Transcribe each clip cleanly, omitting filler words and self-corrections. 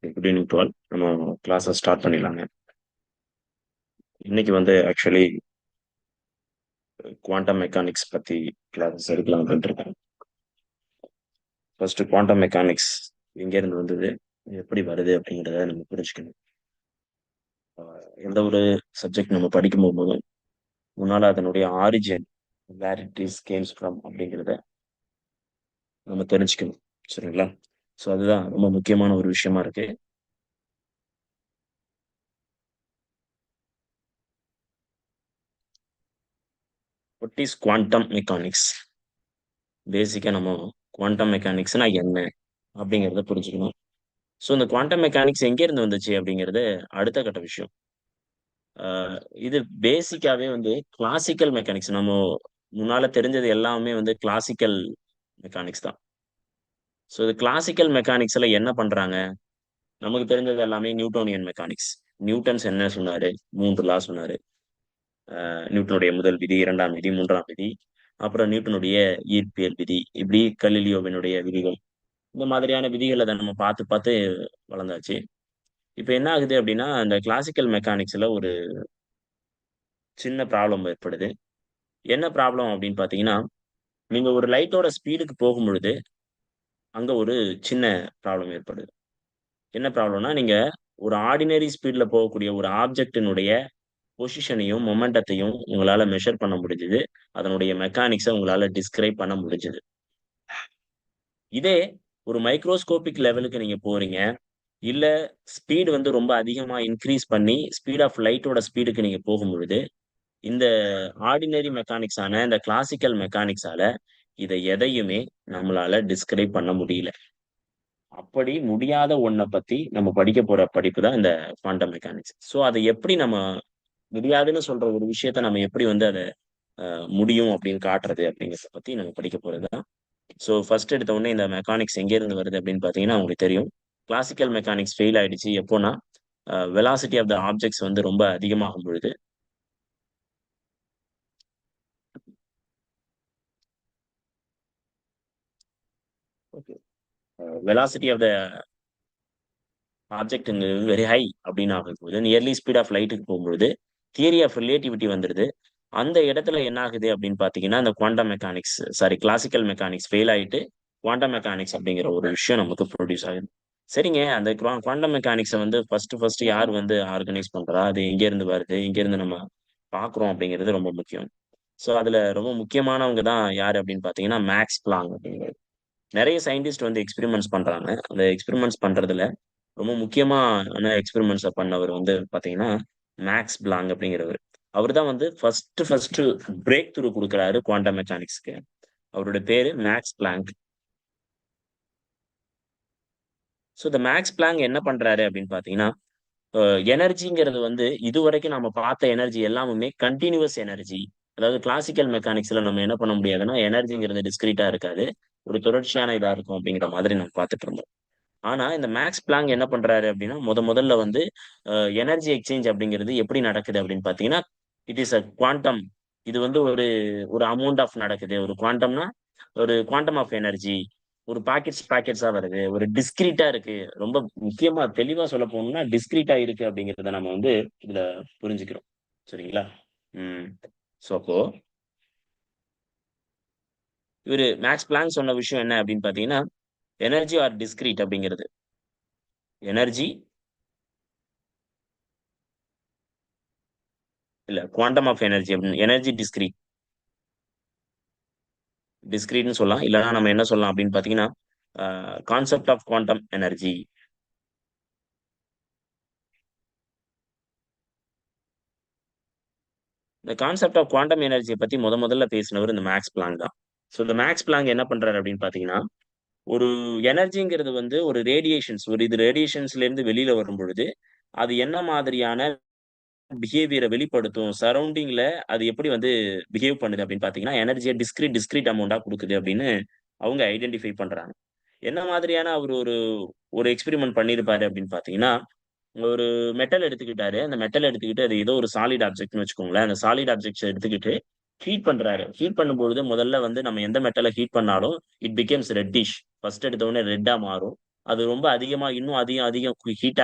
Good evening to all. நம்ம கிளாஸை start பண்ணிடலாங்க. இன்னைக்கு ஆக்சுவலி குவாண்டம் மெக்கானிக்ஸ் பத்தி கிளாஸஸ் எடுக்கலாம் அப்படின்ட்டு இருக்கேன். ஃபர்ஸ்ட் குவாண்டம் மெக்கானிக்ஸ் எங்கேருந்து வந்தது, எப்படி வருது அப்படிங்கிறத நம்ம புரிஞ்சுக்கணும். எந்த ஒரு சப்ஜெக்ட் நம்ம படிக்கும் போதும் முன்னால் அதனுடைய origin where it is comes from அப்படிங்கிறத நம்ம தெரிஞ்சுக்கணும். சரிங்களா? ஸோ அதுதான் ரொம்ப முக்கியமான ஒரு விஷயமா இருக்கு. What is quantum mechanics? பேசிக்காக நம்ம குவாண்டம் மெக்கானிக்ஸ்னா என்ன அப்படிங்கிறத புரிஞ்சுக்கணும். ஸோ இந்த குவாண்டம் மெக்கானிக்ஸ் எங்கேருந்து வந்துச்சு அப்படிங்கிறது அடுத்த கட்ட விஷயம். இது பேசிக்காவே கிளாசிக்கல் மெக்கானிக்ஸ். நம்ம முன்னால தெரிஞ்சது எல்லாமே கிளாசிக்கல் மெக்கானிக்ஸ் தான். ஸோ இது கிளாசிக்கல் மெக்கானிக்ஸ்ல என்ன பண்றாங்க? நமக்கு தெரிஞ்சது எல்லாமே நியூட்டோனியன் மெக்கானிக்ஸ். நியூட்டன்ஸ் என்ன சொன்னாரு? 3 லா சொன்னாரு. நியூட்டனுடைய முதல் விதி, 2ஆம் விதி, 3ஆம் விதி, அப்புறம் நியூட்டனுடைய ஈர்ப்பியல் விதி, இப்படி கலிலியோவினுடைய விதிகள். இந்த மாதிரியான விதிகளை அதை நம்ம பார்த்து பார்த்து வளர்ந்தாச்சு. இப்ப என்ன ஆகுது அப்படின்னா, அந்த கிளாசிக்கல் மெக்கானிக்ஸ்ல ஒரு சின்ன ப்ராப்ளம் ஏற்படுது. என்ன ப்ராப்ளம் அப்படின்னு பார்த்தீங்கன்னா, நீங்க ஒரு லைட்டோட ஸ்பீடுக்கு போகும் பொழுது, அங்க ஒரு சின்ன ப்ராப்ளம் ஏற்படுது. என்ன ப்ராப்ளம்னா, நீங்க ஒரு ஆர்டினரி ஸ்பீட்ல போகக்கூடிய ஒரு ஆப்ஜெக்ட்டினுடைய பொசிஷனையும், மொமெண்டத்தையும் உங்களால மெஷர் பண்ண முடிஞ்சது. அதனுடைய மெக்கானிக்ஸ உங்களால டிஸ்கிரைப் பண்ண முடிஞ்சது. இதே ஒரு மைக்ரோஸ்கோபிக் லெவலுக்கு நீங்க போறீங்க. இல்ல ஸ்பீடு ரொம்ப அதிகமா இன்கிரீஸ் பண்ணி, ஸ்பீட் ஆஃப் லைட்டோட ஸ்பீடுக்கு நீங்க போகும்பொழுது, இந்த ஆர்டினரி மெக்கானிக்ஸ் ஆன இந்த கிளாசிக்கல் மெக்கானிக்ஸால இத எதையுமே நம்மளால டிஸ்கிரைப் பண்ண முடியல. அப்படி முடியாத ஒண்ண பத்தி நம்ம படிக்க போற படிப்பு தான் இந்த குவாண்டம் மெக்கானிக்ஸ். ஸோ அத எப்படி நம்ம முடியாதுன்னு சொல்ற ஒரு விஷயத்த நம்ம எப்படி அத முடியும் அப்படின்னு காட்டுறது அப்படிங்கிறத பத்தி நம்ம படிக்க போறது தான். ஸோ ஃபர்ஸ்ட் எடுத்த உடனே இந்த மெக்கானிக்ஸ் எங்கேருந்து வருது அப்படின்னு பார்த்தீங்கன்னா, உங்களுக்கு தெரியும். கிளாசிக்கல் மெக்கானிக்ஸ் ஃபெயில் ஆயிடுச்சு எப்போன்னா, வெலாசிட்டி ஆஃப் த ஆப்ஜெக்ட்ஸ் ரொம்ப அதிகமாகும் பொழுது. ஓகே. வெலாசிட்டி ஆஃப் த ஆப்ஜெக்ட்ங்கிறது வெரி ஹை அப்படின்னு ஆகும்போது, நியர்லி ஸ்பீட் ஆஃப் லைட்டுக்கு போகும்பொழுது, தியரி ஆஃப் ரிலேட்டிவிட்டி வந்துருது. அந்த இடத்துல என்ன ஆகுது அப்படின்னு பார்த்தீங்கன்னா, அந்த quantum mechanics classical mechanics fail ஆயிட்டு, குவாண்டம் மெக்கானிக்ஸ் அப்படிங்கிற ஒரு விஷயம் நமக்கு ப்ரொடியூஸ் ஆகுது. சரிங்க. அந்த குவாண்டம் மெக்கானிக்ஸ ஃபர்ஸ்ட் யார் ஆர்கனைஸ் பண்றா? அது எங்கேருந்து வருது? எங்கேருந்து நம்ம பார்க்குறோம் அப்படிங்கிறது ரொம்ப முக்கியம். ஸோ அதுல ரொம்ப முக்கியமானவங்க தான் யாரு அப்படின்னு பார்த்தீங்கன்னா, மேக்ஸ் பிளாங்க் அப்படிங்கிறவர். நெறைய சயின்டிஸ்ட் எக்ஸ்பெரிமெண்ட்ஸ் பண்றாங்க. அந்த எக்ஸ்பெரிமெண்ட்ஸ் பண்றதுல ரொம்ப முக்கியமான எக்ஸ்பெரிமெண்ட்ஸ பண்ணவர் பார்த்தீங்கன்னா, மேக்ஸ் பிளாங்க் அப்படிங்கிறவரு. அவரு தான் ஃபர்ஸ்ட் பிரேக் த்ரூ குடுக்குறாரு குவாண்டம் மெக்கானிக்ஸ்க்கு. அவருடைய பேரு மேக்ஸ் பிளாங்க். ஸோ இந்த மேக்ஸ் பிளாங்க் என்ன பண்றாரு அப்படின்னு பார்த்தீங்கன்னா, அ எனர்ஜிங்கிறது இதுவரைக்கும் நாம பார்த்த எனர்ஜி எல்லாமுமே கன்டினியூவஸ் எனர்ஜி. அதாவது கிளாசிக்கல் மெக்கானிக்ஸ்ல நம்ம என்ன பண்ண முடியாதுன்னா, எனர்ஜிங்கிறது டிஸ்க்ரீட்டா இருக்காது. ஒரு தொடர்ச்சியான இதா இருக்கும் அப்படிங்கிற மாதிரி நம்ம பார்த்துட்டு இருந்தோம். ஆனா இந்த மேக்ஸ் பிளாங்க் என்ன பண்றாரு அப்படின்னா, முதல்ல எனர்ஜி எக்ஸ்சேஞ்ச் அப்படிங்கிறது எப்படி நடக்குது அப்படின்னு பார்த்தீங்கன்னா, இட் இஸ் அ குவாண்டம். இது ஒரு ஒரு அமௌண்ட் ஆஃப் நடக்குது. ஒரு குவாண்டம்னா, ஒரு குவாண்டம் ஆஃப் எனர்ஜி. ஒரு பாக்கெட்ஸா வருது. ஒரு டிஸ்க்ரீட்டா இருக்கு. ரொம்ப முக்கியமா தெளிவா சொல்ல போணும்னா, டிஸ்க்ரீட்டா இருக்கு அப்படிங்கிறத நம்ம இதுல புரிஞ்சுக்கிறோம். சரிங்களா? ம். ஸோ அப்போ இவரு மேக்ஸ் பிளாங்க் சொன்ன விஷயம் என்ன அப்படின்னு பார்த்தீங்கன்னா, எனர்ஜி ஆர் டிஸ்க்ரீட் அப்படிங்கிறது. எனர்ஜி இல்ல குவாண்டம் ஆஃப் எனர்ஜி அப்படின்னு எனர்ஜி டிஸ்கிரீட்ன்னு சொல்லலாம். இல்லன்னா நம்ம என்ன சொல்லலாம் அப்படின்னு பார்த்தீங்கன்னா, கான்செப்ட் ஆஃப் குவாண்டம் எனர்ஜி. இந்த கான்செப்ட் ஆஃப் குவாண்டம் எனர்ஜிய பத்தி முதல்ல பேசினவரு இந்த மேக்ஸ் பிளாங்க் தான். ஸோ இந்த மேக்ஸ் பிளாங்க் என்ன பண்றாரு அப்படின்னு பார்த்தீங்கன்னா, ஒரு எனர்ஜிங்கிறது ஒரு ரேடியேஷன்ஸ் இது ரேடியேஷன்ஸ்ல இருந்து வெளியில வரும்பொழுது, அது என்ன மாதிரியான பிஹேவியர வெளிப்படுத்தும், சரவுண்டிங்ல அது எப்படி பிஹேவ் பண்ணுது அப்படின்னு பார்த்தீங்கன்னா, எனர்ஜிய டிஸ்கிரீட் அமௌண்ட்டா குடுக்குது அப்படின்னு அவங்க ஐடென்டிஃபை பண்றாங்க. என்ன மாதிரியான அவரு ஒரு ஒரு எக்ஸ்பெரிமென்ட் பண்ணியிருப்பாரு அப்படின்னு பார்த்தீங்கன்னா, ஒரு மெட்டல் எடுத்துக்கிட்டாரு. அந்த மெட்டல் எடுத்துக்கிட்டு அது ஏதோ ஒரு சாலிட் ஆப்ஜெக்ட்ன்னு வச்சுக்கோங்களேன். அந்த சாலிட் ஆப்ஜெக்ட்ஸ எடுத்துக்கிட்டு ஹீட் பண்றாரு. ஹீட் பண்ணும்பொழுது முதல்ல நம்ம எந்த மெட்டல ஹீட் பண்ணாலும் இட் பிகம்ஸ் ரெட்டிஷ். ஃபர்ஸ்ட் எடுத்த உடனே ரெட்டா மாறும். அது ரொம்ப அதிகமா இன்னும் அதிகம் அதிகம் ஹீட்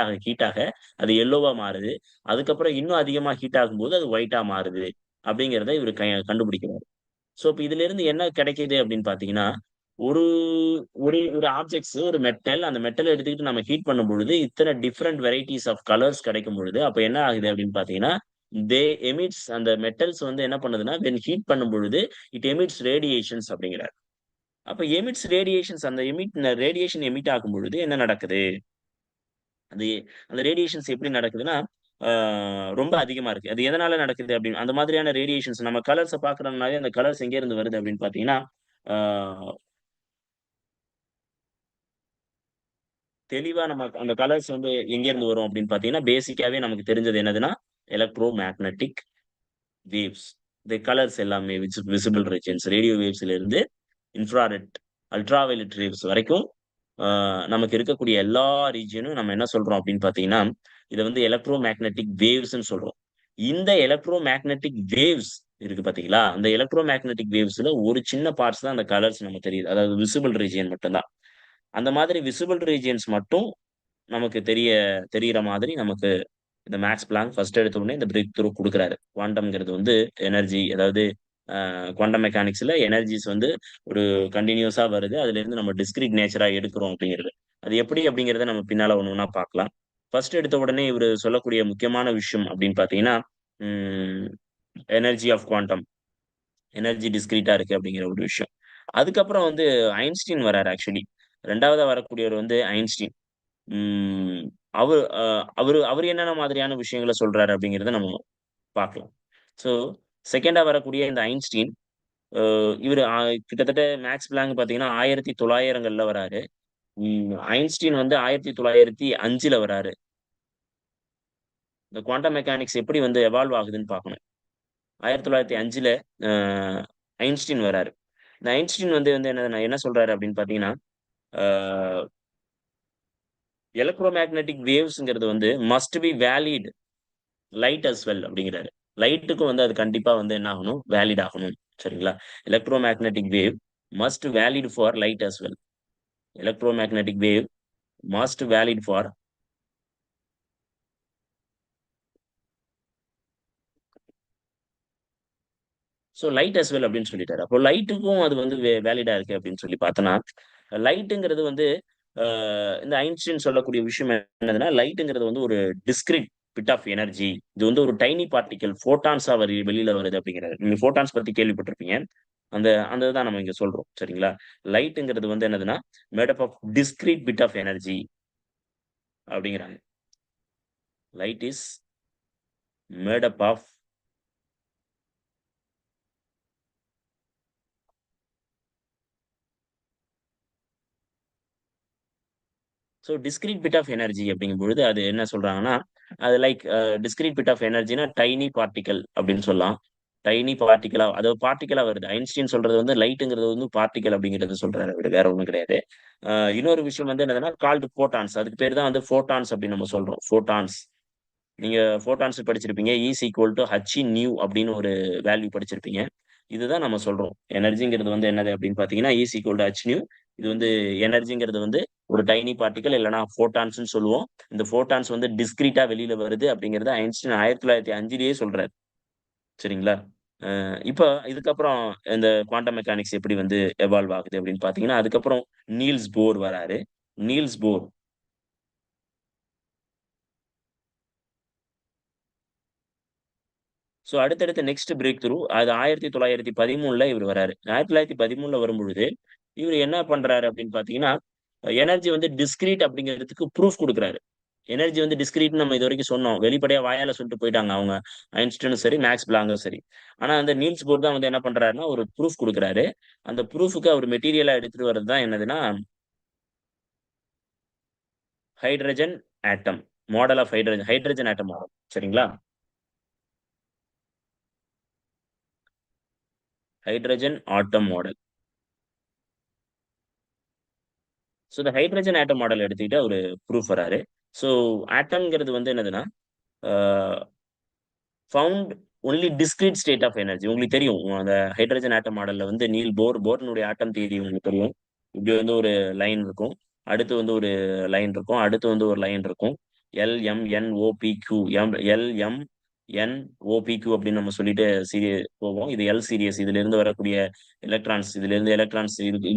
ஆக அது எல்லோவா மாறுது. அதுக்கப்புறம் இன்னும் அதிகமா ஹீட் ஆகும்போது அது ஒயிட்டா மாறுது. அப்படிங்கிறத இவரு கண்டுபிடிக்கிறாரு. சோ இப்ப இதிலிருந்து என்ன கிடைக்குது அப்படின்னு பார்த்தீங்கன்னா, ஒரு ஒரு ஒரு ஆப்ஜெக்ட்ஸ் ஒரு மெட்டல் அந்த மெட்டல் எடுத்துக்கிட்டு நம்ம ஹீட் பண்ணும்பொழுது, இத்தன டிஃபரெண்ட் வெரைட்டீஸ் ஆஃப் கலர்ஸ் கிடைக்கும் பொழுது, அப்ப என்ன ஆகுது அப்படின்னு பார்த்தீங்கன்னா, தே எமிட்ஸ் அந்த மெட்டல்ஸ் வந்து என்ன பண்ணுதுன்னா, வென் ஹீட் பண்ணும் பொழுது, இட் எமிட்ஸ் ரேடியேஷன்ஸ் அப்படிங்கிறார். அப்ப எமிட்ஸ் ரேடியேஷன்ஸ் அந்த ரேடியேஷன் எமிட் ஆகும் பொழுது என்ன நடக்குது? அது அந்த ரேடியேஷன்ஸ் எப்படி நடக்குதுன்னா, ஆ ரொம்ப அதிகமா இருக்கு. அது எதனால நடக்குது அப்படின்னு அந்த மாதிரியான ரேடியேஷன்ஸ் நம்ம கலர்ஸ பார்க்கிறோம்னாவே அந்த கலர்ஸ் எங்கேருந்து வருது அப்படின்னு பார்த்தீங்கன்னா, ஆ தெளிவா நம்ம அந்த கலர்ஸ் வந்து எங்கேருந்து வரும் அப்படின்னு பார்த்தீங்கன்னா, பேசிக்காவே நமக்கு தெரிஞ்சது என்னதுன்னா, எலக்ட்ரோ மேக்னெட்டிக் வேவ்ஸ். இந்த கலர்ஸ் எல்லாமே விசிபிள் ரீஜியன்ஸ் ரேடியோ வேவ்ஸ்ல இருந்து இன்ஃப்ராரெட், அல்ட்ரா வயலட் ரேவ்ஸ் வரைக்கும் ஆ நமக்கு இருக்கக்கூடிய எல்லா ரீஜியனும் நம்ம என்ன சொல்றோம் அப்படின்னு பார்த்தீங்கன்னா, இத வந்து எலக்ட்ரோ மேக்னெட்டிக் வேவ்ஸ்ன்னு சொல்றோம். இந்த எலக்ட்ரோ மேக்னெட்டிக் வேவ்ஸ் இருக்கு பார்த்தீங்களா? அந்த எலக்ட்ரோ மேக்னெட்டிக் வேவ்ஸ்ல ஒரு சின்ன பார்ட்ஸ் தான் அந்த கலர்ஸ் நமக்கு தெரியுது. அதாவது விசிபிள் ரீஜியன் மட்டும் தான். அந்த மாதிரி விசிபிள் ரீஜியன்ஸ் மட்டும் நமக்கு தெரியிற மாதிரி நமக்கு இந்த மேக்ஸ் பிளாங்க் ஃபர்ஸ்ட் எடுத்த உடனே இந்த பிரேக் த்ரூ குடுக்குறாரு. குவாண்டம்ங்கிறது வந்து எனர்ஜி அதாவது குவாண்டம் மெக்கானிக்ஸ்ல எனர்ஜிஸ் வந்து ஒரு கன்டினியூஸா வருது. அதிலிருந்து நம்ம டிஸ்கிரீட் நேச்சரா எடுக்கிறோம் அப்படிங்கிறது. அது எப்படி அப்படிங்கிறத நம்ம பின்னால ஒண்ணு ஒண்ணா பார்க்கலாம். ஃபர்ஸ்ட் எடுத்த உடனே இவரு சொல்லக்கூடிய முக்கியமான விஷயம் அப்படின்னு பார்த்தீங்கன்னா, ம் எனர்ஜி ஆஃப் குவாண்டம். எனர்ஜி டிஸ்கிரீட்டா இருக்கு அப்படிங்கிற ஒரு விஷயம். அதுக்கப்புறம் வந்து ஐன்ஸ்டீன் வராரு ஆக்சுவலி. 2வதா வரக்கூடியவர் வந்து ஐன்ஸ்டீன். ம் அவரு அவரு அவரு என்னென்ன மாதிரியான விஷயங்கள சொல்றாரு அப்படிங்கிறத நம்ம பார்க்கலாம். ஸோ 2டா வரக்கூடிய இந்த ஐன்ஸ்டீன் அ இவரு கிட்டத்தட்ட மேக்ஸ் பிளாங்க் பார்த்தீங்கன்னா 1900ங்கள்ல வராரு. ஐன்ஸ்டீன் வந்து 1905ல வராரு. இந்த குவாண்டம் மெக்கானிக்ஸ் எப்படி வந்து எவால்வ் ஆகுதுன்னு பார்க்கணும். 1905ல அ ஐன்ஸ்டீன் வராரு. இந்த ஐன்ஸ்டீன் வந்து என்ன சொல்றாரு அப்படின்னு பார்த்தீங்கன்னா, ஆ எலக்ட்ரோ மேக்னெட்டிக் வேவ்ஸ்ங்கிறது வந்து must be valid light as well அப்படிங்கிறாரு. லைட்டுக்கும் வந்து அது கண்டிப்பா வந்து என்ன ஆகணும்? வேலிட் ஆகணும். சரிங்களா? Electromagnetic wave must valid for light as well. Electromagnetic wave must valid for light as well அப்படின்னு சொல்லிட்டாரு. அப்போ லைட்டுக்கும் அது வந்து வேலிடா இருக்கு அப்படின்னு சொல்லி பார்த்தோம்னா, லைட்டுங்கிறது வந்து அ இந்த ஐன்ஸ்டீன் சொல்லக்கூடிய விஷயம் என்னதுன்னா, லைட்டுங்கிறது வந்து ஒரு டிஸ்கிரீட் பிட் ஆஃப் எனர்ஜி. இது வந்து ஒரு டைனி பார்ட்டிகிள் ஃபோட்டான்ஸா வெளியில வருது அப்படிங்கிறாரு. நீங்க ஃபோட்டான்ஸ் பத்தி கேள்விப்பட்டிருப்பீங்க. அந்த அந்த இதுதான் நம்ம இங்க சொல்றோம். சரிங்களா? லைட்ங்கிறது வந்து என்னதுன்னா, made up of discrete bit of energy அப்படிங்கிறாங்க. Light is made up of discrete bit of energy அப்படிங்கும்பொழுது, அது என்ன சொல்றாங்கன்னா, அது லைக் டிஸ்கிரீட் பிட் ஆஃப் எனர்ஜினா டைனி பார்ட்டிகிள் அப்படின்னு சொல்லலாம். டைனி பார்ட்டிகிளா அதாவது பார்ட்டிகிளா வருது. ஐன்ஸ்டீன் சொல்றது வந்து லைட்ங்கிறது வந்து பார்ட்டிகிள் அப்படிங்கிறத சொல்றாரு அவரு. வேற ஒண்ணும் கிடையாது. இன்னொரு விஷயம் வந்து என்னதுன்னா, கால்ட் ஃபோட்டான்ஸ். அதுக்கு பேரு தான் வந்து ஃபோட்டான்ஸ் அப்படின்னு நம்ம சொல்றோம். ஃபோட்டான்ஸ். நீங்க ஃபோட்டான்ஸ் படிச்சிருப்பீங்க. H/nu அப்படின்னு ஒரு வேல்யூ படிச்சிருப்பீங்க. இதுதான் நம்ம சொல்றோம். எனர்ஜிங்கிறது வந்து என்னது அப்படின்னு பார்த்தீங்கன்னா, H/nu. இது வந்து எனர்ஜிங்கிறது வந்து ஒரு டைனி பார்ட்டிகிள் இல்லன்னா ஃபோட்டான்ஸ்ன்னு சொல்லுவோம். இந்த ஃபோட்டான்ஸ் வந்து டிஸ்க்ரீட்டா வெளியில வருது அப்படிங்கிறத ஐன்ஸ்டீன் 1905லயே சொல்றாரு. சரிங்களா? இப்ப இதுக்கப்புறம் இந்த குவாண்டம் மெக்கானிக்ஸ் எப்படி வந்து எவால்வ் ஆகுது அப்படின்னு பார்த்தீங்கன்னா, அதுக்கப்புறம் நீல்ஸ் போர் வராரு. நீல்ஸ் போர் அடுத்தடுத்து நெக்ஸ்ட் பிரேக் த்ரூ அது 1913ல இவரு வராரு. 1913ல வரும்பொழுது, இவரு என்ன பண்றாரு அப்படின்னு பார்த்தீங்கன்னா, எனர்ஜி வந்து டிஸ்க்ரீட் அப்படிங்கிறதுக்கு ப்ரூஃப் குடுக்குறாரு. எனர்ஜி வந்து டிஸ்க்ரீட்ன்னு நம்ம இதுவரைக்கும் சொன்னோம். வெளிப்படையா வாயால சொல்லிட்டு போயிட்டாங்க அவங்க. ஐன்ஸ்டீனும் சரி, மேக்ஸ் பிளாங்கும் சரி. ஆனா அந்த நீல்ஸ் போர் தான் வந்து என்ன பண்றாருன்னா, ஒரு ப்ரூஃப் குடுக்குறாரு. அந்த ப்ரூஃப்க்கு அவர் மெட்டீரியலா எடுத்துட்டு வர்றது தான் என்னதுன்னா, hydrogen atom. Model of hydrogen hydrogen atom model. சரிங்களா? Hydrogen atom model. இந்த ஹைட்ரஜன் ஆட்டம் மாடல் எடுத்துக்கிட்டு அவரு ப்ரூஃப் வராரு. ஸோ ஆட்டம்ங்கிறது வந்து என்னதுன்னா, a found only discrete state of energy. உங்களுக்கு தெரியும். அந்த ஹைட்ரஜன் ஆட்டம் மாடல்ல வந்து போர்னுடைய ஆட்டம் தியரி உங்களுக்கு தெரியும். இப்படி வந்து ஒரு லைன் இருக்கும். அடுத்து வந்து ஒரு லைன் இருக்கும், அடுத்து வந்து ஒரு லைன் இருக்கும். LMNOPQ, LMNOPQ அப்படின்னு நம்ம சொல்லிட்டு போவோம். இது எல் சீரியஸ். இதுல இருந்து வரக்கூடிய எலக்ட்ரான்ஸ், இதுல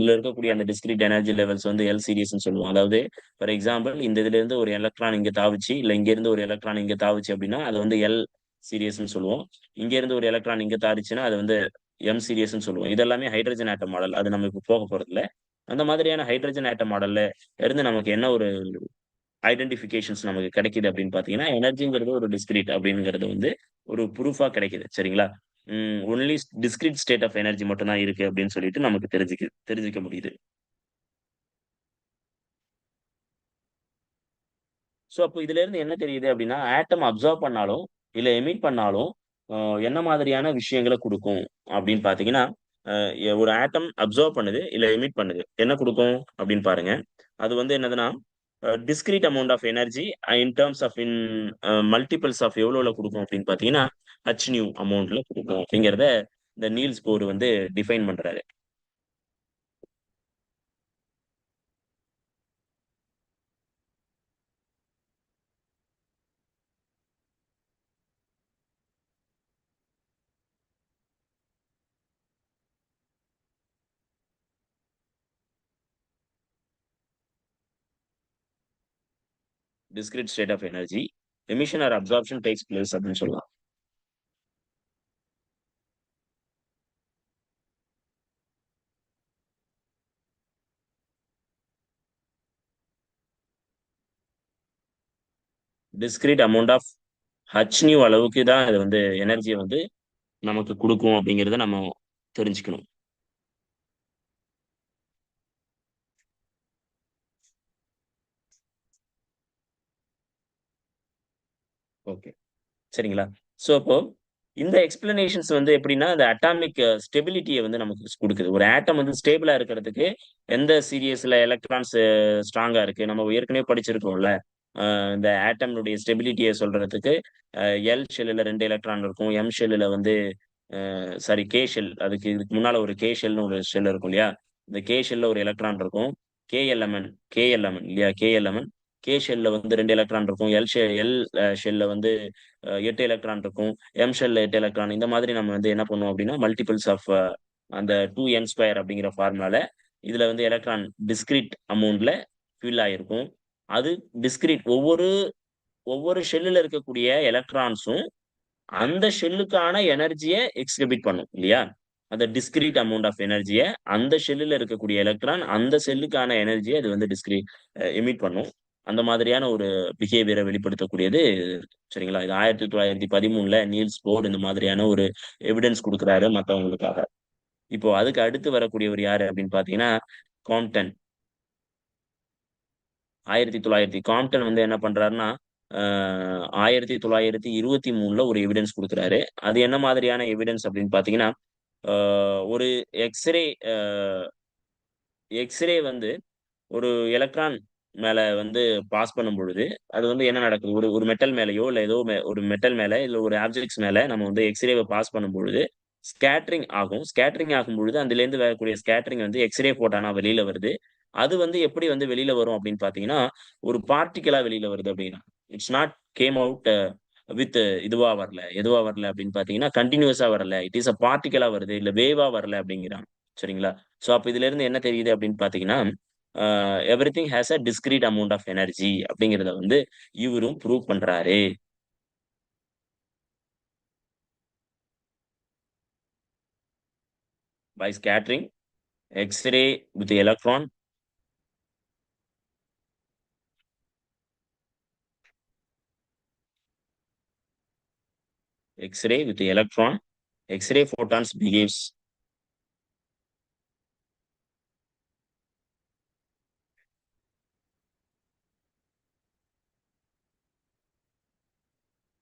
இருக்கக்கூடிய அந்த டிஸ்கிரீட் எனர்ஜி லெவல்ஸ் வந்து எல் சீரியஸ்னு சொல்லுவோம். அதாவது ஃபார் எக்ஸாம்பிள் இந்த இதுல இருந்து ஒரு எலக்ட்ரான் இங்க தாவுச்சு, இல்ல இங்க இருந்து ஒரு எலக்ட்ரான் இங்க தாவுச்சு அப்படின்னா அது வந்து எல் சீரியஸ்னு சொல்லுவோம். இங்க இருந்து ஒரு எலக்ட்ரான் இங்க தாருச்சுன்னா அது வந்து எம் சீரியஸ்னு சொல்லுவோம். இது எல்லாமே ஹைட்ரஜன் ஆட்டம் மாடல். அது நம்ம இப்ப போக போறது இல்ல. அந்த மாதிரியான ஹைட்ரஜன் ஆட்டம் மாடல்ல இருந்து நமக்கு என்ன ஒரு ஐடென்டிஃபிகேஷன்ஸ் நமக்கு கிடைக்குது அப்படின்னு பாத்தீங்கன்னா, எனர்ஜிங்கிறது ஒரு டிஸ்கிரீட் அப்படிங்கிறது வந்து ஒரு ப்ரூஃபா கிடைக்குது. சரிங்களா? Only discrete state of energy மட்டும் தான் இருக்கு அப்படின்னு சொல்லிட்டு நமக்கு தெரிஞ்சுக்க முடியுது. ஸோ அப்போ இதுல இருந்து என்ன தெரியுது அப்படின்னா, ஆட்டம் அப்சர்வ் பண்ணாலும், இல்ல எமிட் பண்ணாலும், அ என்ன மாதிரியான விஷயங்கள குடுக்கும் அப்படின்னு பார்த்தீங்கன்னா, அ ஒரு ஆட்டம் அப்சர்வ் பண்ணுது, இல்ல எமிட் பண்ணுது. என்ன குடுக்கும் அப்படின்னு பாருங்க. அது வந்து என்னதுன்னா, discrete amount of energy in terms of multiples of எவ்வளோல குடுக்கும் அப்படின்னு பார்த்தீங்கன்னா, ஹ் அமௌண்ட்ல குடுக்கும் அப்படிங்கிறத இந்த நீல்ஸ் போர் வந்து டிஃபைன் பண்றாரு. Discrete state of energy, emission or absorption takes place அப்படின்னு சொல்லலாம். டிஸ்கிரீட் அமௌண்ட் ஆஃப் அளவுக்கு தான் இது வந்து எனர்ஜிய வந்து நமக்கு குடுக்கும் அப்படிங்கிறத நம்ம தெரிஞ்சுக்கணும். ஓகே. சரிங்களா? ஸோ அப்போ இந்த எக்ஸ்ப்ளனேஷன்ஸ் வந்து எப்படின்னா, அந்த அட்டாமிக் ஸ்டெபிலிட்டிய வந்து நமக்கு குடுக்குது. ஒரு ஆட்டம் வந்து ஸ்டேபிளா இருக்கிறதுக்கு எந்த சீரியஸ்ல எலக்ட்ரான்ஸ் ஸ்ட்ராங்கா இருக்கு. நம்ம ஏற்கனவே படிச்சிருக்கோம்ல. இந்த ஆட்டம்னுடைய ஸ்டெபிலிட்டிய சொல்றதுக்கு அ எல் ஷெல்லுல 2 எலக்ட்ரான் இருக்கும். எம் ஷெல்லுல வந்து சாரி கே ஷெல். இதுக்கு முன்னால ஒரு கே ஷெல்னு ஒரு ஷெல் இருக்கும் இல்லையா? இந்த கே ஷெல்ல ஒரு எலக்ட்ரான் இருக்கும். கேஎல்எம்என் கேஎல்எம்என் இல்லையா? கேஎல்எம்என் கே ஷெல்ல வந்து 2 எலக்ட்ரான் இருக்கும். எல் ஷெல்ல வந்து 8 எலக்ட்ரான் இருக்கும். எம் ஷெல்ல 8 எலக்ட்ரான். இந்த மாதிரி நம்ம வந்து என்ன பண்ணுவோம் அப்படின்னா, மல்டிபிள்ஸ் ஆஃப் அந்த 2n2 அப்படிங்கிற ஃபார்முலால இதுல வந்து எலக்ட்ரான் டிஸ்கிரீட் அமௌண்ட்ல ஃபில் ஆயிருக்கும். அது டிஸ்கிரீட் ஒவ்வொரு ஒவ்வொரு ஷெல்லுல இருக்கக்கூடிய எலக்ட்ரான்ஸும் அந்த ஷெல்லுக்கான எனர்ஜிய எக்ஸிபிட் பண்ணும் இல்லையா? அந்த டிஸ்கிரீட் அமௌண்ட் ஆஃப் எனர்ஜிய அந்த ஷெல்லுல இருக்கக்கூடிய எலக்ட்ரான் அந்த செல்லுக்கான எனர்ஜிய அது வந்து எமிட் பண்ணும். அந்த மாதிரியான ஒரு பிஹேவியர வெளிப்படுத்தக்கூடியது சரிங்களா? இது 1913ல நீல்ஸ் போர் இந்த மாதிரியான ஒரு எவிடன்ஸ் குடுக்குறாரு மத்தவங்களுக்காக. இப்போ அதுக்கு அடுத்து வரக்கூடியவர் யாரு அப்படின்னு பார்த்தீங்கன்னா, காம்ப்டன். 1900 காம்ப்டன் வந்து என்ன பண்றாருன்னா, அ 1923ல ஒரு எவிடன்ஸ் குடுக்குறாரு. அது என்ன மாதிரியான எவிடன்ஸ் அப்படின்னு பார்த்தீங்கன்னா, அ ஒரு எக்ஸ்ரே அ எக்ஸ்ரே வந்து ஒரு எலக்ட்ரான் மேல வந்து பாஸ் பண்ணும்பொழுது, அது வந்து என்ன நடக்குது? ஒரு ஒரு மெட்டல் மேலயோ, இல்ல ஏதோ ஒரு மெட்டல் மேல, இல்ல ஒரு ஆப்ஜெக்ட்ஸ் மேல நம்ம வந்து எக்ஸ்ரேவ பாஸ் பண்ணும்பொழுது, ஸ்கேட்டரிங் ஆகும். ஸ்கேட்டரிங் ஆகும்பொழுது, அதிலேருந்து வரக்கூடிய ஸ்கேட்டரிங் வந்து எக்ஸ்ரே ஃபோட்டானா வெளியில வருது. அது வந்து எப்படி வந்து வெளியில வரும் அப்படின்னு பார்த்தீங்கன்னா, ஒரு பார்ட்டிகிளா வெளியில வருது அப்படின்னா. It's not came out with எதுவா வரல அப்படின்னு பார்த்தீங்கன்னா, கன்டினியூஸா வரல. இட் இஸ் பார்ட்டிகிளா வருது. இல்ல வேவா வரல அப்படிங்கிறாங்க. சரிங்களா? சோ அப்ப இதிலிருந்து என்ன தெரியுது அப்படின்னு பார்த்தீங்கன்னா, uh everything has a discrete amount of energy அப்படிங்கிறத வந்து இவரும் ப்ரூவ் பண்றாரு. By scattering X-ray with electron X-ray with electron X-ray photons behaves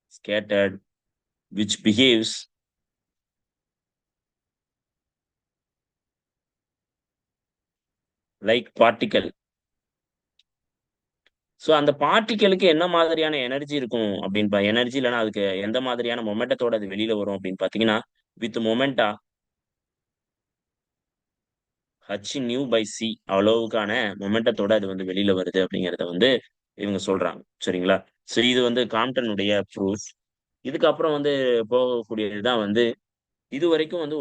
scattered which behaves like particle. So அந்த பார்ட்டிகிளுக்கு என்ன மாதிரியான எனர்ஜி இருக்கும் அப்படின்னு எனர்ஜி இல்லன்னா அதுக்கு எந்த மாதிரியான மொமெண்டத்தோட அது வெளியில வரும் அப்படின்னு பார்த்தீங்கன்னா, with momenta h nu by c அளவுக்கான மொமெண்டத்தோட அது வந்து வெளியில வருது அப்படிங்கிறத வந்து இவங்க சொல்றாங்க. சரிங்களா? ஸோ இது வந்து காம்ப்டனுடைய ப்ரூஃப். இதுக்கப்புறம் வந்து போகக்கூடியதுதான் வந்து இதுவரைக்கும் வந்து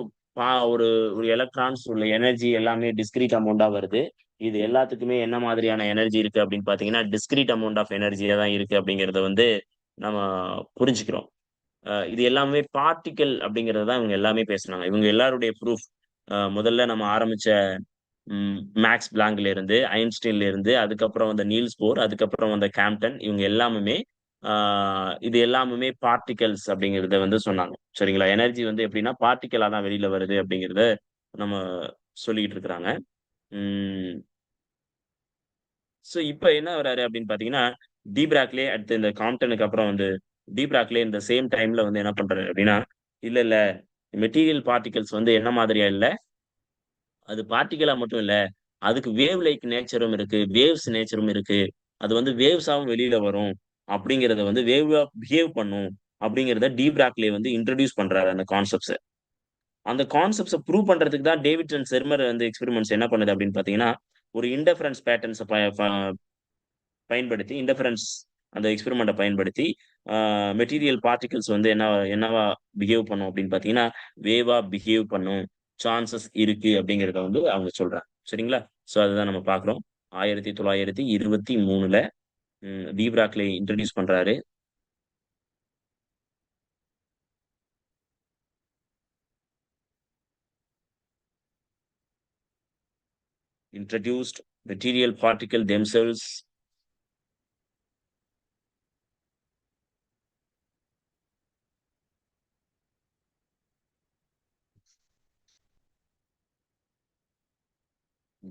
ஒரு ஒரு எலக்ட்ரான்ஸ் உள்ள எனர்ஜி எல்லாமே டிஸ்கிரீட் அமௌண்டா வருது. இது எல்லாத்துக்குமே என்ன மாதிரியான எனர்ஜி இருக்கு அப்படின்னு பார்த்தீங்கன்னா, டிஸ்கிரீட் அமௌண்ட் ஆஃப் எனர்ஜியா தான் இருக்கு அப்படிங்கிறத வந்து நம்ம புரிஞ்சுக்கிறோம். இது எல்லாமே பார்ட்டிக்கிள் அப்படிங்கிறத தான் இவங்க எல்லாமே பேசுனாங்க. இவங்க எல்லாருடைய ப்ரூஃப் முதல்ல நம்ம ஆரம்பிச்ச மேக்ஸ் பிளாங்க்ல இருந்து, ஐன்ஸ்டீன்ல இருந்து, அதுக்கப்புறம் வந்த நீல்ஸ் போர், அதுக்கப்புறம் வந்த கேம்ப்டன் இவங்க எல்லாமுமே ஆ இது எல்லாமுமே பார்ட்டிகிள்ஸ் அப்படிங்கிறத வந்து சொன்னாங்க. சரிங்களா? எனர்ஜி வந்து எப்படின்னா பார்ட்டிகிளா தான் வெளியில வருது அப்படிங்கிறத நம்ம சொல்லிட்டு இருக்கிறாங்க. ம். இப்ப என்ன வராரு அப்படின்னு பார்த்தீங்கன்னா, டி பிராக்லே அடுத்து இந்த காம்ப்டனுக்கு அப்புறம் வந்து டி பிராக்லே இந்த சேம் டைம்ல வந்து என்ன பண்றாரு அப்படின்னா, இல்ல, இல்ல மெட்டீரியல் பார்ட்டிகிள்ஸ் வந்து என்ன மாதிரியா இல்ல, அது பார்ட்டிகளா மட்டும் இல்ல. அதுக்கு வேவ் லைக் நேச்சரும் இருக்கு. வேவ்ஸ் நேச்சரும் இருக்கு. அது வந்து வேவ்ஸாவும் வெளியில வரும். அப்படிங்கிறத வந்து வேவா பிஹேவ் பண்ணும். அப்படிங்கிறத டி பிராக்லே வந்து இன்ட்ரோடியூஸ் பண்றாரு அந்த கான்செப்ட்ஸ. அந்த கான்செப்ட்ஸ ப்ரூவ் பண்றதுக்கு தான் டேவிட்சன் செர்மர் வந்து எக்ஸ்பெரிமெண்ட்ஸ் என்ன பண்ணுது அப்படின்னு பார்த்தீங்கன்னா, ஒரு இன்டர்ஃபெரன்ஸ் பேட்டர்ன்ஸ ப ப பயன்படுத்தி அந்த எக்ஸ்பெரிமெண்ட்ட பயன்படுத்தி, ஆ மெட்டீரியல் பார்ட்டிகிள்ஸ் வந்து என்னவா பிஹேவ் பண்ணும் அப்படின்னு பார்த்தீங்கன்னா, வேவா பிஹேவ் பண்ணும். சான்சஸ் இருக்கு அப்படிங்கிறத வந்து அவங்க சொல்றாங்க. சரிங்களா? அதுதான் நம்ம பார்க்குறோம். 1923ல டி பிராக்லி இன்ட்ரோடியூஸ் பண்றாரு. Introduced material particle themselves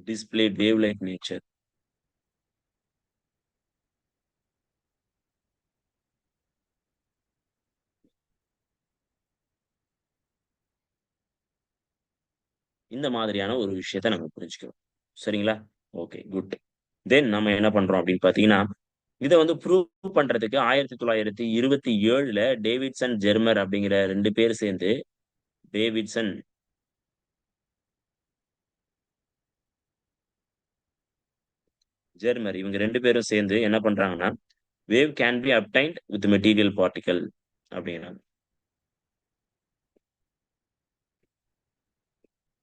displayed wave like nature. இந்த மாதிரியான ஒரு விஷயத்த நம்ம புரிஞ்சுக்கிறோம். சரிங்களா? Okay, good. தென் நம்ம என்ன பண்றோம் அப்படின்னு பார்த்தீங்கன்னா, இத வந்து ப்ரூவ் பண்றதுக்கு 1927ல டேவிட்சன் ஜெர்மர் அப்படிங்கிற 2 பேர் சேர்ந்து டேவிட்சன், ஜெர்மர் இவங்க 2 பேரும் சேர்ந்து என்ன பண்றாங்கன்னா, wave can be obtained with material particle அப்படிங்கிறாங்க.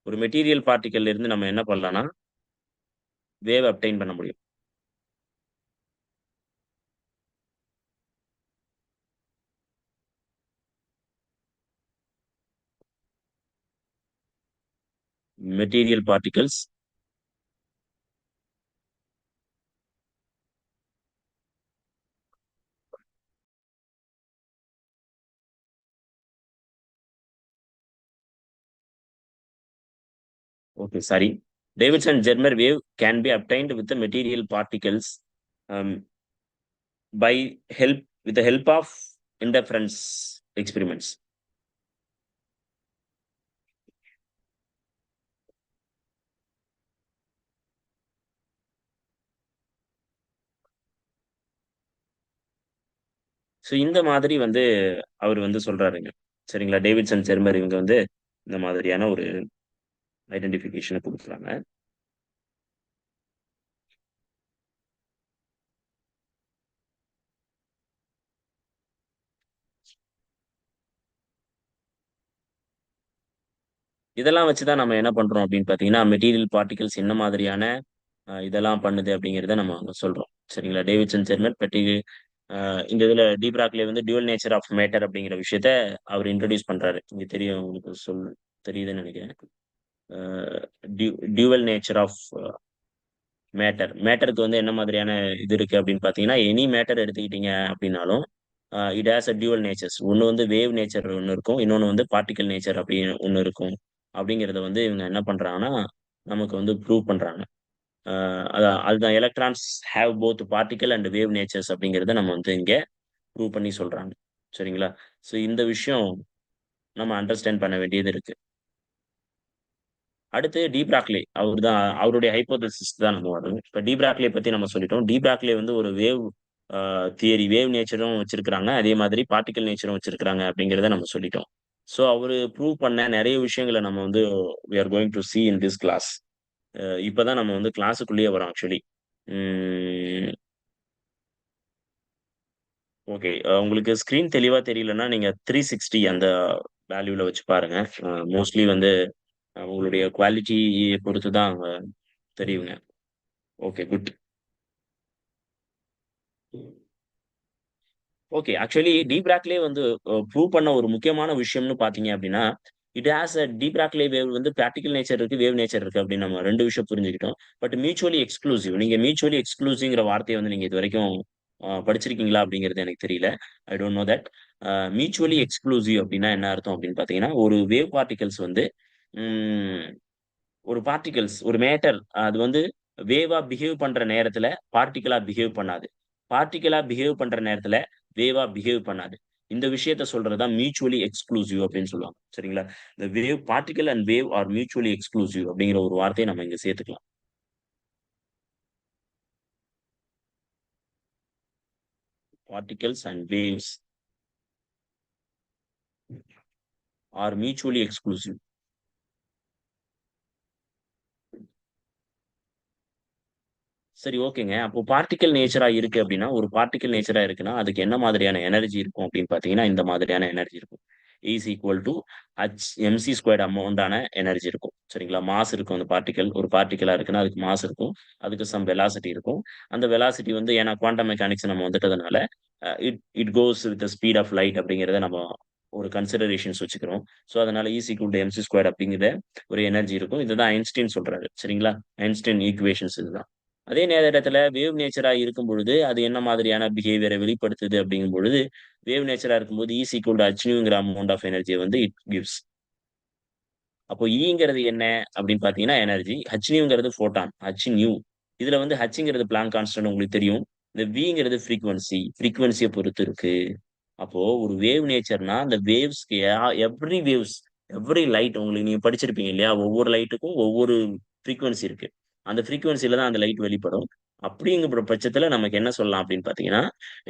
ஒரு மெட்டீரியல் பார்ட்டிகிள்ல இருந்து நம்ம என்ன பண்ணலாம்னா, வேவ் அப்டைன் பண்ண முடியும். Material particles okay, sorry. Davisson Germer wave can be obtained with material particles um by with the help of interference experiments. இந்த மாதிரி வந்து அவரு வந்து சொல்றாருங்க. சரிங்களா? டேவிட்சன் ஜெர்மர் இவங்க வந்து இந்த மாதிரியான ஒரு ஐடென்டிஃபிகேஷன குடுக்குறாங்க. இதெல்லாம் வச்சு தான் நம்ம என்ன பண்றோம் அப்படின்னு பார்த்தீங்கன்னா, மெட்டீரியல் பார்ட்டிகிள்ஸ் என்ன மாதிரியான இதெல்லாம் பண்ணுது அப்படிங்கிறத நம்ம அங்க சொல்றோம். சரிங்களா? டேவிட்சன் ஜெர்மர் இந்த இதுல டி பிராக்லி வந்து டியூவல் நேச்சர் ஆஃப் மேட்டர் அப்படிங்கிற விஷயத்த அவர் இன்ட்ரோடியூஸ் பண்றாரு. இங்க தெரியும் உங்களுக்கு தெரியுதுன்னு நெனைக்கிறேன். அ டியூவல் நேச்சர் ஆஃப் மேட்டருக்கு வந்து என்ன மாதிரியான இது இருக்கு அப்படின்னு பார்த்தீங்கன்னா, எனி மேட்டர் எடுத்துக்கிட்டீங்க அப்படின்னாலும், it has a dual natures. ஒண்ணு வந்து வேவ் நேச்சர் ஒண்ணு இருக்கும். இன்னொன்னு வந்து பார்ட்டிகிள் நேச்சர் அப்படின்னு ஒண்ணு இருக்கும். அப்படிங்கிறத வந்து இவங்க என்ன பண்றாங்கன்னா, நமக்கு வந்து ப்ரூவ் பண்றாங்க. அ அதுதான் electrons have both particle and wave natures அப்படிங்கிறத நம்ம வந்து இங்க ப்ரூவ் பண்ணி சொல்றாங்க. சரிங்களா? இந்த விஷயம் நம்ம அண்டர்ஸ்டாண்ட் பண்ண வேண்டியது இருக்கு. அடுத்து டி பிராக்லி. அவருடைய ஹைப்போதசிஸ் தான் நம்ம வரணும். இப்ப டி பிராக்லிய பத்தி நம்ம சொல்லிட்டோம். டி பிராக்லி வந்து ஒரு வேவ் வேவ் நேச்சரும் வச்சிருக்கிறாங்க. அதே மாதிரி பார்ட்டிகிள் நேச்சரும் வச்சிருக்கிறாங்க அப்படிங்கிறத நம்ம சொல்லிட்டோம். அவரு ப்ரூவ் பண்ண நெறைய விஷயங்கள நம்ம வந்து we are going to see in this class. இப்பதான் நம்ம வந்து கிளாஸுக்குள்ளேயே வரோம் ஆக்சுவலி. ம். ஓகே. உங்களுக்கு ஸ்க்ரீன் தெளிவா தெரியலன்னா, நீங்க 360 அந்த வேல்யூல வச்சு பாருங்க. மோஸ்ட்லி வந்து உங்களுடைய குவாலிட்டிய பொறுத்து தான் அங்க தெரியுங்க. Okay, good. ஓகே. ஆக்சுவலி டீப்ராக்லயே வந்து ப்ரூவ் பண்ண ஒரு முக்கியமான விஷயம்னு பார்த்தீங்க அப்டின்னா, இட் ஹாஸ் அ டீப்ராக்லே வேவ் வந்து பிராக்டிகல் நேச்சர் இருக்கு, வேவ் நேச்சர் இருக்கு அப்டின்னு நம்ம 2 விஷயம் புரிஞ்சுக்கிட்டோம். But mutually exclusive. நீங்க மியூச்சுவலி எக்ஸ்க்ளூசிவ்ங்கிற வார்த்தைய வந்து நீங்க இதுவரைக்கும் படிச்சிருக்கீங்களா அப்டிங்கிறது எனக்கு தெரியல. I don't know that. Mutually exclusive அப்டின்னா என்ன அர்த்தம் அப்டின்னு பார்த்தீங்கன்னா, ஒரு வேவ் பார்ட்டிகிள்ஸ் வந்து ம் ஒரு பார்ட்டிகிள்ஸ், ஒரு மேட்டர் அது வந்து வேவா பிஹேவ் பண்ற நேரத்துல பார்ட்டிகிளா பிஹேவ் பண்ணாது. பார்ட்டிகிளா பிஹேவ் பண்ற நேரத்துல வேவா பிஹேவ் பண்ணாது. இந்த விஷயத்த சொல்றது தான் மியூச்சுவலி எக்ஸ்க்ளூசிவ் அப்படின்னு சொல்லுவாங்க. சரிங்களா? இந்த wave particle and wave are mutually exclusive அப்படிங்கிற ஒரு வார்த்தைய நம்ம இங்க சேர்த்துக்கலாம். Particles and waves are mutually exclusive. சரி, ஓகேங்க. அப்போ பார்ட்டிகிள் நேச்சரா இருக்கு அப்டின்னா, ஒரு பார்ட்டிகிள் நேச்சரா இருக்குன்னா, அதுக்கு என்ன மாதிரியான எனர்ஜி இருக்கும் அப்டின்னு பார்த்தீங்கன்னா, இந்த மாதிரியான எனர்ஜி இருக்கும். Is equal to M C squared அமௌண்டான எனர்ஜி இருக்கும். சரிங்களா? மாஸ் இருக்கும் அந்த பார்ட்டிகிள். ஒரு பார்ட்டிகிளா இருக்குன்னா, அதுக்கு மாஸ் இருக்கும். அதுக்கு சம் வெலாசிட்டி இருக்கும். அந்த வெலாசிட்டி வந்து ஏன்னா குவாண்டம் மெக்கானிக்ஸ் நம்ம வந்துட்டதுனால, it goes with the speed of light அப்டிங்கிறத நம்ம ஒரு கன்சிடரேஷன்ஸ் வச்சுக்கிறோம். ஸோ, அதனால ஈக்குவல் டூ எம்சி ஸ்கொயர் அப்டிங்கிற ஒரு எனர்ஜி இருக்கும். இதுதான் ஐன்ஸ்டீன் சொல்றாரு. சரிங்களா? ஐன்ஸ்டீன் ஈக்குவேஷன்ஸ் இதுதான். அதே நேரத்துல வேவ் நேச்சரா இருக்கும் பொழுது, அது என்ன மாதிரியான பிஹேவியர வெளிப்படுத்துது அப்படிங்கும் பொழுது, வேவ் நேச்சரா இருக்கும்போது ஈக்குவல் டூ ஹ்யூங்கிற அமௌண்ட் ஆஃப் எனர்ஜிய வந்து இட் கிவ்ஸ். அப்போ ஈங்கிறது என்ன அப்படின்னு பார்த்தீங்கன்னா எனர்ஜி. ஹ்யூங்கிறது ஃபோட்டான். ஹ்யூ. இதுல வந்து ஹ்ங்கிறது பிளாங்க் கான்ஸ்டன்ட் உங்களுக்கு தெரியும். இந்த விங்கிறது ஃப்ரீக்வன்சி. ஃப்ரீக்வன்சிய பொறுத்து இருக்கு. அப்போ ஒரு வேவ் நேச்சர்னா, அந்த வேவ்ஸ்க்கு எவ்ரி வேவ்ஸ், எவ்ரி லைட் உங்களுக்கு நீங்க படிச்சிருப்பீங்க இல்லையா? ஒவ்வொரு லைட்டுக்கும் ஒவ்வொரு ஃப்ரீக்வன்சி இருக்கு. அந்த ஃப்ரீக்வன்சில தான் அந்த லைட் வெளிப்படும். அப்படிங்கிற பட்சத்துல நமக்கு என்ன சொல்லலாம் அப்படின்னு பார்த்தீங்கன்னா,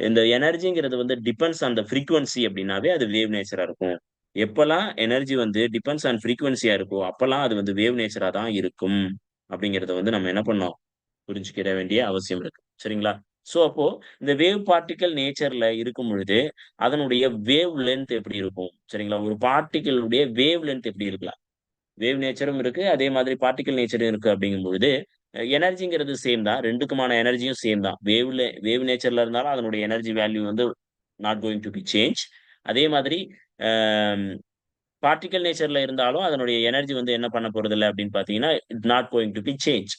இந்த எனர்ஜிங்கிறது வந்து டிபெண்ட்ஸ் ஆன் த ஃப்ரீக்வன்சி அப்படின்னாவே அது வேவ் நேச்சரா இருக்கும். எப்பல்லாம் எனர்ஜி வந்து டிபெண்ட்ஸ் ஆன் ஃப்ரீக்வன்சியா இருக்கோ, அப்பல்லாம் அது வந்து வேவ் நேச்சரா தான் இருக்கும். அப்படிங்கிறத வந்து நம்ம என்ன பண்ணோம்? புரிஞ்சுக்கிற வேண்டிய அவசியம் இருக்கு. சரிங்களா? சோ, அப்போ இந்த வேவ் பார்ட்டிகிள் நேச்சர்ல இருக்கும் பொழுது, அதனுடைய வேவ் லென்த் எப்படி இருக்கும்? சரிங்களா? ஒரு பார்ட்டிகிளுடைய வேவ் லென்த் எப்படி இருக்கலாம்? வேவ் நேச்சரும் இருக்கு. அதே மாதிரி பார்ட்டிகிள் நேச்சரும் இருக்கு அப்படிங்கும் பொழுது, எனர்ஜிங்கிறது சேம் தான். 2க்குமான எனர்ஜியும் சேம் தான். வேவ் நேச்சர்ல இருந்தாலும் அதனுடைய எனர்ஜி வேல்யூ வந்து not going to be change. அதே மாதிரி அ பார்ட்டிகிள் நேச்சர்ல இருந்தாலும் அதனுடைய எனர்ஜி வந்து என்ன பண்ண போறதில்ல அப்படின்னு பார்த்தீங்கன்னா, it not going to be change.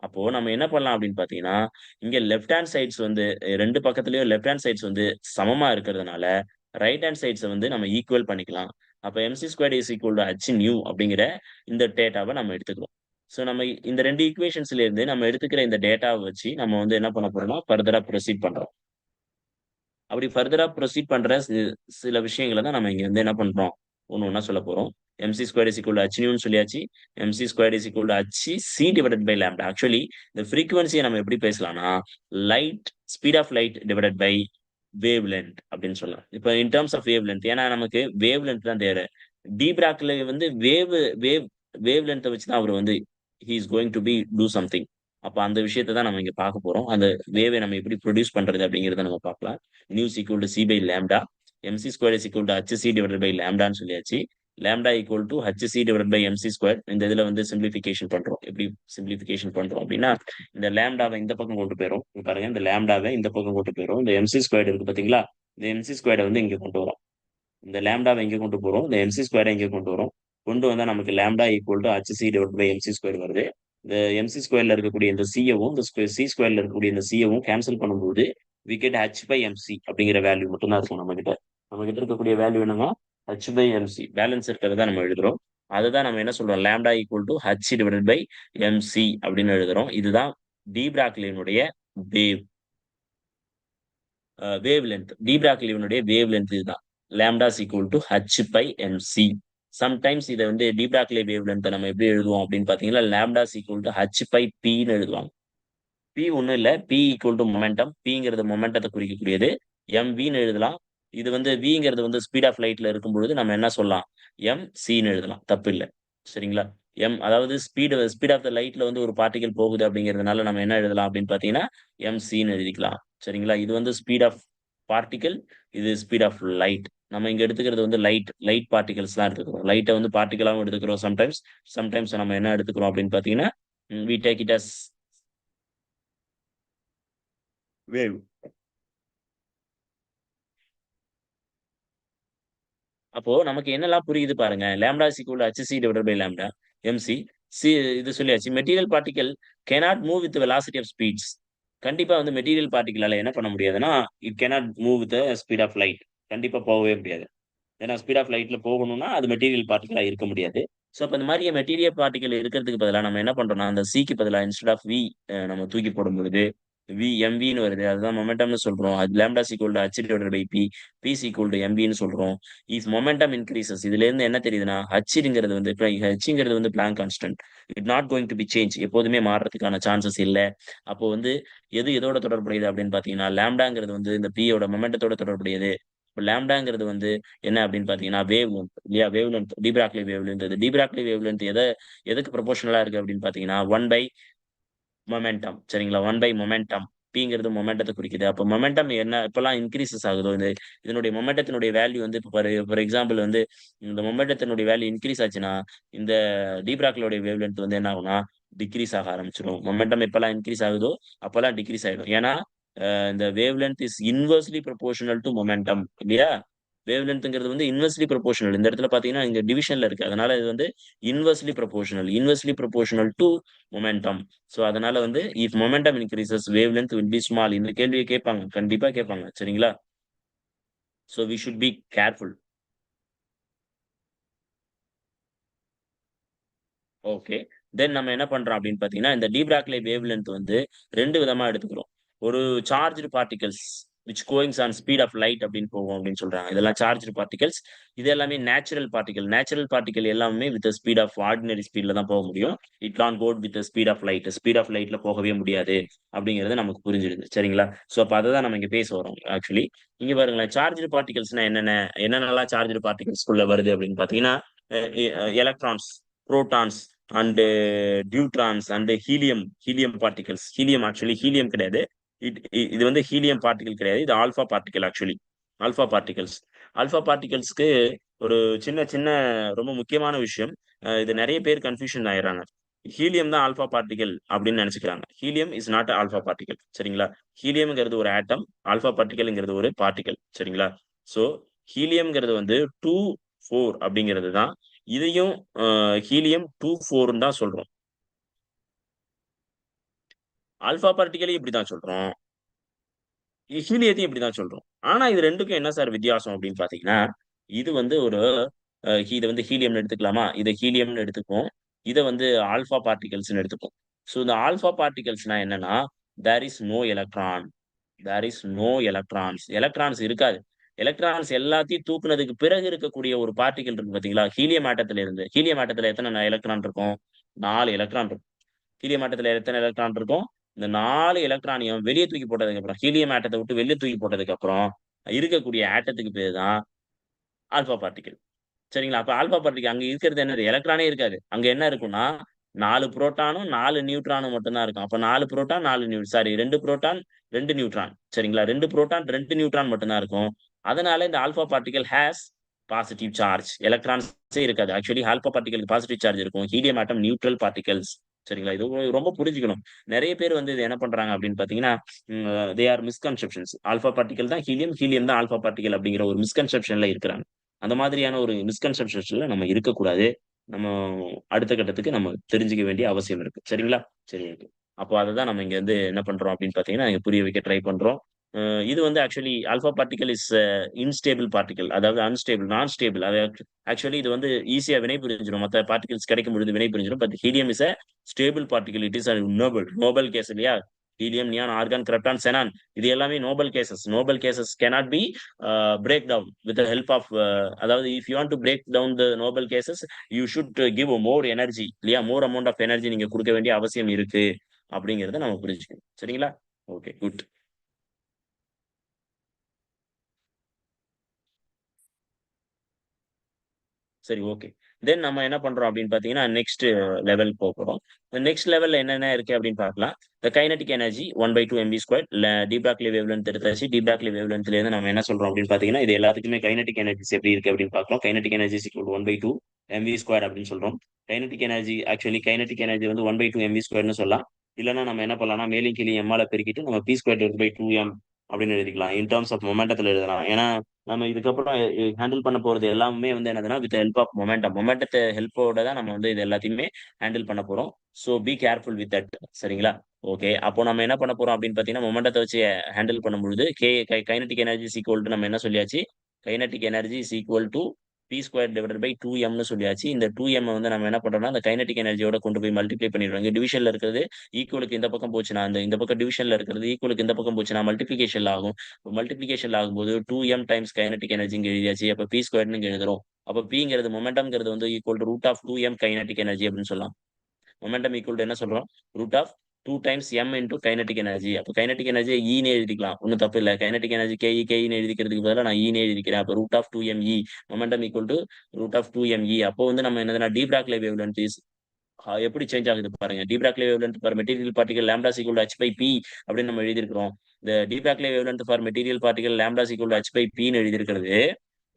அப்போ நம்ம என்ன பண்ணலாம் அப்படின்னு பார்த்தீங்கன்னா, இங்க லெஃப்ட் ஹேண்ட் சைட்ஸ் வந்து 2 பக்கத்துலயும் லெஃப்ட் ஹேண்ட் சைட்ஸ் வந்து சமமா இருக்கிறதுனால, ரைட் ஹேண்ட் சைட்ஸ வந்து நம்ம ஈக்குவல் பண்ணிக்கலாம். அப்ப எம்2 இஸ் ஈக்குவல் டூ ஹ் அப்படிங்கிற இந்த டேட்டாவ நம்ம எடுத்துக்கிறோம். ஸோ நம்ம இந்த 2 ஈக்குவேஷன்ஸ்ல இருந்து நம்ம எடுத்துக்கிற இந்த டேட்டாவ வச்சு நம்ம வந்து என்ன பண்ண போறோம்னா, ஃபர்தரா புரோசீட் பண்றோம். அப்படி ஃபர்தரா புரோசீட் பண்ற சில விஷயங்கள தான் நம்ம இங்க வந்து என்ன பண்றோம்? ஒண்ணு ஒண்ணா சொல்லப் போறோம். எம்2 இஸ் ஈக்குவல் டூ ஹ்ன்னு சொல்லியாச்சு. M two is equal to h c divided by lambda. Actually இந்த ஃப்ரீக்வன்சிய நம்ம எப்படி பேசலாம்னா, light speed of light divided by wavelength அப்படின்னு சொல்லலாம். இப்ப in terms of wavelength ஏன்னா நமக்கு வேவ் லென்த் தான் தேவை. டீப்ராக்ல வந்து வேவ் வேவ் லென்த்த வச்சு தான் அவரு வந்து he is going to do something. அப்ப அந்த விஷயத்த தான் நம்ம இங்க பார்க்க போறோம். அந்த வேவ நம்ம எப்படி புரொடியூஸ் பண்றது அப்படிங்கிறத நம்ம பார்க்கலாம். nu is equal to c by lambda. mc squared is equal to hc divided by lambda ன்னு சொல்லியாச்சு. lambda equal to hc divided by mc squared. இந்த இதுல வந்து சிம்ப்ளிஃபிகேஷன் பண்றோம். எப்படி சிம்ப்ளிஃபிகேஷன் பண்றோம் அப்படின்னா, இந்த லாம்ப்டாவ இந்த பக்கம் கொண்டு போயிரும். இங்க பாருங்க இந்த லாம்ப்டாவ இந்த பக்கம் கொண்டு போயிரும். இந்த mc ஸ்கொயர்ட் இருக்கு பாத்தீங்களா? இந்த mc ஸ்கொயர்ட வந்து இங்க கொண்டு வரோம். இந்த லாம்ப்டாவ இங்க கொண்டு போறோம். இந்த mc ஸ்கொயர்ட இங்க கொண்டு வரோம். கொண்டு வந்தா நமக்கு lambda equal to hc divided by mc square வருது. இந்த mc ஸ்கொயர்ல இருக்கக்கூடிய இந்த c-யவும், இந்த சி ஸ்கொயர்ல இருக்கக்கூடிய இந்த c-யவும் கேன்சல் பண்ணும்போது, we get h by mc அப்படிங்கிற வேல்யூ மட்டும் தான் இருக்கும் நம்மகிட்ட. நம்மகிட்ட இருக்கக்கூடிய வேல்யூ என்னன்னா, h பை mc. பேலன்ஸ் இருக்கிறத நம்ம எழுதுறோம். அததான் நம்ம என்ன சொல்றோம்? Lambda equal to h divided by mc அப்படின்னு எழுதுறோம். இதுதான் டி பிராக்லியினுடைய வேவ் வேவ் லென்த். டி பிராக்லியினுடைய வேவ் லென்த் இதுதான். Lambda is equal to h by mc. Sometimes இத வந்து டி பிராக்லி வேவ் லென்த்த நம்ம எப்படி எழுதுவோம் அப்படின்னு பார்த்தீங்கன்னா, lambda is equal to h by pன்னு எழுதுவாங்க. P ஒண்ணும் இல்ல. P equal to momentum. Pங்கிறது மொமெண்டத்த குறிக்கக்கூடியது. mvன்னு எழுதலாம். இது வந்து vங்கிறது வந்து ஸ்பீட் ஆஃப் லைட்ல இருக்கும்பொழுது நம்ம என்ன சொல்லலாம்? mcன்னு எழுதலாம். தப்பில்ல. சரிங்களா? அதாவது ஸ்பீட் ஆஃப் த லைட்ல வந்து ஒரு பார்ட்டிகல் போகுது அப்படிங்கிறதுனால நம்ம என்ன எழுதலாம் அப்படின்னு பார்த்தீங்கன்னா, எம்சின்னு எழுதிக்கலாம். சரிங்களா? இது வந்து ஸ்பீட் ஆஃப் பார்ட்டிகிள், இது ஸ்பீட் ஆஃப் லைட். நம்ம இங்க எடுத்துக்கிறது வந்து லைட் பார்ட்டிகிள்ஸ் தான் எடுத்துக்கிறோம். லைட்ட வந்து பார்ட்டிகிளாவும் எடுத்துக்கிறோம் சம்டைம்ஸ். சம்டைம்ஸ் நம்ம என்ன எடுத்துக்கிறோம் அப்படின்னு பார்த்தீங்கன்னா, we take it as wave. அப்போ நமக்கு என்னலாம் புரியுது பாருங்க. Lambda is equal to h c divided by lambda M C. C இது சொல்லியாச்சு. Material particle cannot move with velocity of speeds. கண்டிப்பா வந்து மெட்டீரியல் பார்ட்டிகிளால என்ன பண்ண முடியாதுன்னா, it cannot move with the speed of light. கண்டிப்பா போகவே முடியாது. ஏன்னா ஸ்பீட் ஆஃப் லைட்ல போகணும்னா, அது மெட்டீரியல் பார்ட்டிகிளா இருக்க முடியாது. ஸோ, அப்ப இந்த மாரி மெட்டீரியல் பார்ட்டிகிள் இருக்கிறதுக்கு பதிலா நம்ம என்ன பண்றோம்னா, அந்த சிக்கு பதிலா இன்ஸ்டெட் ஆஃப் வி நம்ம தூக்கி போடும்பொழுது, எம்வின்னு வருது. அதுதான் மொமெண்டம்னு சொல்றோம். அது lambda is equal to h divided by P. P is equal to எம்வின்னு சொல்றோம். இஃப் மொமெண்டம் இன்கிரீசஸ் இதுலேருந்து என்ன தெரியுதுன்னா, ஹ்ங்கிறது வந்து இப்ப ஹ்ங்கிறது வந்து Planck constant. It not going to be change. எப்போதுமே மாறுறதுக்கான சான்சஸ் இல்ல. அப்போ வந்து எது எதோட தொடர்புடையது அப்படின்னு பார்த்தீங்கன்னா, லாம்ப்டாங்கிறது வந்து இந்த பி யோட மொமெண்டத்தோட தொடர்புடையது. இப்ப லாம்ப்டாங்கிறது வந்து என்ன அப்படின்னு பார்த்தீங்கன்னா, வேவ் லென்த் இல்லையா? Wavelength de Broglie wavelength. இது டிபிராக்லி வேவ் லென்த் எதுக்கு ப்ரொபோர்ஷனலா இருக்கு அப்படின்னு பார்த்தீங்கன்னா, 1 பை மொமெண்டம் சரிங்களா? 1 பை மொமெண்டம். பிங்கிறது மொமெண்டத்த குறிக்குது. அப்ப மொமெண்டம் என்ன எப்பலாம் இன்கிரீசஸ் ஆகுதோ, இதனுடைய மொமெண்டத்தினுடைய வேல்யூ வந்து இப்ப ஃபார் எக்ஸாம்பிள் வந்து இந்த மொமெண்டத்தினுடைய வேல்யூ இன்கிரீஸ் ஆச்சுன்னா, இந்த டி-ப்ராக்லோட வேவ் லென்த் வந்து என்ன ஆகும்னா, டிக்ரீஸ் ஆக ஆரம்பிச்சுரும். மொமெண்டம் எப்பலாம் இன்கிரீஸ் ஆகுதோ, அப்பலாம் டிக்ரீஸ் ஆயிடும். ஏன்னா, இந்த wave length is inversely proportional to momentum இல்லையா? வேவ் லென்த்ங்கிறது வந்து இன்வெர்ஸ்லி ப்ரொபோர்ஷனல். இந்த இடத்துல பார்த்தீங்கன்னா, இங்க டிவிஷன்ல இருக்கு. அதனால இது வந்து inversely proportional to momentum. So, அதனால வந்து if momentum increases wavelength will be small. இந்த கேள்விய கேட்பாங்க. கண்டிப்பா கேட்பாங்க. சரிங்களா? So, we should be careful. Okay. Then நம்ம என்ன பண்றோம் அப்படின்னு பார்த்தீங்கன்னா, இந்த டி-ப்ராக்லி வேவ் லென்த் வந்து 2 விதமா எடுத்துக்கிறோம். ஒரு charged particles which goings on speed of light அப்படின்னு போகும் அப்படின்னு சொல்றாங்க. இதெல்லாம் சார்ஜ்டு பார்ட்டிகிள்ஸ். இது எல்லாமே நேச்சுரல் பார்ட்டிகிள். நேச்சுரல் பார்ட்டிகிள் எல்லாமே with the speed of ordinary ஸ்பீட்ல தான் போக முடியும். It can't go with the speed of light. Speed of லைட்ல போகவே முடியாது அப்படிங்கிறது நமக்கு புரிஞ்சிடுது. சரிங்களா? சோ, அப்ப அததான் நம்ம இங்க பேச வரோம் ஆக்சுவலி. இங்க பாருங்களேன், சார்ஜ்டு பார்ட்டிகிள்ஸ்னா என்னென்னலாம் சார்ஜ்டு பார்ட்டிகிள்ஸ்குள்ள வருது அப்படின்னு பார்த்தீங்கன்னா, a a electrons, protons and deuterons and helium particles. Helium கிடையாது. இது வந்து ஹீலியம் பார்ட்டிகிள் கிடையாது. இது alpha particle actually. Alpha particles. Alpha பார்ட்டிகிள்ஸ்க்கு ஒரு சின்ன சின்ன ரொம்ப முக்கியமான விஷயம். இது நெறைய பேர் கன்ஃப்யூஷன் ஆயிடுறாங்க. ஹீலியம் தான் ஆல்பா பார்ட்டிகிள் அப்படின்னு நெனச்சுக்கிறாங்க. Helium is not alpha particle. சரிங்களா? ஹீலியம்ங்கிறது ஒரு ஆட்டம். ஆல்பா பார்ட்டிகிள்ங்கிறது ஒரு பார்ட்டிகிள். சரிங்களா? சோ, ஹீலியம்ங்கிறது வந்து 2, 4 அப்படிங்கிறது தான். இதையும் ஹீலியம் 2, 4ன்னு தான் சொல்றோம். ஆல்பா பார்ட்டிகளையும் இப்படித்தான் சொல்றோம். ஹீலியத்தையும் இப்படித்தான் சொல்றோம். ஆனா இது 2க்கும் என்ன சார் வித்தியாசம் அப்படின்னு பார்த்தீங்கன்னா, இது வந்து ஒரு இத வந்து ஹீலியம்னு எடுத்துக்கலாமா? இத ஹீலியம்னு எடுத்துக்குவோம். இத வந்து ஆல்பா பார்ட்டிகிள்ஸ்ன்னு எடுத்துப்போம். சோ இந்த ஆல்பா பார்ட்டிகிள்ஸ்னா என்னன்னா, there is no electron. There is no electrons. Electrons இருக்காது. எலக்ட்ரான்ஸ் எல்லாத்தையும் தூக்குனதுக்கு பிறகு இருக்கக்கூடிய ஒரு பார்ட்டிகிள் இருக்கு பார்த்தீங்களா? ஹீலியம் ஆட்டத்துல இருந்து. ஹீலியம் ஆட்டத்துல எத்தன எலக்ட்ரான் இருக்கும்? 4 எலக்ட்ரான் இருக்கும். ஹீலியம் ஆட்டத்துல எத்தன எலக்ட்ரான் இருக்கும்? இந்த 4 எலக்ட்ரானையும் வெளிய தூக்கி போட்டதுக்கு அப்புறம், ஹீலியம் ஆட்டத்த விட்டு வெளிய தூக்கி போட்டதுக்கு அப்புறம், இருக்கக்கூடிய ஆட்டத்துக்கு பேரு தான் ஆல்பா பார்ட்டிகிள். சரிங்களா? அப்ப ஆல்பா பார்ட்டிகிள் அங்க இருக்கிறது என்னது? எலக்ட்ரானே இருக்காது. அங்க என்ன இருக்கும்னா, 4 புரோட்டானும், 4 நியூட்ரானும் மட்டும் தான் இருக்கும். அப்ப 4 புரோட்டான், 4 2 புரோட்டான், 2 நியூட்ரான். சரிங்களா? 2 புரோட்டான், 2 நியூட்ரான் மட்டும் தான் இருக்கும். அதனால இந்த alpha particle has positive charge. எலக்ட்ரான்ஸே இருக்காது. ஆக்சுவலி ஆல்பா பார்ட்டிகிள்க்கு பாசிட்டிவ் சார்ஜ் இருக்கும். Helium atom neutral particles. சரிங்களா? இது ரொம்ப புரிஞ்சுக்கணும். நெறைய பேர் வந்து இத என்ன பண்றாங்க அப்படின்னு பார்த்தீங்கன்னா, they are misconceptions. Alpha particle தான் ஹீலியம், ஹீலியம் தான் ஆல்பா பார்ட்டிகிள் அப்படிங்கிற ஒரு மிஸ்கன்செப்ஷன்ல இருக்கிறாங்க. அந்த மாதிரியான ஒரு மிஸ்கன்செப்ஷன்ஸ்ல நம்ம இருக்கக்கூடாது. நம்ம அடுத்த கட்டத்துக்கு நம்ம தெரிஞ்சுக்க வேண்டிய அவசியம் இருக்கு. சரிங்களா? சரி ஓகே. அப்போ அததான் நம்ம இங்க வந்து என்ன பண்றோம் அப்படின்னு பார்த்தீங்கன்னா, இங்க புரிய வைக்க ட்ரை பண்றோம். இது வந்து actually alpha particle is instable particle. அதாவது நான் ஸ்டேபிள். அது ஆக்சுவலி இது வந்து ஈஸியா வினைபுரிஞ்சிரும். மத்த பார்ட்டிகிள்ஸ் கிடைக்கும் பொழுது வினைபுரிஞ்சிரும். But helium is stable particle. It is noble gas இல்லையா? Helium, neon, argon, krypton, xenon இது எல்லாமே noble gases. Noble gases cannot be break down with the help of அதாவது if you want to break down the noble gases, you should give more energy இல்லையா? More amount of energy நீங்க குடுக்க வேண்டிய அவசியம் இருக்கு. அப்படிங்கிறத நம்ம புரிஞ்சுக்கணும். சரிங்களா? Okay, good. சரி, ஓகே. தென் நம்ம என்ன பண்றோம் அப்படின்னு பார்த்தீங்கன்னா, நெக்ஸ்ட் லெவல் போறோம். நெக்ஸ்ட் லெவல்ல என்னென்ன இருக்கு அப்படின்னு பார்க்கலாம். இந்த kinetic energy 1/2 mv2 de Broglie wavelength எடுத்தாச்சு. டி பிராக்லி வேவ்லென்த்லேருந்து நம்ம என்ன சொல்றோம் அப்படின்னு பார்த்தீங்கன்னா, இது எல்லாத்துக்குமே கைனடிக் எனர்ஜிஸ் எப்படி இருக்கு அப்படின்னு பார்க்கிறோம். Kinetic energy is equal 1/2 mv2 அப்படின்னு சொல்றோம். Kinetic energy actually kinetic energy வந்து 1/2 mv2ன்னு சொல்லலாம். இல்லன்னா நம்ம என்ன பண்ணலாம்னா, மேலேயும் கீழயும் m ஆல பெருக்கிட்டு நம்ம p²/2m அப்படின்னு எழுதிக்கலாம். இன் டெர்ம்ஸ் ஆஃப் மொமெண்டத்துல எழுதலாம். ஏன்னா, நம்ம இதுக்கப்புறம் ஹேண்டில் பண்ண போறது எல்லாமே வந்து என்னதுன்னா, வித் ஹெல்ப் ஆஃப் மொமெண்டம். மொமெண்டத்த ஹெல்ப்போட தான் நம்ம வந்து இது எல்லாத்தையுமே ஹேண்டில் பண்ண போறோம். So be careful with that. சரிங்களா? ஓகே. அப்போ நம்ம என்ன பண்ண போறோம் அப்படின்னு பார்த்தீங்கன்னா, மொமெண்டத்த வச்சு ஹேண்டில் பண்ணும்பொழுது, kinetic energy is equal to நம்ம என்ன சொல்லியாச்சு? Kinetic energy is equal to p²/2mன்னு சொல்லியாச்சு. இந்த 2m வந்து நம்ம என்ன பண்றோம்னா, அந்த கைனடிக் எனர்ஜியோட கொண்டு போய் மல்டிப்ளை பண்ணிடுறோம். இங்க டிவிஷன்ல இருக்கிறது ஈக்குவலுக்கு இந்த பக்கம் போச்சுன்னா, இந்த பக்கம் டிவிஷன்ல இருக்கிறது ஈக்குவலுக்கு இந்த பக்கம் போச்சுன்னா மல்டிப்ளிகேஷன்ல ஆகும். மல்டிப்ளிகேஷன்ல ஆகும்போது 2m டைம்ஸ் கைனடிக் எனர்ஜி இங்க எழுதியாச்சு. அப்ப p ஸ்கொயர்ன்னு இங்க எழுதுறோம். அப்ப pங்கிறது மொமெண்டம்ங்கிறது வந்து equal to root of 2m kinetic energy அப்படின்னு சொல்லலாம். மொமெண்டம் ஈக்குவல் டூ என்ன சொல்றோம்? Root of 2 times m into kinetic energy. அப்ப கைனடிக் எனர்ஜிய ஈன்னு எழுதிக்கலாம். ஒண்ணும் தப்பு இல்ல. கைனடிக் எனர்ஜி KEன்னு எழுதிக்கிறதுக்கு பதிலா நான் ஈன்னு எழுதிக்கிறேன். அப்ப root of 2me momentum equal to root of 2me. அப்போ வந்து நம்ம என்னதுன்னா டி பிராக்லி வேவ்லென்த் இஸ் எப்படி சேஞ்ச் ஆகுது பாருங்க. De Broglie wavelength for material particle lambda is equal to h/p அப்படின்னு நம்ம எழுதியிருக்கிறோம். இந்த de Broglie wavelength for material particle lambda is equal to h/pன்னு எழுதியிருக்கிறது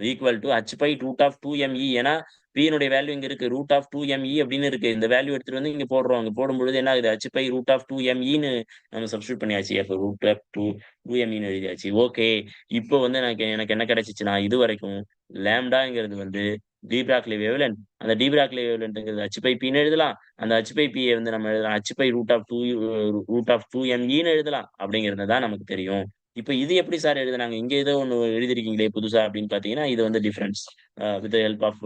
ஈக்குவல் டூ h/ரூட் ஆஃப் 2me. ஏன்னா p னுடைய வேல்யூ இங்க இருக்கு. ரூட் ஆஃப் 2me அப்படின்னு இருக்கு. இந்த வேல்யூ எடுத்துட்டு வந்து இங்க போடுறோம். அங்க போடும்பொழுது என்ன ஆகுது? h/ரூட் ஆஃப் 2meன்னு நம்ம சப்ஸ்டிட்யூட் பண்ணியாச்சு. அப்ப ரூட் ஆஃப் 2meன்னு எழுதியாச்சு. ஓகே. இப்போ வந்து எனக்கு எனக்கு என்ன கிடைச்சுச்சுன்னா, இதுவரைக்கும் லாம்ப்டாங்கிறது வந்து டி பிராக்லி வேவ்லென்த். அந்த டி பிராக்லி வேவ்லென்த்ங்கிறது h/pன்னு எழுதலாம். அந்த h/p வந்து நம்ம எழுதலாம் ரூட் ஆஃப் 2meன்னு எழுதலாம். அப்படிங்கிறது தான் நமக்கு தெரியும். இப்ப இது எப்படி சார் எழுதுனாங்க? இங்க ஏதோ ஒண்ணு எழுதியிருக்கீங்களே புதுசா அப்படின்னு பார்த்தீங்கன்னா, இது வந்து difference. With the help of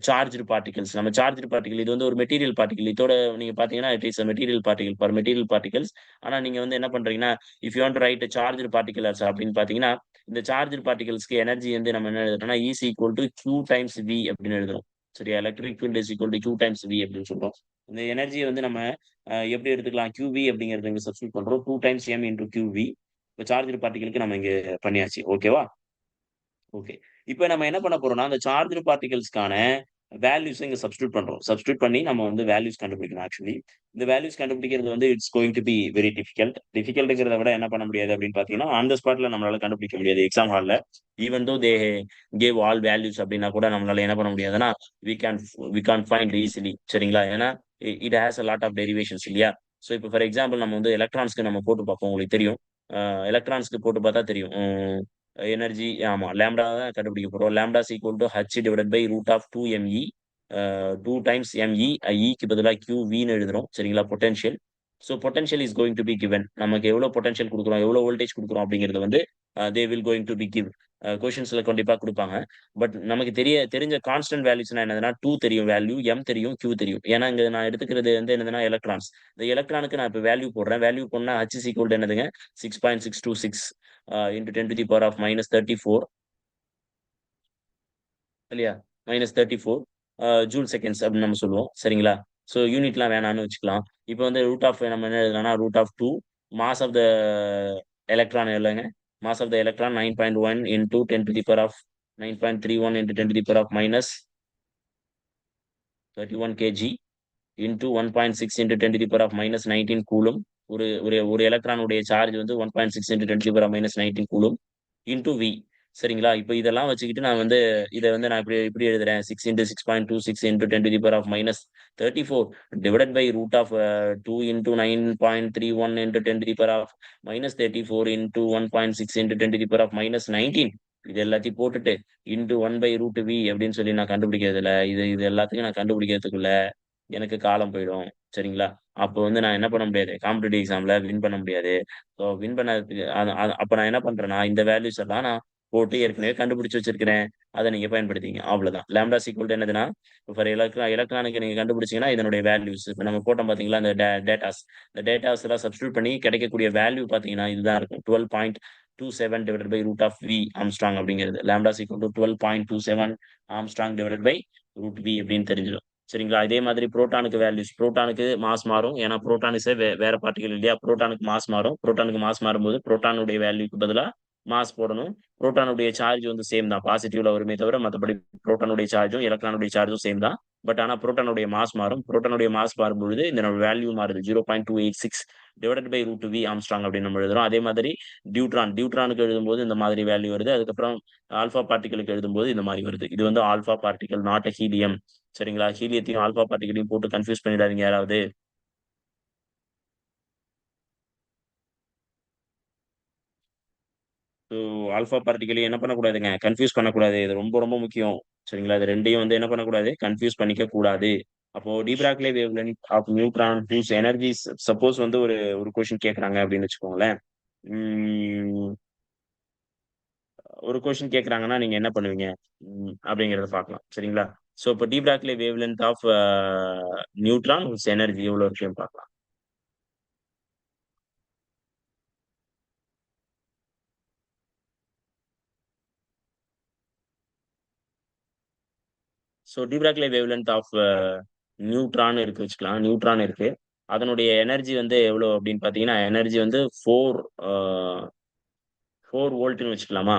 charged particles. நம்ம சார்ஜ்டு பார்ட்டிகிள் இது வந்து ஒரு மெட்டீரியல் பார்ட்டிகிள். இதோட நீங்க பார்த்தீங்கன்னா, it is a material particle for material particles. ஆனா நீங்க வந்து என்ன பண்றீங்கன்னா, if you want to write a charged particle also அப்படின்னு பார்த்தீங்கன்னா, இந்த சார்ஜ்டு பார்ட்டிகிள்ஸ்க்கு எனர்ஜி வந்து நம்ம என்ன எழுதுறோம்னா, E is equal to Q times V அப்படின்னு எழுதுறோம். சரியா? Electric field is equal to Q times V அப்படின்னு சொல்றோம். இந்த எனர்ஜிய வந்து நம்ம எப்படி எடுத்துக்கலாம்? QV அப்படிங்கிறத இங்க சப்ஸ்டிட்யூட் பண்றோம். 2 டைம்ஸ் M இன்டூ QV. இப்ப சார்ஜ்டு பார்ட்டிகிள்க்கு நம்ம இங்க பண்ணியாச்சு. ஓகேவா? ஓகே. இப்ப நம்ம என்ன பண்ண போறோம்னா, அந்த சார்ஜ்டு பார்ட்டிகிள்ஸ்க்கான வேல்யூஸ இங்க சப்ஸ்டிட்யூட் பண்றோம். சப்ஸ்டிட்யூட் பண்ணி நம்ம வந்து வேல்யூஸ் கண்டுபிடிக்கணும் ஆக்சுவலி. இந்த வேல்யூஸ் கண்டுபிடிக்கிறது வந்து it's going to be very difficult. டிஃபிகல்ட்ங்கிறத விட என்ன பண்ண முடியாது அப்படின்னு பார்த்தீங்கன்னா, ஆன் த ஸ்பாட்ல நம்மளால கண்டுபிடிக்க முடியாது எக்ஸாம் ஹால்ல. Even though they gave all values அப்படின்னா கூட நம்மளால என்ன பண்ண முடியாதுன்னா, we can we can't find easily. சரிங்களா? ஏன்னா it has a lot of derivations இல்லையா? ஸோ இப்ப ஃபார் எக்ஸாம்பிள் நம்ம வந்து எலக்ட்ரான்ஸ்க்கு நம்ம போட்டு பார்ப்போம். உங்களுக்கு தெரியும். எலக்ட்ரான்ஸ்க்கு போட்டு பார்த்தா தெரியும். எனர்ஜி ஆமா. லாம்ப்டா தான் கண்டுபிடிக்க போறோம். Lambda is equal to h divided by root of 2me. 2 times me. க்கு பதிலா qvன்னு எழுதுறோம். சரிங்களா? Potential. So potential is going to be given. நமக்கு எவ்வளவு பொட்டன்ஷியல் குடுக்குறோம், எவ்வளவு வோல்டேஜ் குடுக்குறோம் அப்படிங்கிறது வந்து they will going to be give. கொஸ்டின்ஸ்ல கண்டிப்பா குடுப்பாங்க. பட் நமக்கு தெரிஞ்ச கான்ஸ்டன்ட் வேல்யூஸ்னா என்னதுன்னா 2 தெரியும் வேல்யூ, m தெரியும், q தெரியும். ஏன்னா இங்க நான் எடுத்துக்கிறது வந்து என்னதுன்னா எலக்ட்ரான்ஸ். இந்த எலக்ட்ரானுக்கு நான் இப்ப வேல்யூ போடுறேன். வேல்யூ போட்டா h இஸ் ஈக்குவல் டூ என்னதுங்க? 6.626 into 10 to the power of -34 இல்லையா? -34 ஜூல் செகண்ட்ஸ் அப்படின்னு நம்ம சொல்லுவோம். சரிங்களா? ஸோ யூனிட்லாம் வேணான்னு வச்சுக்கலாம். இப்ப வந்து ரூட் ஆஃப் நம்ம என்ன எழுதலாம்னா, root of 2 mass of the electron எவ்வளோங்க? Mass of the electron 9.1 into 10 to the power of 9.31 into 10 to the power of -31 kg into 1.6 into 10 to the power of -19 coulomb. ஒரு ஒரு ஒரு எலக்ட்ரானுடைய சார்ஜ் வந்து 1.6 into 10 to the power of -19 coulomb into V. சரிங்களா? இப்ப இதெல்லாம் வச்சுக்கிட்டு நான் வந்து இத வந்து நான் இப்படி இப்படி எழுதுறேன். 6 into 6.26 into 10 to the power of -34 divided by root of 2 into 9.31 into 10 to the power of -34 into 1.6 into 10 to the power of -19 இது எல்லாத்தையும் போட்டுட்டு இன்டூ 1 பை ரூட் V அப்படின்னு சொல்லி நான் கண்டுபிடிக்கிறதுல இது இது எல்லாத்தையும் நான் கண்டுபிடிக்கிறதுக்குள்ள எனக்கு காலம் போயிடும். சரிங்களா? அப்போ வந்து நான் என்ன பண்ண முடியாது. காம்படிட்டிவ் எக்ஸாம்ல வின் பண்ண முடியாது. ஸோ வின் பண்ணதுக்கு அப்ப நான் என்ன பண்றேன்னா, இந்த வேல்யூஸ் எல்லாம் நான் போட்டு ஏற்கனவே கண்டுபிடிச்சு வச்சிருக்கிறேன். அத நீங்க பயன்படுத்திக்கங்க. அவ்வளவுதான். லாம்ப்டா ஈக்குவல் டூ என்னதுன்னா, ஃபார் எலக்ட்ரானுக்கு நீங்க கண்டுபிடிச்சீங்கன்னா, இதனுடைய வேல்யூஸ் இப்ப நம்ம போட்டோம் பாத்தீங்களா, இந்த டேட்டாஸ். இந்த டேட்டாஸ் எல்லாம் சப்ஸ்டிட்யூட் பண்ணி கிடைக்கக்கூடிய வேல்யூ பாத்தீங்கன்னா, இதுதான் இருக்கும். 12.27 divided by root of V angstrom அப்படிங்கிறது. லாம்ப்டா equal to 12.27 angstrom divided by root V அப்படின்னு தெரிஞ்சிடும். சரிங்களா? இதே மாதிரி புரோட்டானுக்கு வேல்யூஸ். புரோட்டானுக்கு மாஸ் மாறும். ஏன்னா புரோட்டான் இஸ் வேற பார்ட்டிகிள் இல்லையா? புரோட்டானுக்கு மாஸ் மாறும். புரோட்டானுக்கு மாஸ் மாறும்போது புரோட்டானுடைய வேல்யூக்கு பதிலா மாஸ் போடணும். புரோட்டானுடைய சார்ஜ் வந்து சேம் தான். பாசிட்டிவ்ல வருமே தவிர மத்தபடி புரோட்டானுடைய சார்ஜும், எலக்ட்ரானுடைய சார்ஜும் சேம் தான். பட் ஆனா புரோட்டானுடைய மாஸ் மாறும். புரோட்டானுடைய மாஸ் மாறும்பொழுது இதனோட வேல்யூ மாறுது. 0.286 divided by root V angstrom அப்படின்னு நம்ம எழுதுறோம். அதே மாதிரி டியூட்ரானுக்கு எழுதும்போது இந்த மாதிரி வேல்யூ வருது. அதுக்கப்புறம் ஆல்பா பார்ட்டிகளுக்கு எழுதும்போது இந்த மாதிரி வருது. இது வந்து alpha particle not a helium. சரிங்களா? ஹீலியத்தையும் ஆல்பா பார்ட்டிகளையும் போட்டு கன்ஃபியூஸ் பண்ணிடாதீங்க யாராவது. ஸோ ஆல்ஃபா பார்ட்டிகளையும் என்ன பண்ணக்கூடாதுங்க, கன்ஃப்யூஸ் பண்ணக்கூடாது. இது ரொம்ப ரொம்ப முக்கியம். சரிங்களா? இது 2யும் வந்து என்ன பண்ணக்கூடாது, கன்ஃப்யூஸ் பண்ணிக்க கூடாது. அப்போ de Broglie wavelength of neutron whose energy suppose வந்து ஒரு ஒரு கொஸ்டின் கேட்கறாங்க அப்படின்னு வச்சுக்கோங்களேன். ம் ஒரு கொஸ்டின் கேட்கறாங்கன்னா நீங்க என்ன பண்ணுவீங்க? அப்படிங்கிறத பார்க்கலாம். சரிங்களா? ஸோ இப்போ de Broglie wavelength of neutron whose energy எவ்வளோ இருக்குன்னு பார்க்கலாம். So de Broglie wavelength of neutron இருக்கு வச்சுக்கலாம். நியூட்ரான் இருக்கு. அதனுடைய எனர்ஜி வந்து எவ்வளோ அப்படின்னு பார்த்தீங்கன்னா, எனர்ஜி வந்து 4 வோல்ட்ன்னு வச்சுக்கலாமா?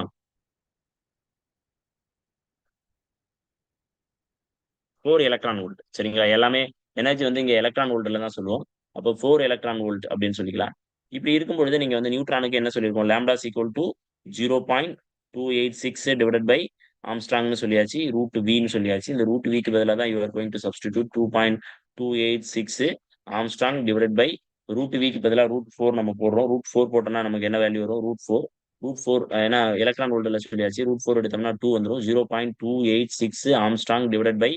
4 எலக்ட்ரான் வோல்ட். சரிங்களா? எல்லாமே எனர்ஜி வந்து இங்க எலக்ட்ரான் வோல்ட்ல தான் சொல்லுவோம். அப்போ 4 எலக்ட்ரான் வோல்ட் அப்படின்னு சொல்லிக்கலாம். இப்படி இருக்கும் பொழுது நீங்க வந்து நியூட்ரானுக்கு என்ன சொல்லியிருக்கோம்? Lambda is equal to 0.286 divided by ஆம்ஸ்ட்ராங்ன்னு சொல்லியாச்சு. ரூட் வின்னு சொல்லியாச்சு. இந்த ரூட் விக்கு பதிலா தான் you are going to substitute 2.286 angstrom divided by root விக்கு பதிலா ரூட் 4 நம்ம போடுறோம். ரூட் 4 போட்டோம்னா நமக்கு என்ன வேல்யூ வரும்? ரூட் 4 ஏன்னா எலக்ட்ரான் வோல்ட்ல சொல்லியாச்சு. ரூட் 4 எடுத்தோம்னா 2 வந்துரும். 0.286 ஆம்ஸ்ட்ராங் டிவைடட் பை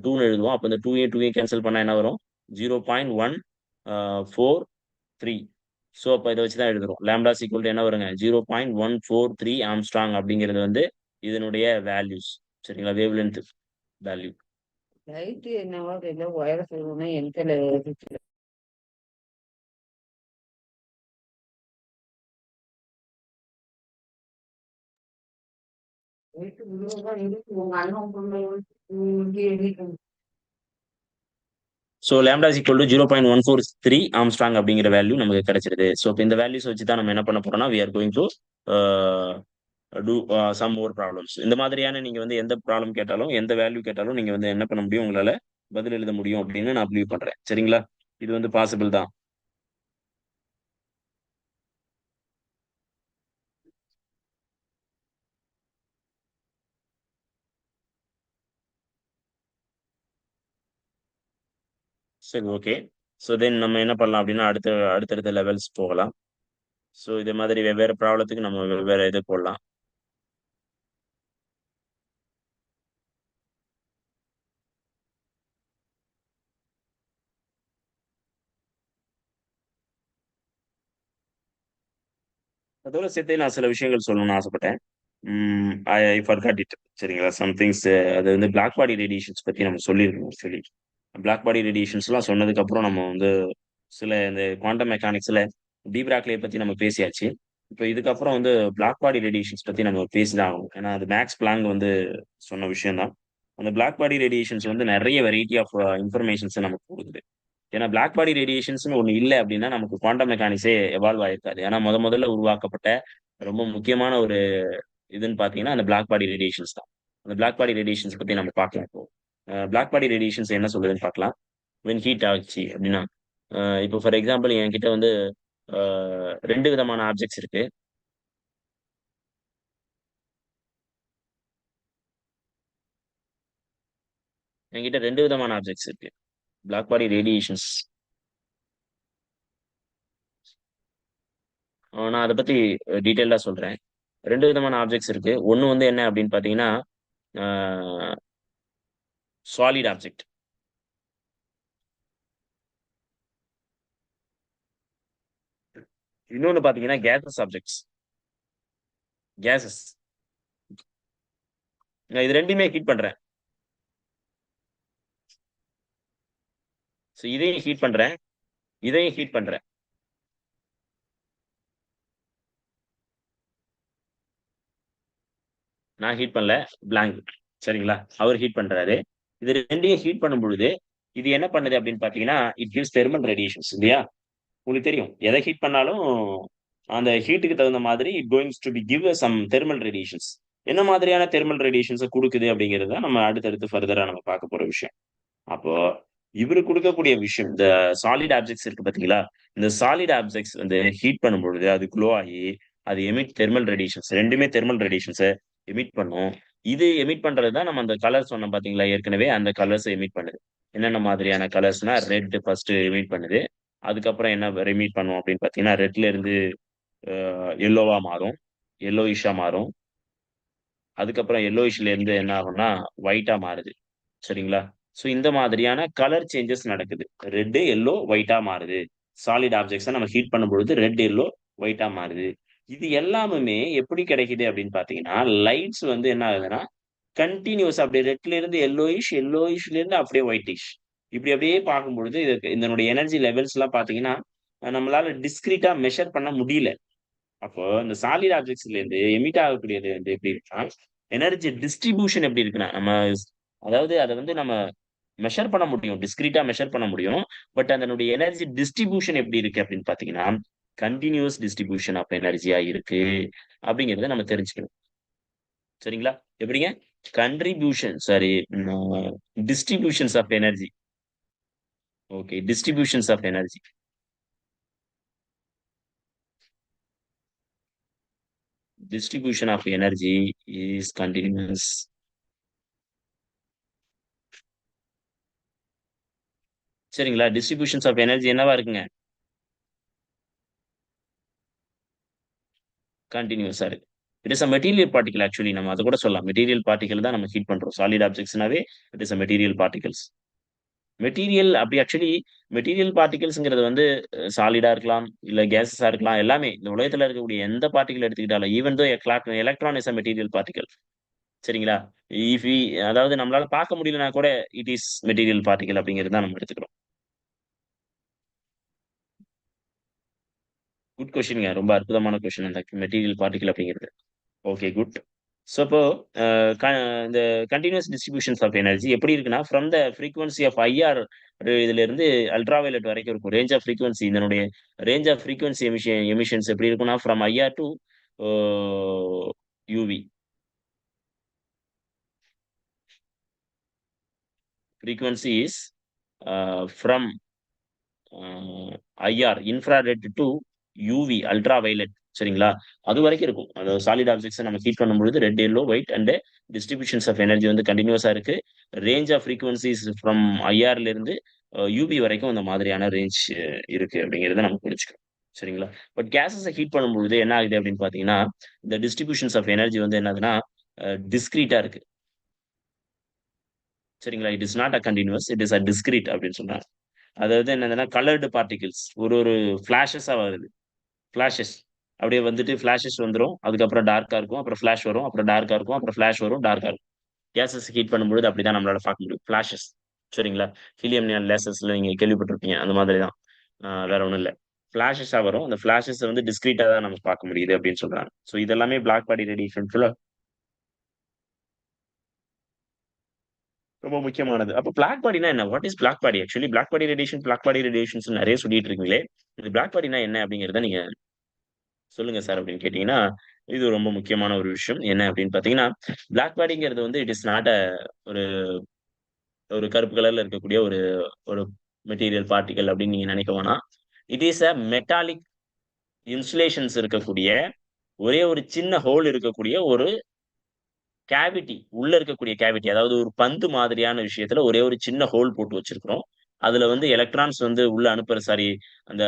2ன்னு எழுதுவோம். அப்ப இந்த 2a கேன்சல் பண்ணா என்ன வரும்? 0.143. ஸோ அப்ப இத வச்சு தான் எழுதுறோம். லாம்ப்டா இஸ் ஈக்குவல் டு என்ன வருங்க? 0.143 ஆம்ஸ்ட்ராங் அப்படிங்கிறது வந்து இதனுடைய வேல்யூஸ். சரிங்களா? Wave length value. லைட் என்னவோ ஏதோ ஒயர் சொல்லணும்னா என்கிட்ட லைட் உங்க அண்ணன் பொண்ணு எழுதிட்டு so lambda is equal to 0.143 Armstrong அப்படிங்கிற வேல்யூ நமக்கு கிடைச்சிருது. ஸோ இப்போ இந்த வேல்யூஸ் வச்சு தான் நம்ம என்ன பண்ண போறோம்னா we are going to do some more problems. இந்த மாதிரியான நீங்க வந்து எந்த ப்ராப்ளம் கேட்டாலும், எந்த வேல்யூ கேட்டாலும் நீங்க வந்து என்ன பண்ண முடியும்? உங்களால பதில் எழுத முடியும் அப்படின்னு நான் பிலீவ் பண்றேன். சரிங்களா? இது வந்து பாசிபிள் தான். சரி, ஓகே. ஸோ தென் நம்ம என்ன பண்ணலாம் அப்படின்னா, அடுத்தடுத்த லெவல்ஸ் போகலாம். ஸோ இதே மாதிரி வெவ்வேறு ப்ராப்ளத்துக்கு நம்ம வெவ்வேறு இது போடலாம். அதோட சேர்த்து நான் சில விஷயங்கள் சொல்லணும்னு ஆசைப்பட்டேன். I forgot it. சரிங்களா? சம் திங்ஸ் அது வந்து பிளாக் பாடி ரேடியேஷன்ஸ் பத்தி நம்ம சொல்லியிருக்கணும் ஆக்சுவலி. பிளாக் பாடி ரேடியேஷன்ஸ்லாம் சொன்னதுக்கு அப்புறம் நம்ம வந்து சில இந்த குவாண்டம் மெக்கானிக்ஸ்ல டீப்ராக்லே பத்தி நம்ம பேசியாச்சு. இப்போ இதுக்கப்புறம் வந்து பிளாக் பாடி ரேடியேஷன்ஸ் பத்தி நம்ம பேசிதான் ஆகணும். ஏன்னா அது மேக்ஸ் பிளாங்க் வந்து சொன்ன விஷயம் தான். அந்த பிளாக் பாடி ரேடியேஷன்ஸ் வந்து நிறைய வெரைட்டி ஆஃப் இன்ஃபர்மேஷன்ஸ் நமக்கு கொடுக்குது. ஏன்னா பிளாக் பாடி ரேடியேஷன்ஸ்னு ஒண்ணு இல்ல அப்படின்னா நமக்கு குவாண்டம் மெக்கானிக்ஸே எவால்வ் ஆயிருக்காது. ஏன்னா முதல்ல உருவாக்கப்பட்ட ரொம்ப முக்கியமான ஒரு இதுன்னு பாத்தீங்கன்னா அந்த பிளாக் பாடி ரேடியேஷன்ஸ் தான். அந்த பிளாக் பாடி ரேடியேஷன்ஸ் பத்தி நம்ம பார்க்கலாம் இப்போ. பிளாக் பாடி ரேடியேஷன்ஸ் என்ன சொல்லுதுன்னு பார்க்கலாம். வென் ஹீட் ஆச்சு அப்படின்னா இப்போ ஃபார் எக்ஸாம்பிள் என்கிட்ட வந்து 2 விதமான ஆப்ஜெக்ட்ஸ் இருக்கு. என்கிட்ட 2 விதமான ஆப்ஜெக்ட்ஸ் இருக்கு. பிளாக் பாடி ரேடியேஷன்ஸ் நான் அத பத்தி டீட்டெயில்டா சொல்றேன். 2 விதமான ஆப்ஜெக்ட்ஸ் இருக்கு. ஒண்ணு வந்து என்ன அப்படின்னு பார்த்தீங்கன்னா, ஆ சாலிட் ஆப்ஜெக்ட். இன்னொன்னு பார்த்தீங்கன்னா, கேஸஸ் ஆப்ஜெக்ட்ஸ். கேஸஸ். நான் இது 2யுமே ஹீட் பண்றேன். ஸோ இதையும் ஹீட் பண்றேன். இதையும் ஹீட் பண்றேன். நான் ஹீட் பண்ணல. பிளாங்க். சரிங்களா? அவர் ஹீட் பண்றாரு. இது 2யும் ஹீட் பண்ணும் பொழுது, இது என்ன பண்ணுது அப்படின்னு பார்த்தீங்கன்னா, இட் கிவ்ஸ் தெர்மல் ரேடியேஷன்ஸ் இல்லையா? உங்களுக்கு தெரியும். எத ஹீட் பண்ணாலும் அந்த ஹீட்டுக்கு தகுந்த மாதிரி it goings to be give some thermal radiations. என்ன மாதிரியான தெர்மல் ரேடியேஷன்ஸ குடுக்குது அப்படிங்கிறது தான் நம்ம அடுத்தடுத்து ஃபர்தரா நம்ம பார்க்க போற விஷயம். அப்போ இவரு குடுக்கக்கூடிய விஷயம், இந்த சாலிட் ஆப்ஜெக்ட்ஸ் இருக்கு பார்த்தீங்களா? இந்த சாலிட் ஆப்ஜெக்ட்ஸ் வந்து ஹீட் பண்ணும்பொழுது அது க்ளோ ஆகி, அது எமிட் தெர்மல் ரேடியேஷன்ஸ் 2மே தெர்மல் ரேடியேஷன்ஸ எமிட் பண்ணும். இது எமிட் பண்றது தான் நம்ம அந்த கலர் சொன்னோம் பார்த்தீங்களா? ஏற்கனவே அந்த கலர்ஸ எமிட் பண்ணுது. என்னென்ன மாதிரியான கலர்ஸ்னா, ரெட் ஃபர்ஸ்ட் எமிட் பண்ணுது. அதுக்கப்புறம் என்ன எமிட் பண்ணும் அப்படின்னு பார்த்தீங்கன்னா, ரெட்ல இருந்து அ எல்லோவா மாறும். எல்லோயிஷ்ஷா மாறும். அதுக்கப்புறம் எல்லோயிஷ்ல இருந்து என்ன ஆகும்னா, ஒயிட்டா மாறுது. சரிங்களா? ஸோ இந்த மாதிரியான கலர் சேஞ்சஸ் நடக்குது. ரெட், எல்லோ, ஒயிட்டா மாறுது. சாலிட் ஆப்ஜெக்ட்ஸ நம்ம ஹீட் பண்ணும்பொழுது ரெட், எல்லோ, ஒயிட்டா மாறுது. இது எல்லாமுமே எப்படி கிடைக்குது அப்படின்னு பார்த்தீங்கன்னா, லைட்ஸ் வந்து என்ன ஆகுதுன்னா, கன்டினியூஸா அப்படியே ரெட்ல இருந்து எல்லோயிஷ், எல்லோயிஷ்ல இருந்து அப்படியே ஒயிட்டிஷ். இப்படி அப்படியே பார்க்கும்பொழுது இதனுடைய எனர்ஜி லெவல்ஸ்லாம் பார்த்தீங்கன்னா, நம்மளால டிஸ்கிரீட்டா மெஷர் பண்ண முடியல. அப்போ இந்த சாலிட் ஆப்ஜெக்ட்ஸ்ல இருந்து எமிட் ஆகக்கூடியது வந்து எப்படி இருக்குன்னா, எனர்ஜி டிஸ்ட்ரிபியூஷன் எப்படி இருக்குன்னா, அதாவது அத வந்து நம்ம மெஷர் பண்ண முடியும். டிஸ்கிரீட்டா மெஷர் பண்ண முடியும். பட் அதனுடைய எனர்ஜி டிஸ்ட்ரிபியூஷன் எப்படி இருக்கு அப்படின்னு பார்த்தீங்கன்னா, கன்டினியூவஸ் டிஸ்ட்ரிபியூஷன் ஆஃப் எனர்ஜியா இருக்கு. அப்படிங்கிறத நம்ம தெரிஞ்சுக்கணும். சரிங்களா? எப்படிங்க? Contribution sorry distributions of energy. Okay. Distributions of energy. Distribution of energy is continuous. சரிங்களா? டிஸ்ட்ரிபியூஷன்ஸ் ஆஃப் எனர்ஜி என்னவா இருக்குங்க? கன்டினியூஸா இருக்கு. It is a material particle actually நம்ம அத கூட சொல்லலாம். மெட்டீரியல் பார்ட்டிகிள் தான் நம்ம ஹீட் பண்றோம். சாலிட் ஆப்ஜெக்ட்ஸ்னாவே it is a material particles. Material அப்படி ஆக்சுவலி மெட்டீரியல் பார்ட்டிகிள்ஸ்ங்கிறது வந்து சாலிடா இருக்கலாம், இல்ல கேஸஸா இருக்கலாம். எல்லாமே இந்த உலகத்துல இருக்கக்கூடிய எந்த பார்ட்டிகிள் எடுத்துக்கிட்டாலும் even though electron is a material particle. சரிங்களா? இஃப் வி அதாவது நம்மளால பார்க்க முடியலனா கூட இட் இஸ் மெட்டீரியல் பார்ட்டிகிள் அப்படிங்கிறது தான் நம்ம எடுத்துக்கிறோம். குட் கொஸ்டின்ங்க. ரொம்ப அற்புதமான கொஸ்டின் அந்த மெட்டீரியல் பார்ட்டிகிள் அப்படிங்கிறது. Okay, good. ஸோ அப்போ அ க இந்த கன்டினியூயஸ் டிஸ்ட்ரிபியூஷன்ஸ் ஆஃப் எனர்ஜி எப்படி இருக்குன்னா, from the frequency of IR இதிலிருந்து அல்ட்ரா வயலட் வரைக்கும் இருக்கும். ரேஞ்ச் ஆஃப் ஃப்ரீக்வென்சி இதனுடைய ரேஞ்ச் ஆஃப் ஃப்ரீக்வென்சி எமிஷன்ஸ் எப்படி இருக்கும்னா, from IR to oh UV. Frequency is from IR infrared to UV ultraviolet சரிங்களா? அதுவரைக்கும் இருக்கும். அதாவது சாலிட் ஆப்ஜெக்ட்ஸ நம்ம ஹீட் பண்ணும்பொழுது red, yellow, white and distributions of energy வந்து கன்டினியூஸா இருக்கு. ரேஞ்ச் ஆஃப் ஃப்ரீக்வென்சிஸ் ஃப்ரம் ஐஆர்ல இருந்து யுவி வரைக்கும் அந்த மாதிரியான ரேஞ்ச் இருக்கு அப்படிங்கிறத நம்ம புரிஞ்சுக்கணும். சரிங்களா? பட் கேஸஸ ஹீட் பண்ணும்பொழுது என்ன ஆகுது அப்படின்னு பார்த்தீங்கன்னா, இந்த டிஸ்ட்ரிபியூஷன்ஸ் ஆஃப் எனர்ஜி வந்து என்னதுன்னா, டிஸ்க்ரீட்டா இருக்கு. சரிங்களா? It is not a continuous. It is a discrete அப்படின்னு சொல்றாங்க. அதாவது என்னதுன்னா, கலர்டு பார்ட்டிகிள்ஸ் ஒரு ஒரு ஃபிளாஷஸா வருது. ஃபிளாஷஸ். அப்படியே வந்துட்டு ஃபிளாஷஸ் வந்துரும். அதுக்கப்புறம் டார்க்கா இருக்கும். அப்புறம் ஃபிளாஷ் வரும். அப்புறம் டார்க்கா இருக்கும். அப்புறம் ஃபிளாஷ் வரும். டார்க்கா இருக்கும். கேஸஸ் ஹீட் பண்ணும்பொழுது அப்படிதான் நம்மளால பார்க்க முடியும். ஃபிளாஷஸ். சரிங்களா? ஹீலியம் நியான் லேசர்ஸ்ல நீங்க கேள்விப்பட்டிருப்பீங்க. அந்த மாதிரி தான். வேற ஒண்ணும் இல்ல. ஃபிளாஷஸா வரும். அந்த ஃபிளாஷஸ வந்து டிஸ்க்ரீட்டா தான் நம்ம பார்க்க முடியுது அப்படின்னு சொல்றாங்க. ஸோ இதெல்லாமே பிளாக் பாடி ரேடியேஷன்ஸ்ல ரொம்ப முக்கியமானது. அப்ப பிளாக் பாடினா என்ன? What is black body? Actually black body radiations நெறைய சொல்லிட்டு இருக்கீங்களே. இது பிளாக் பாடினா என்ன அப்படிங்கிறத நீங்க சொல்லுங்க சார் அப்படின்னு கேட்டீங்கன்னா, இது ரொம்ப முக்கியமான ஒரு விஷயம். என்ன அப்படின்னு பார்த்தீங்கன்னா, பிளாக் பாடிங்கிறது வந்து இட் இஸ் நாட் ஒரு ஒரு கருப்பு கலர்ல இருக்கக்கூடிய ஒரு ஒரு மெட்டீரியல் பார்ட்டிகிள் அப்படின்னு நீங்க நினைக்க வேணாம். It is a metallic insulations இருக்கக்கூடிய ஒரே ஒரு சின்ன ஹோல் இருக்கக்கூடிய ஒரு கேவிட்டி உள்ள இருக்கக்கூடிய கேவிட்டி. அதாவது ஒரு பந்து மாதிரியான விஷயத்துல ஒரே ஒரு சின்ன ஹோல் போட்டு வச்சிருக்கிறோம். அதுல வந்து எலக்ட்ரான்ஸ் வந்து உள்ள அனுப்புற சாரி அந்த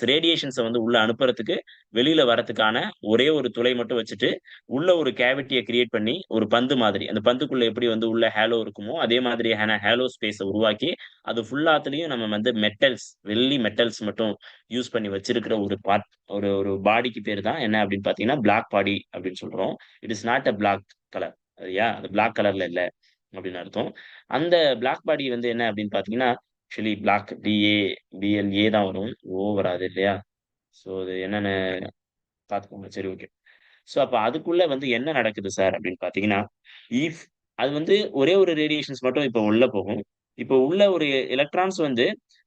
ரேடியேஷன்ஸ வந்து உள்ள அனுப்புறதுக்கு, வெளியில வரதுக்கான ஒரே ஒரு துளை மட்டும் வச்சுட்டு, உள்ள ஒரு கேவிட்டிய கிரியேட் பண்ணி, ஒரு பந்து மாதிரி. அந்த பந்துக்குள்ள எப்படி வந்து உள்ள ஹேலோ இருக்குமோ, அதே மாதிரியான ஹேலோ ஸ்பேஸ உருவாக்கி, அது ஃபுல்லாத்துலயும் நம்ம வந்து வெள்ளி மெட்டல்ஸ் மட்டும் யூஸ் பண்ணி வச்சிருக்கிற ஒரு ஒரு ஒரு பாடிக்கு பேரு தான் என்ன அப்படின்னு பார்த்தீங்கன்னா, பிளாக் பாடி அப்படின்னு சொல்றோம். It is not a black colour. சரியா? அது பிளாக் கலர்ல இல்ல அப்படின்னு அர்த்தம். அந்த பிளாக் பாடி வந்து என்ன அப்படின்னு பார்த்தீங்கன்னா, ஆக்சுவலி பிளாக் பிஎல்ஏ தான் வரும். ஓ வராது இல்லையா? ஸோ அது என்னன்னு பார்த்துக்கோங்க. சரி, ஓகே. ஸோ அப்ப அதுக்குள்ள வந்து என்ன நடக்குது சார் அப்படின்னு பார்த்தீங்கன்னா, இஃப் அது வந்து ஒரே ஒரு ரேடியேஷன்ஸ் மட்டும் இப்ப உள்ள போகும். இப்போ உள்ள ஒரு எலக்ட்ரான்ஸ் வந்து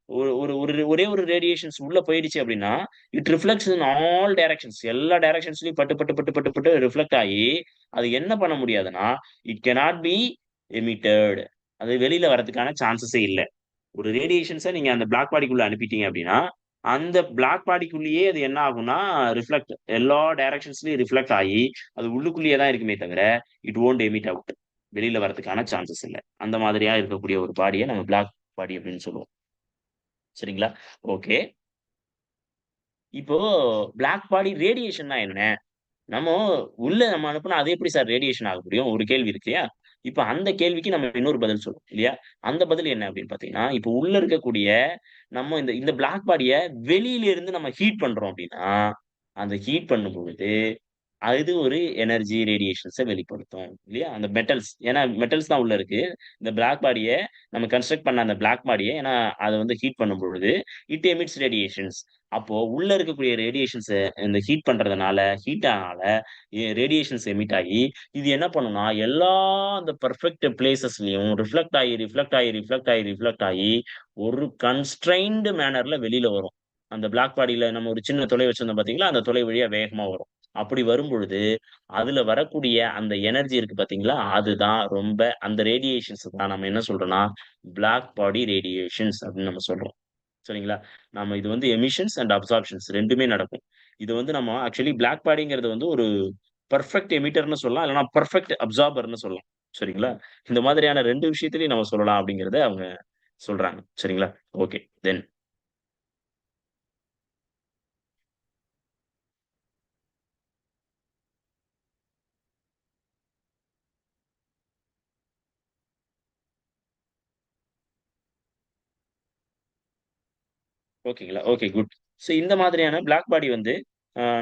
ஒரே ஒரு ரேடியேஷன்ஸ் உள்ள போயிடுச்சு அப்படின்னா it reflects in all directions, எல்லா டைரக்ஷன்ஸ்லயும் பட்டு பட்டு பட்டு பட்டு பட்டு ரிஃப்ளெக்ட் ஆகி அது என்ன பண்ண முடியாதுன்னா இட் cannot பி எமிட்டட், அது வெளியில வரதுக்கான சான்சஸே இல்ல. ஒரு ரேடியேஷன்ஸ நீங்க அந்த பிளாக் பாடிக்குள்ள அனுப்பிட்டீங்க அப்படின்னா அந்த பிளாக் பாடிக்குள்ளேயே அது என்ன ஆகும்னா ரிஃப்ளெக்ட், எல்லா டைரக்ஷன்ஸ்லயும் ரிஃப்ளெக்ட் ஆகி அது உள்ளுக்குள்ளேயே தான் இருக்குமே தவிர இட் won't எமிட் அவுட், வெளியில வரதுக்கான சான்சஸ் இல்ல. அந்த மாதிரியா இருக்கக்கூடிய ஒரு பாடிய நம்ம பிளாக் பாடி அப்படின்னு சொல்லுவோம். சரிங்களா? ஓகே. இப்போ பிளாக் பாடி ரேடியேஷன்னா என்ன? நம்ம உள்ள நம்ம அனுப்புனா அது எப்படி சார் ரேடியேஷன் ஆக முடியும்? ஒரு கேள்வி இருக்கு இல்லையா? இப்ப அந்த கேள்விக்கு நம்ம இன்னொரு பதில் சொல்றோம் இல்லையா? அந்த பதில் என்ன அப்படின்னு பார்த்தீங்கன்னா, இப்போ உள்ள இருக்கக்கூடிய நம்ம இந்த இந்த பிளாக் பாடிய வெளியில இருந்து நம்ம ஹீட் பண்றோம் அப்படின்னா, அந்த ஹீட் பண்ணும்பொழுது அது ஒரு எனர்ஜி ரேடியேஷன்ஸ வெளிப்படுத்தும். இல்லையா? அந்த மெட்டல்ஸ், ஏன்னா மெட்டல்ஸ் தான் உள்ள இருக்கு. இந்த பிளாக் பாடிய நம்ம கன்ஸ்ட்ரக்ட் பண்ண அந்த பிளாக் பாடிய ஏன்னா அத வந்து ஹீட் பண்ணும்பொழுது, இட் எமிட்ஸ் ரேடியேஷன்ஸ். அப்போ உள்ள இருக்கக்கூடிய ரேடியேஷன்ஸ இந்த ஹீட் பண்றதுனால, ஹீட் ஆனால ரேடியேஷன்ஸ் எமிட் ஆகி, இது என்ன பண்ணும்னா, எல்லா அந்த பெர்ஃபெக்ட் பிளேஸஸ்லயும் ரிஃப்ளெக்ட் ஆயி, ரிஃப்ளெக்ட் ஆயி, ரிஃப்ளெக்ட் ஆயி, ரிஃப்ளெக்ட் ஆயி, ஒரு கன்ஸ்ட்ரெயின்ட் மேனர்ல வெளியில வரும். அந்த பிளாக் பாடியில நம்ம ஒரு சின்ன துளை வச்சிருந்தோம் பார்த்தீங்களா? அந்த துளை வழியா வேகமா வரும். அப்படி வரும்பொழுது, அதுல வரக்கூடிய அந்த எனர்ஜி இருக்கு பார்த்தீங்களா? அதுதான் ரொம்ப அந்த ரேடியேஷன்ஸ் தான் நம்ம என்ன சொல்றோம்னா, பிளாக் பாடி ரேடியேஷன்ஸ் அப்படின்னு நம்ம சொல்றோம். சரிங்களா? நாம இது வந்து எமிஷன்ஸ் அண்ட் அப்சார்ப்ஷன்ஸ் 2மே நடக்கும். இது வந்து நம்ம ஆக்சுவலி பிளாக் பாடிங்கிறது வந்து ஒரு பெர்ஃபெக்ட் எமிட்டர்ன்னு சொல்லலாம். இல்லன்னா பெர்ஃபெக்ட் அப்சார்பர்ன்னு சொல்லலாம். சரிங்களா? இந்த மாதிரியான 2 விஷயத்திலயும் நம்ம சொல்லலாம் அப்படிங்கிறத அவங்க சொல்றாங்க. சரிங்களா? ஓகே. தென் ஓகேங்களா? Okay, good. ஸோ இந்த மாதிரியான பிளாக் பாடி வந்து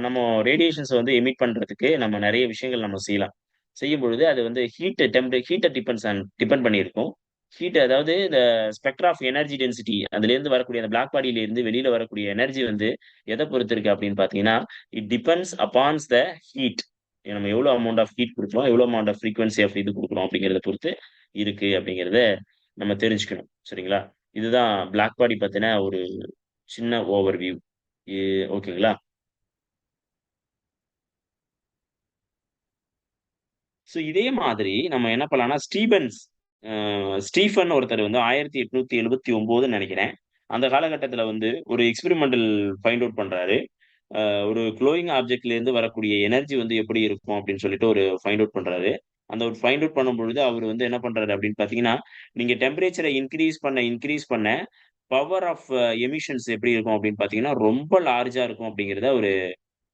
நம்ம ரேடியேஷன்ஸ வந்து எமிட் பண்றதுக்கு நம்ம நெறைய விஷயங்கள் நம்ம செய்யலாம். செய்யும்பொழுது அது வந்து ஹீட்ட டிபெண்ட் பண்ணியிருக்கும். ஹீட் அதாவது இந்த ஸ்பெக்ட்ரா ஆஃப் எனர்ஜி டென்சிட்டி அதிலேருந்து வரக்கூடிய அந்த பிளாக் பாடியிலேருந்து வெளியில வரக்கூடிய எனர்ஜி வந்து எத பொறுத்து இருக்கு அப்படின்னு பார்த்தீங்கன்னா, இட் டிபெண்ட்ஸ் அப்பான்ஸ் த ஹீட். நம்ம எவ்வளோ அமௌண்ட் ஆஃப் ஹீட் குடுக்குறோம், எவ்வளோ அமௌண்ட் ஆஃப் ஃப்ரீக்வென்சி ஆஃப் இது குடுக்குறோம் அப்படிங்கிறத பொறுத்து இருக்கு அப்படிங்கிறத நம்ம தெரிஞ்சுக்கணும். சரிங்களா? இதுதான் பிளாக் பாடி பத்தின ஒரு சின்ன ஓவர்வியூ. எ ஓகேங்களா? ஸோ இதே மாதிரி நம்ம என்ன பண்ணலாம்னா, அ ஸ்டீஃபன் ஒருத்தர் வந்து 1879ன்னு நெனைக்கிறேன். அந்த காலகட்டத்தில வந்து ஒரு எக்ஸ்பெரிமெண்டல் ஃபைண்ட் அவுட் பண்றாரு. ஒரு க்ளோயிங் ஆப்ஜெக்ட்லேருந்து வரக்கூடிய எனர்ஜி வந்து எப்படி இருக்கும் அப்படின்னு சொல்லிட்டு ஒரு ஃபைண்ட் அவுட் பண்றாரு. அந்த ஒரு ஃபைண்ட் அவுட் பண்ணும்பொழுது அவரு வந்து என்ன பண்றாரு அப்படின்னு பார்த்தீங்கன்னா, நீங்க டெம்பரேச்சர இன்கிரீஸ் பண்ண பவர் ஆஃப் எமிஷன்ஸ் எப்படி இருக்கும் அப்படின்னு பார்த்தீங்கன்னா, ரொம்ப லார்ஜா இருக்கும் அப்படிங்கிறத அவரு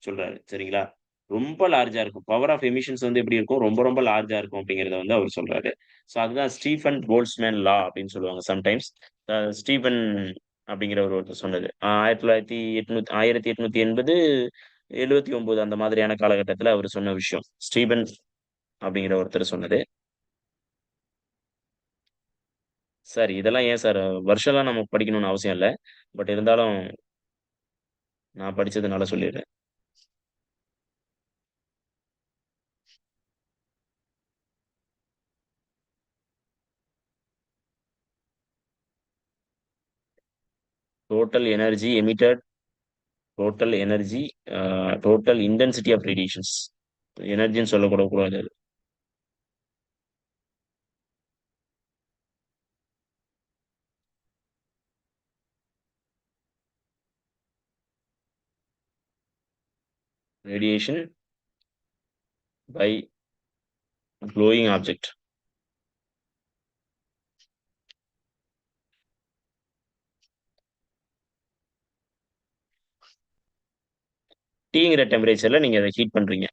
சொல்றாரு. சரிங்களா? ரொம்ப லார்ஜா இருக்கும். பவர் ஆஃப் எமிஷன்ஸ் வந்து எப்படி இருக்கும்? ரொம்ப ரொம்ப லார்ஜா இருக்கும் அப்படிங்கிறத வந்து அவரு சொல்றாரு. ஸோ அதுதான் ஸ்டீஃபன் போல்ட்ஸ்மேன் லா அப்படின்னு சொல்லுவாங்க சம்டைம்ஸ். ஸ்டீஃபன் அப்படிங்கிற ஒருத்தர் சொன்னது. 1880, 79 அந்த மாதிரியான காலகட்டத்தில அவரு சொன்ன விஷயம். ஸ்டீபன் அப்படிங்கிற ஒருத்தர் சொன்னது. சார் இதெல்லாம் ஏன் சார் வருஷம்லாம் நம்ம படிக்கணும்னு அவசியம் இல்ல. பட் இருந்தாலும் நான் படிச்சதுனால சொல்லிர்றேன். Total energy emitted, total energy, a total intensity of radiations. எனர்ஜின்னு சொல்லக்கூட கூடாது அது. Radiation by glowing object. Tங்கிற டெம்பரேச்சர்ல நீங்க அத ஹீட் பண்றீங்க.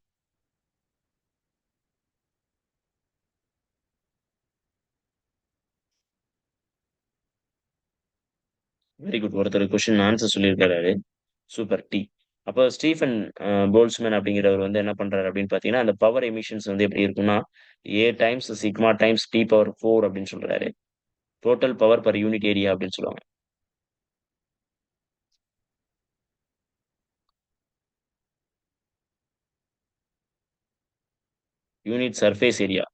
Very good. ஒருத்தர் கொஸ்டின் ஆன்சர் சொல்லியிருக்காரு. சூப்பர். அப்போ ஸ்டீஃபன் போல்ட்ஸ்மேன் அப்படிங்கிறவர் வந்து என்ன பண்றாரு அப்படின்னு பார்த்தீங்கன்னா, அந்த பவர் எமிஷன்ஸ் வந்து எப்படி இருக்கும்னா, A times sigma times T power 4 அப்படின்னு சொல்றாரு. Total power per unit area அப்படின்னு சொல்லுவாங்க. Unit surface area.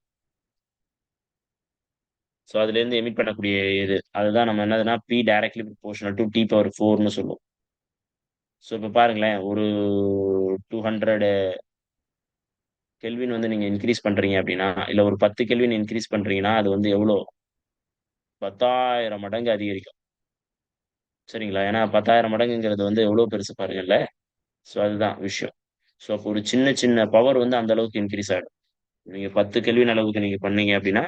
ஸோ அதுலேருந்து எமிட் பண்ணக்கூடிய இது அதுதான் நம்ம என்னதுன்னா P directly proportional to T power 4ன்னு சொல்லுவோம். ஸோ இப்போ பாருங்களேன், ஒரு 200 கெல்வின் வந்து நீங்க இன்கிரீஸ் பண்றீங்க அப்படின்னா, இல்ல ஒரு 10 கெல்வின் இன்கிரீஸ் பண்றீங்கன்னா, அது வந்து எவ்வளோ 10,000 மடங்கு அதிகரிக்கும். சரிங்களா? ஏன்னா 10,000 மடங்குங்கிறது வந்து எவ்வளோ பெருசு பாருங்கல்ல. ஸோ அதுதான் விஷயம். ஸோ அப்போ ஒரு சின்ன சின்ன பவர் வந்து அந்த அளவுக்கு இன்கிரீஸ் ஆயிடும். நீங்க 10 கெல்வின் அளவுக்கு நீங்க பண்ணீங்க அப்படின்னா,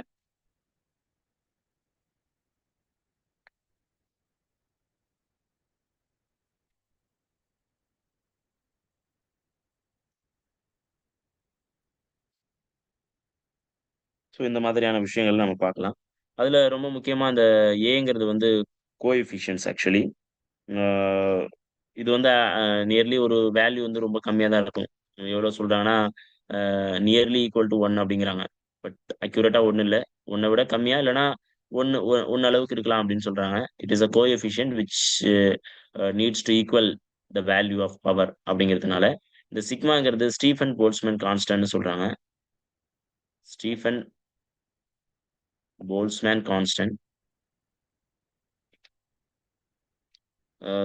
ஸோ இந்த மாதிரியான விஷயங்கள் நம்ம பார்க்கலாம். அதுல ரொம்ப முக்கியமா அந்த ஏங்கிறது வந்து கோஎஃபிஷியன்ட்ஸ் ஆக்சுவலி. ஆ இது வந்து நியர்லி ஒரு வேல்யூ வந்து ரொம்ப கம்மியா தான் இருக்கும். எவ்வளோ சொல்றாங்கன்னா, நியர்லி ஈக்குவல் டூ 1 அப்படிங்கிறாங்க. பட் அக்யூரேட்டா 1 இல்ல. 1 விட கம்மியா இல்லன்னா 1 அளவுக்கு இருக்கலாம் அப்படின்னு சொல்றாங்க. It is a coefficient which needs to equal the value of power அப்படிங்கிறதுனால, இந்த சிக்மாங்கிறது ஸ்டீஃபன் போல்ட்ஸ்மேன் கான்ஸ்டன்ட்ன்னு சொல்றாங்க. Stefan Boltzmann constant.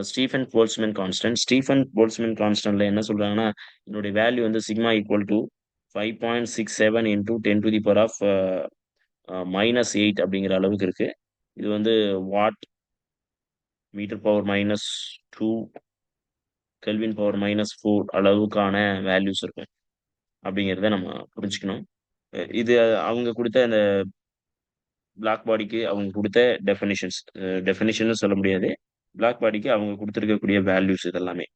Stefan Boltzmann constant. Stefan Boltzmann கான்ஸ்டன்ட்ல என்ன சொல்றாங்கன்னா, இதனுடைய வேல்யூ வந்து sigma equal to 5.67 into 10 to the power of -8 அப்படிங்கிற அளவுக்கு இருக்கு. இது வந்து watt metre power -2 kelvin power -4 அளவுக்கான வேல்யூஸ் இருக்கும். அப்படிங்கிறத நம்ம புரிஞ்சுக்கணும். இது அவங்க குடுத்த அந்த பிளாக் பாடிக்கு அவங்க குடுத்த டெஃபினிஷன்ஸ். டெஃபினிஷன்னு சொல்ல முடியாது. பிளாக் பாடிக்கு அவங்க குடுத்திருக்கக்கூடிய வேல்யூஸ் இதெல்லாமே.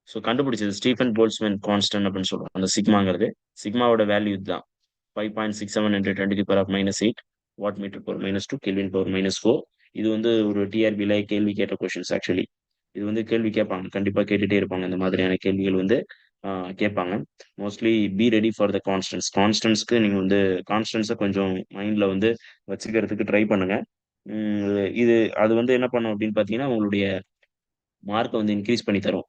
ஸோ கண்டுபிடிச்சது ஸ்டீஃபன் போல்ட்ஸ்மேன் கான்ஸ்டன்ட் அப்படின்னு சொல்றோம். அந்த சிக்மாங்கிறது. சிக்மாவோட வேல்யூ இதுதான். 5.67 into 10 to the power of -8 what metre power -2 kelvin power -4. இது வந்து ஒரு டிஆர்பில கேள்வி கேட்ட கொஸ்டின்ஸ் ஆக்சுவலி. இது வந்து கேள்வி கேட்பாங்க. கண்டிப்பா கேட்டுட்டே இருப்பாங்க. இந்த மாதிரியான கேள்விகள் வந்து அ கேட்பாங்க. Mostly be ready for the constants. கான்ஸ்டன்ட்ஸ்க்கு நீங்க வந்து கான்ஸ்டன்ட்ஸ கொஞ்சம் மைண்ட்ல வந்து வச்சுக்கிறதுக்கு ட்ரை பண்ணுங்க. இது அது வந்து என்ன பண்ணும் அப்படின்னு பார்த்தீங்கன்னா, உங்களுடைய மார்க்க வந்து இன்கிரீஸ் பண்ணி தரும்.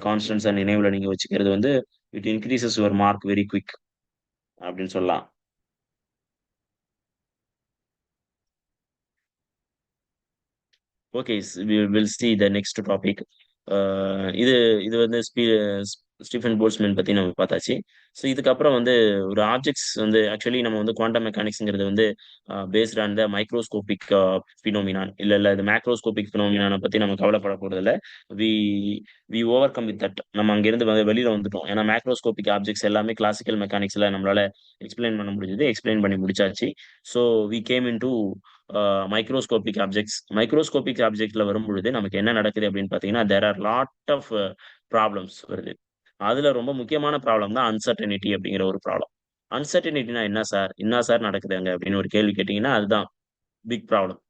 கான்ஸ்டன்ட்ஸ நினைவுல நீங்க வச்சுக்கிறது வந்து it increases your mark very quick அப்படின்னு சொல்லலாம். Okay. We will see the next topic. அ இது இது வந்து ஸ்டீஃபன் போல்ட்ஸ்மேன் பத்தி நம்ம பார்த்தாச்சு. ஸோ இதுக்கப்புறம் வந்து ஒரு ஆப்ஜெக்ட்ஸ் வந்து ஆக்சுவலி நம்ம வந்து குவாண்டம் மெக்கானிக்ஸ்ங்கிறது வந்து based on the microscopic phenomenon. இல்ல இது மேக்ரோஸ்கோபிக் பினோமினான பத்தி நம்ம கவலைப்பட போறதில்ல. We we overcome with that. நம்ம அங்கிருந்து வெளியில வந்துட்டோம். ஏன்னா மேக்ரோஸ்கோபிக் ஆப்ஜெக்ட்ஸ் எல்லாமே கிளாசிக்கல் மெக்கானிக்ஸ்ல நம்மளால எக்ஸ்ப்ளைன் பண்ண முடிஞ்சது. எக்ஸ்ப்ளைன் பண்ணி முடிச்சாச்சு. So we came into microscopic objects. Microscopic ஆப்ஜெக்ட்ல வரும்பொழுது நமக்கு என்ன நடக்குது அப்படின்னு பார்த்தீங்கன்னா, there are lot of problems வருது. அதுல ரொம்ப முக்கியமான ப்ராப்ளம் தான் அன்சர்டனிட்டி அப்படிங்கிற ஒரு ப்ராப்ளம். அன்சர்டனிட்டினா என்ன சார்? என்ன சார் நடக்குது அங்க? அப்படின்னு ஒரு கேள்வி கேட்டீங்கன்னா, அதுதான் பிக் ப்ராப்ளம்.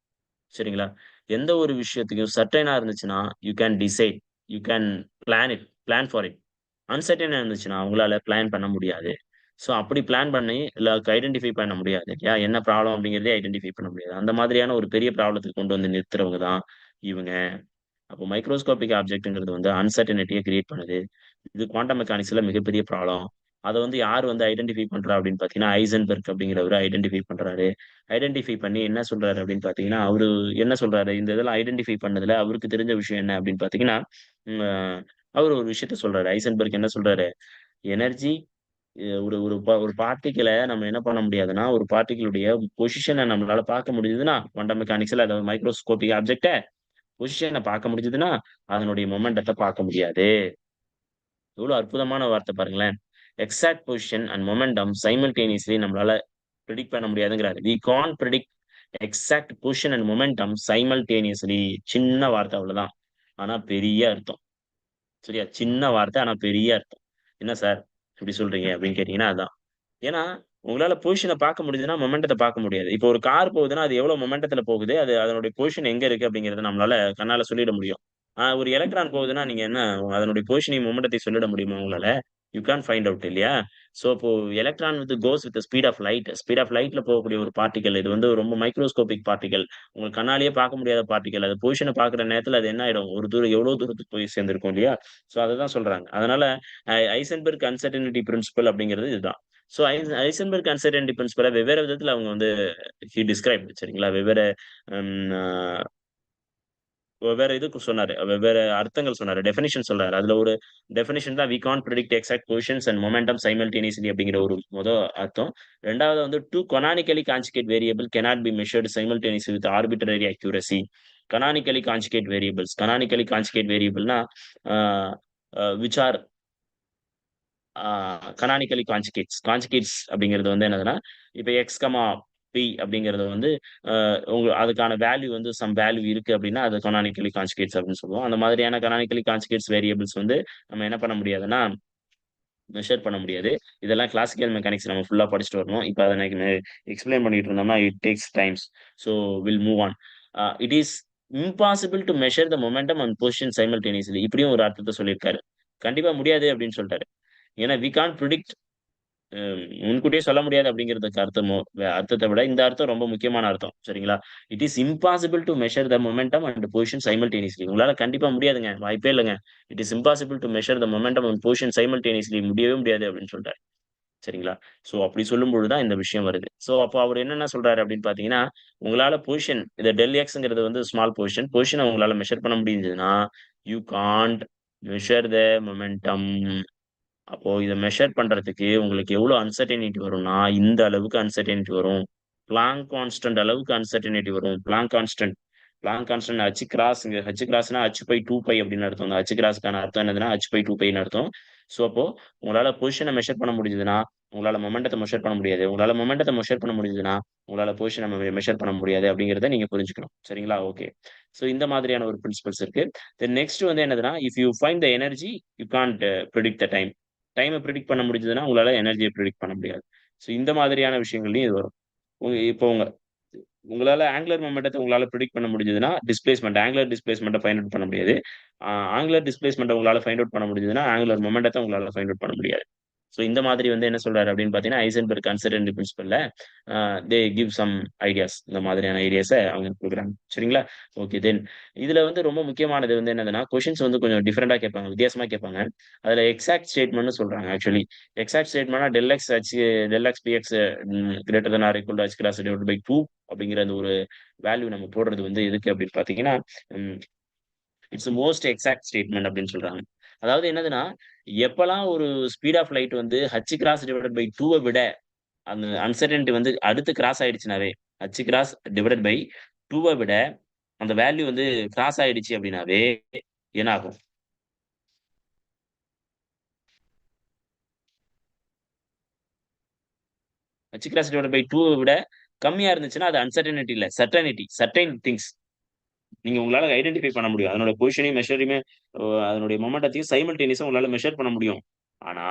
சரிங்களா? எந்த ஒரு விஷயத்துக்கும் சர்டைனா இருந்துச்சுன்னா, you can decide, you can plan for it. அன்சர்டைனா இருந்துச்சுன்னா, உங்களால பிளான் பண்ண முடியாது. ஸோ அப்படி பிளான் பண்ணி ஐடென்டிஃபை பண்ண முடியாது இல்லையா? என்ன ப்ராப்ளம் அப்படிங்கிறதே ஐடென்டிஃபை பண்ண முடியாது. அந்த மாதிரியான ஒரு பெரிய ப்ராப்ளத்துக்கு கொண்டு வந்து நிறுத்துறவங்க தான் இவங்க. அப்போ மைக்ரோஸ்கோபிக் ஆப்ஜெக்ட்ங்கிறது வந்து அன்சர்டனிட்டிய கிரியேட் பண்ணுது. இது குவாண்டம் மெக்கானிக்ஸ்ல மிகப்பெரிய ப்ராப்ளம். அத வந்து யார் வந்து ஐடென்டிஃபை பண்றா அப்படின்னு பார்த்தீங்கன்னா, ஹைசன்பெர்க் அப்படிங்கிறவரு ஐடென்டிஃபை பண்றாரு. ஐடென்டிஃபை பண்ணி என்ன சொல்றாரு அப்படின்னு பார்த்தீங்கன்னா, அவரு என்ன சொல்றாரு, இந்த இதெல்லாம் ஐடென்டிஃபை பண்ணதுல அவருக்கு தெரிஞ்ச விஷயம் என்ன அப்படின்னு பார்த்தீங்கன்னா, ம் அ அவரு ஒரு விஷயத்த சொல்றாரு. ஹைசன்பெர்க் என்ன சொல்றாரு, எனர்ஜி ஒரு ஒரு ஒரு பார்ட்டிகிள நம்ம என்ன பண்ண முடியாதுன்னா, ஒரு பார்ட்டிகிளுடைய பொசிஷன நம்மளால பார்க்க முடியுதுன்னா, குவாண்டம் மெக்கானிக்ஸ்ல அதாவது மைக்ரோஸ்கோபிக் ஆப்ஜெக்ட்ட பொசிஷன பார்க்க முடிஞ்சதுன்னா, அதனுடைய மொமெண்டத்த பார்க்க முடியாது. எவ்வளோ அற்புதமான வார்த்தை பாருங்களேன். Exact position and momentum simultaneously நம்மளால பிரெடிக்ட் பண்ண முடியாதுங்கிறாரு. We can't predict exact position and momentum simultaneously. சின்ன வார்த்தை அவ்வளவுதான். ஆனா பெரிய அர்த்தம். சரியா? சின்ன வார்த்தை ஆனா பெரிய அர்த்தம். என்ன சார் இப்படி சொல்றீங்க? அப்படின்னு கேட்டீங்கன்னா அதான். ஏன்னா, உங்களால பொசிஷன பார்க்க முடியுதுன்னா, மொமெண்டத்த பார்க்க முடியாது. இப்போ ஒரு கார் போகுதுன்னா, அது எவ்வளோ மொமெண்டத்துல போகுது? அது அதனுடைய பொசிஷன் எங்க இருக்கு? அப்படிங்கிறத நம்மளால கண்ணால சொல்லிட முடியும். ஒரு எலக்ட்ரான் போகுதுன்னா, நீங்க என்ன அதனுடைய பொசிஷனையும், மொமெண்டத்தையும் சொல்லிட முடியுமா உங்களால? யூ கான்ட் ஃபைண்ட் அவுட் இல்லையா? ஸோ, இப்போ electron goes with the speed of light. Speed of லைட்ல போகக்கூடிய ஒரு பார்ட்டிகிள். இது வந்து ரொம்ப மைக்ரோஸ்கோபிக் பார்ட்டிகிள். உங்க கண்ணாலயே பார்க்க முடியாத பார்ட்டிகிள். அது பொசிஷன பார்க்குற நேரத்துல அது என்ன ஆயிடும்? ஒரு தூரம் எவ்வளோ தூரத்துக்கு போய் சேர்ந்திருக்கும் இல்லையா? ஸோ, அததான் சொல்றாங்க. அதனால ஹைசன்பெர்க் அன்சர்டனிட்டி பிரின்சிபல் அப்படிங்கிறது இதுதான். ஸோ ஐசன்பர்க் அன்சர்டைனிட்டி பிரின்சிபலை வெவ்வேறு விதத்துல அவங்க வந்து ஹி டிஸ்கிரைப் சரிங்களா? வெவ்வேறு வெவ்வேறு இதுக்கு சொன்னாரு. வெவ்வேறு அர்த்தங்கள் சொன்னாரு. டெஃபினிஷன் சொல்றாரு. அதுல ஒரு டெஃபினிஷன் தான் we can't predict exact positions and momentum simultaneously அப்படிங்கிற ஒரு அர்த்தம். 2வது வந்து two canonically conjugate variable cannot be measured simultaneously with arbitrary accuracy. Canonically conjugate variables. Canonically conjugate வேரியபிள்னா uh which are canonically conjugates அப்படிங்கிறது வந்து என்னதுன்னா, இப்ப எக்ஸ், பி அப்படிங்கிறது வந்து அதுக்கான வேல்யூ வந்து சம் வேல்யூ இருக்கு அப்படின்னா, அது கனானிக்கலி கான்ஜுகேட்ஸ் அப்படின்னு சொல்லுவோம். அந்த மாதிரியான கனானிக்கலி கான்ஜுகேட்ஸ் வேரியபிள்ஸ் வந்து நம்ம என்ன பண்ண முடியாதுன்னா, மெஷர் பண்ண முடியாது. இதெல்லாம் கிளாசிக்கல் மெக்கானிக்ஸ் நம்ம ஃபுல்லா படிச்சுட்டு வரணும். இப்ப அத நான் எக்ஸ்பிளைன் பண்ணிட்டு இருந்தோம்னா, it takes times. So will move on. It is impossible to measure the momentum and position simultaneously. இப்படியும் ஒரு அர்த்தத்த சொல்லியிருக்காரு. கண்டிப்பா முடியாது அப்படின்னு சொல்ட்டாரு. ஏன்னா வி கான்ட் பிரெடிக்ட் முன்கூட்டியே சொல்ல முடியாது அப்படிங்கிறதுக்கு அர்த்தத்தை விட இந்த அர்த்தம் ரொம்ப முக்கியமான அர்த்தம். சரிங்களா? It is impossible to measure the momentum and position simultaneously. உங்களால கண்டிப்பா முடியாதுங்க. வாய்ப்பே இல்லங்க. It is impossible to measure the momentum and position simultaneously. முடியவே முடியாது அப்படின்னு சொல்றாரு. சரிங்களா? சோ அப்படி சொல்லும்பொழுது தான் இந்த விஷயம் வருது. சோ அப்போ அவர் என்னென்ன சொல்றாரு அப்படின்னு பார்த்தீங்கன்னா, உங்களால பொசிஷன் இந்த டெல் எக்ஸ்ங்கிறது வந்து ஸ்மால் பொசிஷன். பொசிஷன உங்களால மெஷர் பண்ண முடிஞ்சதுன்னா, you can't measure the momentum. அப்போ இத மெஷர் பண்றதுக்கு உங்களுக்கு எவ்வளோ அன்சர்டனிட்டி வரும்னா, இந்த அளவுக்கு அன்சர்டனிட்டி வரும். பிளாங்க் கான்ஸ்டன்ட் அளவுக்கு அன்சர்டனிட்டி வரும். பிளாங்க் கான்ஸ்டன்ட் ஹச் கிராஸ்னா ஹச் பை 2 பை அப்படின்னு அர்த்தம். அந்த ஹச் கிராஸ்க்கான அர்த்தம் என்னதுன்னா, ஹச் பை 2 பைன்னு அர்த்தம். ஸோ அப்போ உங்களால பொசிஷன மெஷர் பண்ண முடிஞ்சதுன்னா, உங்களால மொமெண்டத்த மெஷர் பண்ண முடியாது. உங்களால மொமெண்டத்த மெஷர் பண்ண முடிஞ்சதுன்னா, உங்களால பொசிஷன மெஷர் பண்ண முடியாது அப்படிங்கிறத நீங்க புரிஞ்சுக்கணும். சரிங்களா? ஓகே. ஸோ இந்த மாதிரியான ஒரு பிரின்சிபல்ஸ் இருக்கு. தென் நெக்ஸ்ட் வந்து என்னதுன்னா, if you find the energy, you can't predict the time. டைம பிரெடிக்ட் பண்ண முடிஞ்சதுன்னா, உங்களால எனர்ஜிய பிரெடிக்ட் பண்ண முடியாது. ஸோ இந்த மாதிரியான விஷயங்கள்லயும் இது வரும். இப்போ உங்களால ஆங்குலர் மொமெண்டத்த உங்களால பிரெடிக்ட் பண்ண முடிஞ்சதுன்னா, ஆங்குலர் டிஸ்பிளேஸ்மென்ட்ட ஃபைண்ட் அவுட் பண்ண முடியாது. ஆங்குலர் டிஸ்பிளேஸ்மென்ட்ட உங்களால ஃபைண்ட் அவுட் பண்ண முடிஞ்சதுன்னா, ஆங்குலர் மொமெண்டத்த உங்களால ஃபைண்ட் அவுட் பண்ண முடியாது. ஸோ இந்த மாதிரி வந்து என்ன சொல்றாரு அப்படின்னு பார்த்தீங்கன்னா, ஹைசன்பெர்க் அன்சர்டனிட்டி பிரின்சிபல்ல தே கிவ் சம் ஐடியாஸ். இந்த மாதிரியான ஐடியாஸ அவங்க குடுக்குறாங்க. சரிங்களா? ஓகே. இதுல வந்து ரொம்ப முக்கியமானது வந்து என்னதுன்னா, கொஸ்டின்ஸ் வந்து கொஞ்சம் டிஃபரெண்ட்டா கேட்பாங்க. வித்தியாசமா கேட்பாங்க. அதுல எக்ஸாக்ட் ஸ்டேட்மென்ட்ன்னு சொல்றாங்க ஆக்சுவலி. எக்ஸாக்ட் ஸ்டேட்மென்ட்னா del X P X greater than or equal to H cross divided by 2 அப்படிங்கிற அந்த ஒரு வேல்யூ நம்ம போடுறது வந்து எதுக்கு அப்படின்னு பார்த்தீங்கன்னா, ம் இட்ஸ் மோஸ்ட் எக்ஸாக்ட் ஸ்டேட்மென்ட் அப்படின்னு சொல்றாங்க. அதாவது என்னதுன்னா, எப்பலாம் ஒரு ஸ்பீட் ஆஃப் லைட் வந்து ஹச் கிராஸ் டிவைடட் பை 2வ விட அந்த அன்சர்டனிட்டி வந்து அடுத்து கிராஸ் ஆயிடுச்சுனாவே, ஹச் கிராஸ் டிவைடட் பை 2வ விட அந்த வேல்யூ வந்து கிராஸ் ஆயிடுச்சு அப்படின்னாவே என்ன ஆகும்? ஹச் கிராஸ் டிவைடட் பை 2வ விட கம்மியா இருந்துச்சுன்னா, அது அன்சர்டனிட்டி இல்ல. Certain things. நீங்க உங்களால ஐடென்டிஃபை பண்ண முடியும். அதனுடைய பொசிஷனையும், அதனுடைய மொமெண்டத்தையும் சைமல்டேனியஸா உங்களால மெஷர் பண்ண முடியும். ஆனா,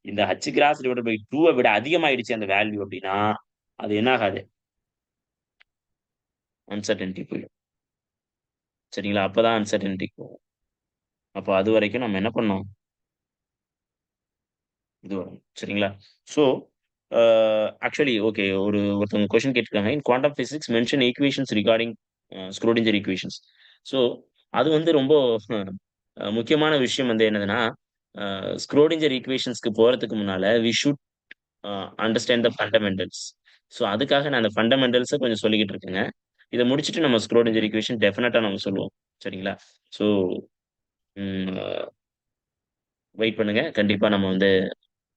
இந்த ஹச் கிராஸ் டிவைடட் பை 2வ விட அதிகமாயிடுச்சு அந்த வேல்யூ அப்டின்னா, அது என்ன ஆகாது? அன்சர்டனிட்டி போயிடும். சரிங்களா? அப்பதான் அன்சர்டனிட்டி போகும். அப்ப அதுவரைக்கும் நம்ம என்ன பண்ணணும்? இது வரும். சரிங்களா? So, uh actually okay. ஒருத்தவங்க கொஸ்டின் கேட்டிருக்காங்க. In quantum physics mention equations regarding Schrodinger equations. So, அது வந்து ரொம்ப முக்கியமான விஷயம் வந்து என்னதுன்னா, ஸ்க்ரோடிங்கர் ஈக்குவேஷன்ஸ்க்கு போறதுக்கு முன்னால we should understand the fundamentals. So, அதுக்காக நான் அந்த ஃபண்டமெண்டல்ஸ கொஞ்சம் சொல்லிக்கிட்டு இருக்கேங்க. இத முடிச்சுட்டு நம்ம ஸ்க்ரோடிங்கர் ஈக்குவேஷன் டெஃபினட்டா நம்ம சொல்லுவோம். சரிங்களா? ஸோ, ம் வெயிட் பண்ணுங்க. கண்டிப்பா நம்ம வந்து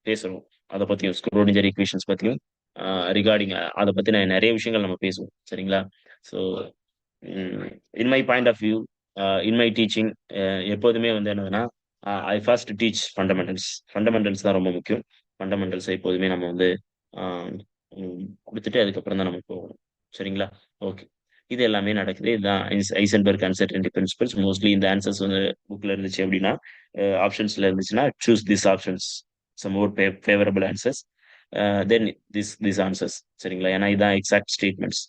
பேசுறோம். அத பத்தியும் ஸ்க்ரோடிங்கர் ஈக்குவேஷன்ஸ் பத்தியும், அ ரிகார்டிங் அத பத்தின நெறைய விஷயங்கள் நம்ம பேசுவோம். சரிங்களா? So, hmm in my point of view, in my teaching எப்போதுமே வந்து என்னதுன்னா, I first teach fundamentals. Fundamentals தான் ரொம்ப முக்கியம். ஃபண்டமெண்டல்ஸ எப்போதுமே நம்ம வந்து அ குடுத்துட்டு அதுக்கப்புறம் தான் நம்ம போகணும். சரிங்களா? ஓகே. இது எல்லாமே நடக்குது. இதுதான் ஐசன்பெர்க் அன்சர்டனிட்டி பிரின்சிபிள்ஸ். மோஸ்ட்லி இந்த ஆன்சர்ஸ் வந்து புக்ல இருந்துச்சு அப்டின்னா, ஆப்ஷன்ஸ்ல இருந்துச்சுன்னா, choose this options. Some more favourable answers. Then this answers. சரிங்களா? ஏன்னா இதான் exact statements.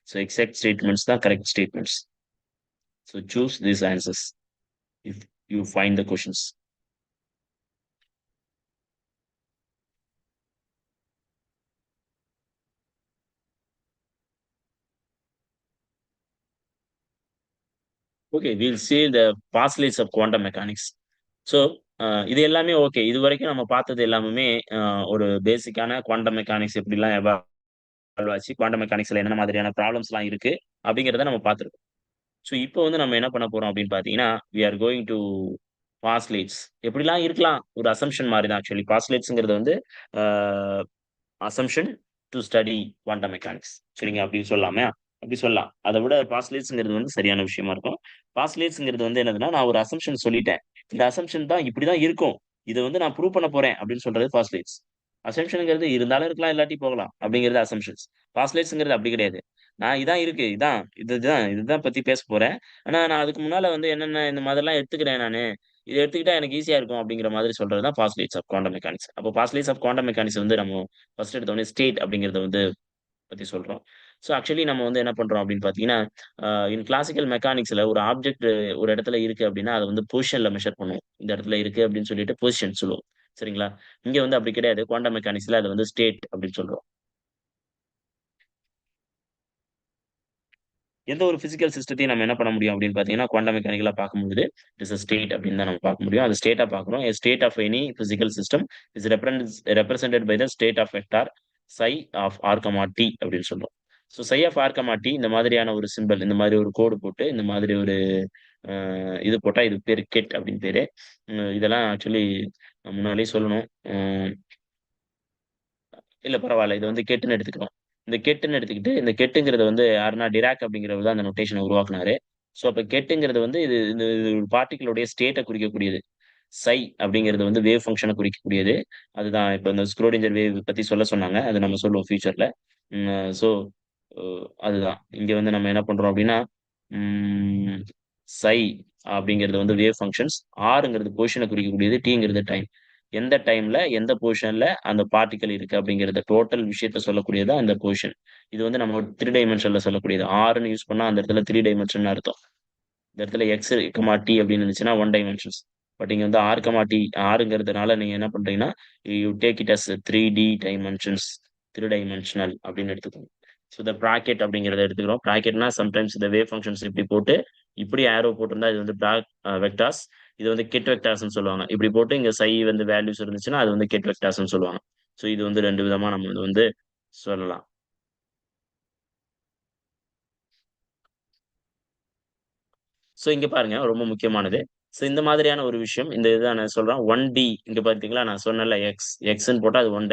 So exact statements தான் correct statements. So choose this answers if you find the questions. Okay, we'll see the postulates of quantum mechanics. So இது எல்லாமே okay. இதுவரைக்கும் நம்ம பார்த்தது எல்லாமுமே ஒரு பேசிக்கான குவாண்டம் மெக்கானிக்ஸ் எப்படிலாம் எவால்வ் ஆச்சு, குவாண்டம் மெக்கானிக்ஸ்ல என்ன மாதிரியான ப்ராப்ளம்ஸ்லாம் இருக்கு அப்படிங்கிறத நம்ம பார்த்துருக்கோம். ஸோ இப்போ வந்து நம்ம என்ன பண்ண போறோம் அப்படின்னு பார்த்தீங்கன்னா, we are going to postulates எப்படிலாம் இருக்கலாம்? ஒரு அசம்ப்ஷன் மாரி தான் ஆக்சுவலி. பாஸ்லேட்ஸ்ங்கிறது வந்து a assumption to study quantum mechanics. சரிங்க, அப்படி சொல்லலாமா? அப்படி சொல்லலாம். அத விட பாஸ்லேட்ஸ்ங்கிறது வந்து சரியான விஷயமா இருக்கும். பாஸ்லேட்ஸ்ங்கிறது வந்து என்னதுன்னா, நான் ஒரு அசம்ப்ஷன் சொல்லிட்டேன். இந்த அசம்ப்ஷன் தான் இப்படிதான் இருக்கும். இத வந்து நான் ப்ரூவ் பண்ண போறேன் அப்படின்னு சொல்றது பாஸ்லேட்ஸ். அசம்ப்ஷன்ங்கிறது இருந்தாலும் இருக்கலாம், இல்லாட்டி போகலாம். அப்படிங்கிறது அசம்ப்ஷன்ஸ். பாஸ்லேட்ஸ்ங்கிறது அப்படி கிடையாது. நான் இதான் இருக்கு. இதுதான் பத்தி பேச போறேன். ஆனா நான் அதுக்கு முன்னால வந்து என்னென்ன இந்த மாதிரிலாம் எடுத்துக்கிறேன் நானு. இத எடுத்துக்கிட்டா எனக்கு ஈஸியா இருக்கும் அப்படிங்கிற மாதிரி சொல்றது தான் பாஸ்லேட்ஸ் ஆஃப் குவாண்டம் மெக்கானிக்ஸ். அப்போ பாஸ்லேட்ஸ் ஆஃப் குவாண்டம் மெக்கானிக்ஸ் வந்து நம்ம ஃபர்ஸ்ட் எடுத்த உடனே ஸ்டேட் அப்படிங்கிறத வந்து பத்தி சொல்றோம். ஸோ ஆக்சுவலி நம்ம வந்து என்ன பண்றோம் அப்படின்னு பார்த்தீங்கன்னா, இன் கிளாசிக்கல் மெக்கானிக்ஸ்ல ஒரு ஆப்ஜெக்ட் ஒரு இடத்துல இருக்கு அப்படின்னா, அத வந்து பொசிஷன்ல மெஷர் பண்ணுவோம். இந்த இடத்துல இருக்கு அப்படின்னு சொல்லிட்டு பொசிஷன் சொல்லுவோம். சரிங்களா? இங்க வந்து அப்படி கிடையாது. குவாண்டம் மெக்கானிக்ஸ்ல அத வந்து ஸ்டேட் அப்படின்னு சொல்றோம். எந்த ஒரு பிசிக்கல் சிஸ்டத்தையும் நம்ம என்ன பண்ண முடியும் அப்படின்னு பார்த்தீங்கன்னா, குவாண்டம் மெக்கானிக்கலா பார்க்கும்பொழுது, இட் இஸ் அ ஸ்டேட் அப்படின்னு தான் நம்ம பார்க்க முடியும். அது ஸ்டேட்டா பார்க்குறோம். A state of any physical system is represented by the state of vector psi of r, t அப்படின்னு சொல்றோம். So psi of r, t இந்த மாதிரியான ஒரு சிம்பல், இந்த மாதிரி ஒரு கோடு போட்டு, இந்த மாதிரி ஒரு அ இது போட்டா இது பேரு கெட் அப்படின்னு பேரு. இதெல்லாம் ஆக்சுவலி முன்னாலயே சொல்லணும். ம். இல்ல பரவால்ல. இது வந்து கெட்டுன்னு எடுத்துக்கிறோம். இந்த கெட்டுன்னு எடுத்துக்கிட்டு, இந்த கெட்டுங்கிறது வந்து யாருன்னா டிராக் அப்படிங்கிறவர் தான் அந்த நோட்டேஷன உருவாக்குனாரு. ஸோ அப்ப கெட்டுங்கிறது வந்து இது இந்த இது ஒரு பார்ட்டிகிளுடைய ஸ்டேட்ட குறிக்கக்கூடியது. சை அப்படிங்கிறது வந்து வேவ் ஃபங்ஷன குறிக்கக்கூடியது. அதுதான் இப்ப இந்த ஸ்க்ரோடிஞ்சர் வேவ் பத்தி சொல்ல சொன்னாங்க. அது நம்ம சொல்லுவோம் ஃபியூச்சர்ல. ஸோ அ அதுதான். இங்க வந்து நம்ம என்ன பண்றோம் அப்படின்னா, ம் சை அப்படிங்கிறது வந்து வேவ் ஃபங்ஷன்ஸ். ஆர்ங்கிறது பொசிஷன குறிக்கக்கூடியது. டீங்கிறது டைம். எந்த டைம்ல, எந்த பொசிஷன்ல அந்த பார்ட்டிகிள் இருக்கு அப்படிங்கிறத டோட்டல் விஷயத்த சொல்லக்கூடியது தான் அந்த பொசிஷன். இது வந்து நம்ம 3 டைமென்ஷன்ல சொல்லக்கூடியது. ஆர்ன்னு யூஸ் பண்ணா அந்த இடத்துல 3 டைமென்ஷன்னு அர்த்தம். இந்த இடத்துல எக்ஸ், டி அப்படின்னு இருந்துச்சுன்னா 1 டைமென்ஷன்ஸ். பட் இங்க வந்து டி ஆர்ங்கிறதுனால நீங்க என்ன பண்றீங்கன்னா, you take it as 3 dimensions, 3 dimensional அப்படின்னு எடுத்துக்கோங்க. ஸோ இந்த பிராக்கெட் அப்படிங்கிறத எடுத்துக்கிறோம். பிராக்கெட்னா சம்டைம்ஸ் இந்த வேவ் ஃபங்ஷன்ஸ் இப்படி போட்டு, இப்படி ஆரோ போட்டிருந்தா இது வந்து வெக்டார்ஸ். இது வந்து கெட் வெக்டார்ஸ்ன்னு சொல்லுவாங்க. இப்படி போட்டு இங்க வந்து வேல்யூஸ் இருந்துச்சுன்னா, அது வந்து கெட் வெக்டார்ஸ்ன்னு சொல்லுவாங்க. ஸோ இது வந்து 2 விதமா நம்ம இது வந்து சொல்லலாம். ஸோ இங்க பாருங்க ரொம்ப முக்கியமானது. ஸோ இந்த மாதிரியான ஒரு விஷயம். இந்த இத நான் சொல்றேன். 1D இங்க பார்த்தீங்களா, நான் சொன்னேன்ல எக்ஸ்ன்னு போட்டா அது 1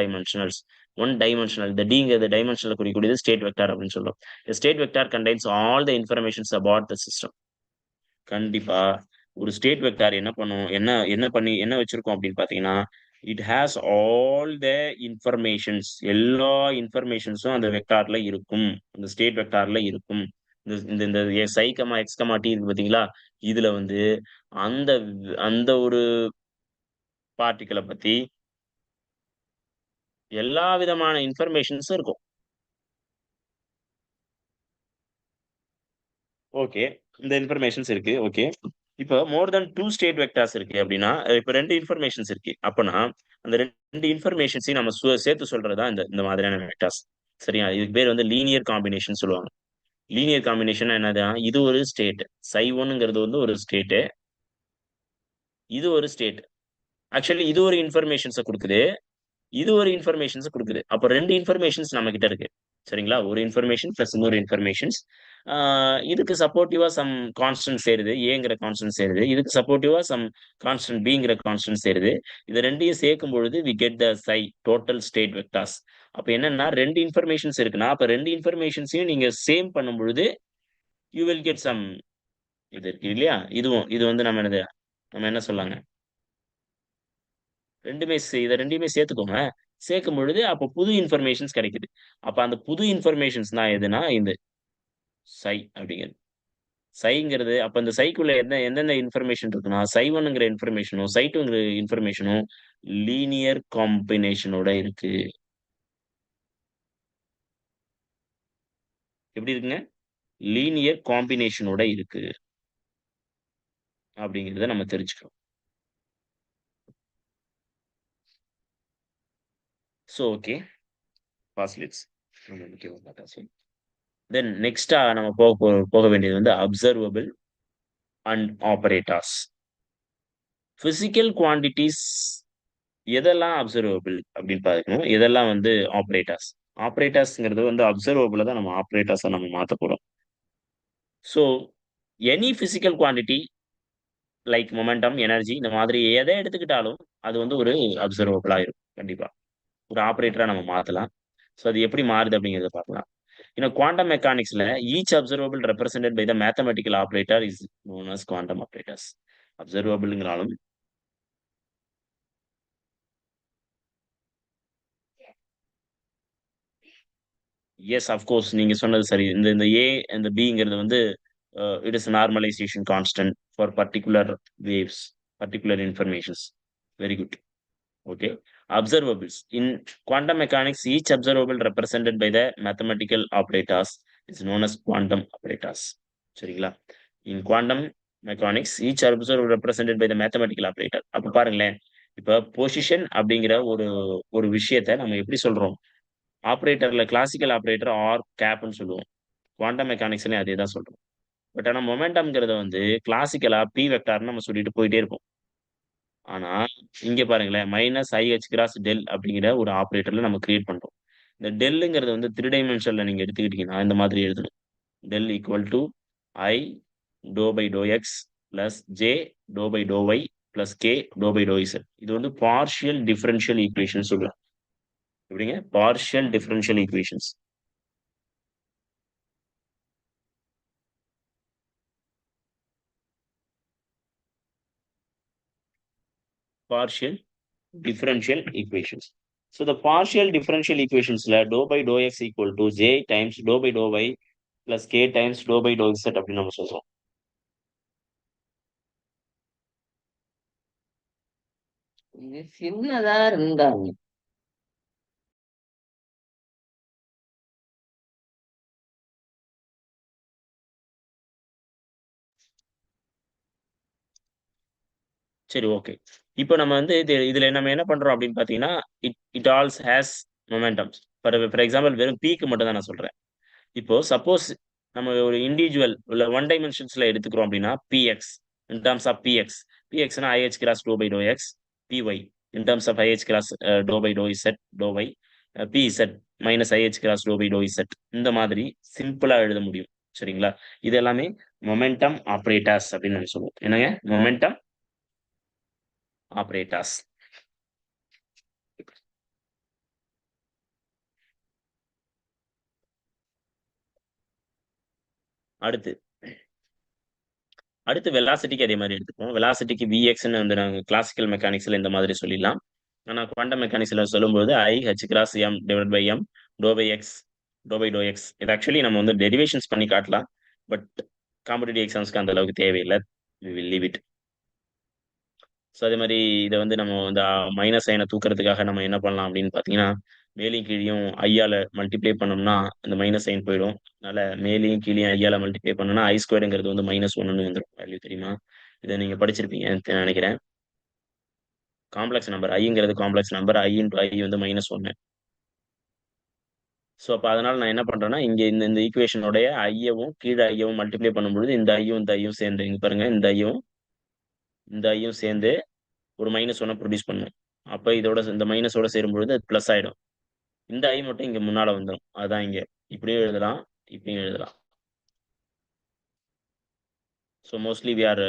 டைமென்ஷனல். இந்த டிங்கிறது டைமென்ஷனல குறிக்கக்கூடியது ஸ்டேட் வெக்டார் அப்படின்னு சொல்றோம். State vector contains all the informations about the system. கண்டிப்பா. ஒரு ஸ்டேட் வெக்டார் என்ன பண்ணும்? என்ன வச்சிருக்கோம் அப்படின்னு பார்த்தீங்கன்னா, it has all the informations. எல்லா இன்ஃபர்மேஷன்ஸும் அந்த வெக்டார்ல இருக்கும். அந்த ஸ்டேட் வெக்டார்ல இருக்கும். இந்த இந்த இந்த எக்ஸ், டி இருக்கு பார்த்தீங்களா? இதுல வந்து அந்த அந்த ஒரு பார்ட்டிகிள பத்தி எல்லா விதமான இன்ஃபர்மேஷன்ஸும் இருக்கும். ஓகே. இந்த இன்ஃபர்மேஷன்ஸ் இருக்கு. ஓகே. இப்ப மோர் தென் 2 ஸ்டேட் வெக்டார்ஸ் இருக்கு அப்டின்னா, இப்ப 2 இன்ஃபர்மேஷன்ஸ் இருக்கு. அப்பன்னா, அந்த 2 இன்ஃபர்மேஷன்ஸையும் நம்ம சேர்த்து சொல்றது தான் இந்த இந்த மாதிரியான வெக்டார்ஸ். சரியா? இதுக்கு பேர் வந்து லீனியர் காம்பினேஷன் சொல்லுவாங்க. லீனியர் காம்பினேஷன்னா என்னதுன்னா, இது ஒரு ஸ்டேட். Ψ1ங்கிறது வந்து ஒரு ஸ்டேட்டு. இது ஒரு ஸ்டேட். ஆக்சுவலி இது ஒரு இன்ஃபர்மேஷன்ஸ குடுக்குது. இது ஒரு இன்ஃபர்மேஷன்ஸ குடுக்குது. அப்ப 2 இன்ஃபர்மேஷன்ஸ் நம்மகிட்ட இருக்கு. சரிங்களா? ஒரு இன்ஃபர்மேஷன் பிளஸ் இன்னொரு இன்ஃபர்மேஷன்ஸ். ஆ இதுக்கு சப்போர்ட்டிவா சம் கான்ஸ்டன்ட் சேருது. ஏங்கிற கான்ஸ்டன்ட் சேருது. இதுக்கு சப்போர்ட்டிவா சம் கான்ஸ்டன்ட் பிங்கிற கான்ஸ்டன்ட் சேருது. இது 2யும் சேர்க்கும் பொழுது we get the total state vectors. அப்ப என்னன்னா 2 இன்ஃபர்மேஷன்ஸ் இருக்குன்னா, அப்ப 2 இன்ஃபர்மேஷன்ஸையும் நீங்க சேம் பண்ணும் பொழுது, யூ வில் கெட் சம் இது இருக்கு இல்லையா? இது வந்து நம்ம என்ன சொல்லலாங்க? 2மே இத 2யுமே சேர்த்துக்கோங்க. சேர்க்கும் பொழுது அப்ப புது இன்ஃபர்மேஷன்ஸ் கிடைக்குது. அப்ப அந்த புது இன்ஃபர்மேஷன்ஸ் தான் எதுனா இந்த அப்படிங்கிறது. சைங்கிறது அப்ப இந்த சைக்குள்ள எந்தெந்த இன்ஃபர்மேஷன் இருக்குன்னா, Ψ1ங்கிற இன்ஃபர்மேஷனும், Ψ2ங்கிற இன்ஃபர்மேஷனும் லீனியர் காம்பினேஷனோட இருக்கு. எப்படி இருக்குங்க? லீனியர் காம்பினேஷனோட இருக்கு. அப்படிங்கிறத நம்ம தெரிஞ்சுக்கிறோம். So okay. பாஸ்லேட்ஸ் ரொம்ப முக்கியமா பார்த்தாச்சு. தென் நெக்ஸ்ட்டா நம்ம போக வேண்டியது வந்து observable and operators. Physical quantities எதெல்லாம் அப்சர்வபிள் அப்படின்னு பார்க்கணும். எதெல்லாம் வந்து ஆப்ரேட்டர்ஸ். ஆப்ரேட்டர்ஸ்ங்கிறது வந்து அப்சர்வபிள தான் நம்ம ஆப்ரேட்டர்ஸா நம்ம மாத்தப் போறோம். So any physical quantity like momentum, energy இந்த மாதிரி எத எடுத்துக்கிட்டாலும் அது வந்து ஒரு அப்சர்வபிளா இருக்கும். கண்டிப்பா. ஒரு ஆப்பரேட்டரா நம்ம மாத்தலாம். ஸோ அது எப்படி மாறுது அப்படிங்கிறத பார்க்கலாம். குவாண்டம் மெக்கானிக்ஸ்ல each observable represented by the mathematical operator is known as quantum operators. அப்சர்வபிள்ங்கிறாலும் எஸ் அஃப்கோர்ஸ் நீங்க சொன்னது சரி. இந்த இந்த ஏ இந்த பிங்கிறது வந்து it is normalisation constant for particular waves, particular informations. Very good. Okay. Observables. In quantum mechanics, each observable represented by the mathematical operators is known as quantum operators. சரிங்களா? In quantum mechanics, each observable represented by the mathematical operator. அப்ப பாருங்களேன். இப்ப position அப்படிங்கிற ஒரு ஒரு விஷயத்த நம்ம எப்படி சொல்றோம்? ஆப்பரேட்டர்ல கிளாசிக்கல் ஆப்பரேட்டர் ஆர் கேப்னு சொல்லுவோம். குவாண்டம் மெக்கானிக்ஸ்லயும் அதே தான் சொல்றோம். பட் ஆனா மொமெண்டம்ங்கிறத வந்து கிளாசிக்கலா பி வெக்டார்ன்னு நம்ம சொல்லிட்டு போயிட்டே இருப்போம். ஆனா, இங்க பாருங்களேன். மைனஸ் ஐஹெச் கிராஸ் டெல் அப்படிங்கிற ஒரு ஆப்பரேட்டர்ல நம்ம கிரியேட் பண்றோம். இந்த டெல்லுங்கிறது வந்து 3 டைமென்ஷன்ல நீங்க எடுத்துக்கிட்டீங்கன்னா, இந்த மாதிரி எழுதணும். Del equal to i doe by to x plus j doe by to y plus k doe by to z. இது வந்து பார்ஷியல் டிஃபரன்ஷியல் ஈக்குவேஷன் சொல்லுவேன். எப்படிங்க? Partial differential equations. Partial differential equations. So the partial differential equations dou by dou x equal to j times dou by dou y plus k times dou by dou z அப்படின்னு நம்ம சொல்றோம். இது சின்னதா இருந்தாங்க. சரி, okay. இப்போ நம்ம வந்து இதுல நம்ம என்ன பண்றோம் அப்படின்னு பாத்தீங்கன்னா, it it also has momentums. For example வெறும் பீக்கு மட்டும் தான் நான் சொல்றேன். இப்போ சப்போஸ் நம்ம ஒரு இண்டிவிஜுவல் இல்ல ஒன் டைமென்ஷன்ஸ்ல எடுத்துக்கிறோம் அப்படின்னா, P X in terms of P X. பிஎக்ஸ்னா I H cross to by to X, P Y in terms of I H cross to by to Z, do Y, P Z minus I H cross to by to Z. இந்த மாதிரி சிம்பிளா எழுத முடியும். சரிங்களா? இது எல்லாமே momentum operators அப்படின்னு நம்ம சொல்லுவோம். என்னங்க? Momentum operators. அடுத்து அடுத்து வெலாசிட்டிக்கு அதே மாதிரி எடுத்துப்போம். வெலாசிட்டிக்கு விஎக்ஸ்ன்னு வந்து நாங்க கிளாசிக்கல் மெக்கானிக்ஸ்ல இந்த மாதிரி சொல்லிடலாம். ஆனா குவாண்டம் மெக்கானிக்ஸ்ல சொல்லும்போது i h cross m divide by M to by x doe by to X. இது ஆக்சுவலி நம்ம வந்து டெரிவேஷன்ஸ் பண்ணி காட்டலாம். பட் காம்படிட்டிவ் எக்ஸாம்ஸ்க்கு அந்த அளவுக்கு தேவையில்லை. We will leave it. So அதே மாதிரி இதை வந்து நம்ம இந்த மைனஸ் சைனை தூக்குறதுக்காக நம்ம என்ன பண்ணலாம் அப்படின்னு பார்த்தீங்கன்னா, மேலையும் கீழையும் ஐயால மல்டிப்ளை பண்ணோம்னா இந்த மைனஸ் சைன் போயிடும். அதனால மேலையும் கீழையும் ஐயால மல்டிப்ளை பண்ணோம்னா ஐ ஸ்கொயருங்கிறது வந்து -1ன்னு வந்துடும். வேல்யூ தெரியுமா? இதை நீங்க படிச்சிருப்பீங்கன்னு நினைக்கிறேன். காம்ப்ளெக்ஸ் நம்பர் ஐங்கிறது complex number. I into I வந்து -1. ஸோ அப்போ அதனால நான் என்ன பண்றேன்னா, இங்க இந்த இந்த ஈக்குவேஷனுடைய ஐயவும் கீழே ஐயவும் மல்டிப்ளை பண்ணும்பொழுது இந்த ஐயும் இந்த ஐயும் சேர்ந்து இங்க பாருங்க, இந்த ஐயும் சேர்ந்து ஒரு -1 ப்ரொடியூஸ் பண்ணும். அப்ப இதோட இந்த மைனஸோட சேரும்பொழுது அது பிளஸ் ஆயிடும். இந்த ஐ மட்டும் இங்க முன்னால வந்துடும். அதான் இங்க இப்படியும் எழுதலாம், இப்படியும் எழுதலாம். So mostly we are